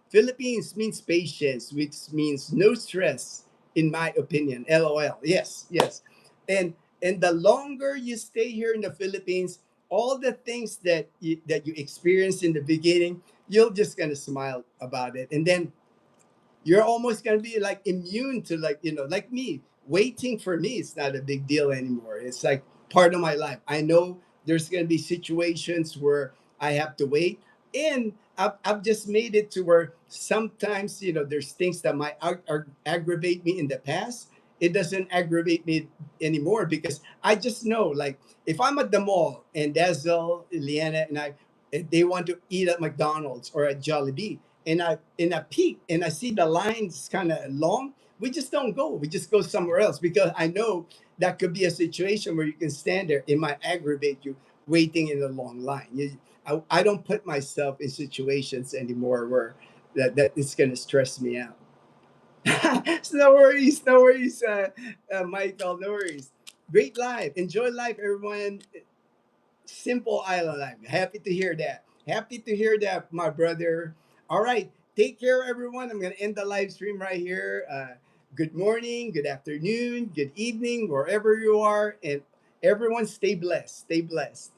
Philippines means patience, which means no stress, in my opinion. LOL. Yes, yes. And the longer you stay here in the Philippines, all the things that you experienced in the beginning, you're just gonna smile about it. And then you're almost gonna be like immune to, like, like me. Waiting for me, it's not a big deal anymore. It's like part of my life. I know there's gonna be situations where I have to wait, and I've just made it to where sometimes, there's things that might aggravate me in the past. It doesn't aggravate me anymore because I just know, like, if I'm at the mall and Dazzle, Liana, and if they want to eat at McDonald's or at Jollibee, and I peek and I see the lines kind of long, we just don't go. We just go somewhere else because I know that could be a situation where you can stand there. It might aggravate you waiting in a long line. I don't put myself in situations anymore where that it's going to stress me out. No worries, no worries, Michael. No worries. Great life. Enjoy life, everyone. Simple island life. Happy to hear that. Happy to hear that, my brother. All right. Take care, everyone. I'm going to end the live stream right here. Good morning, good afternoon, good evening, wherever you are, and everyone stay blessed. Stay blessed.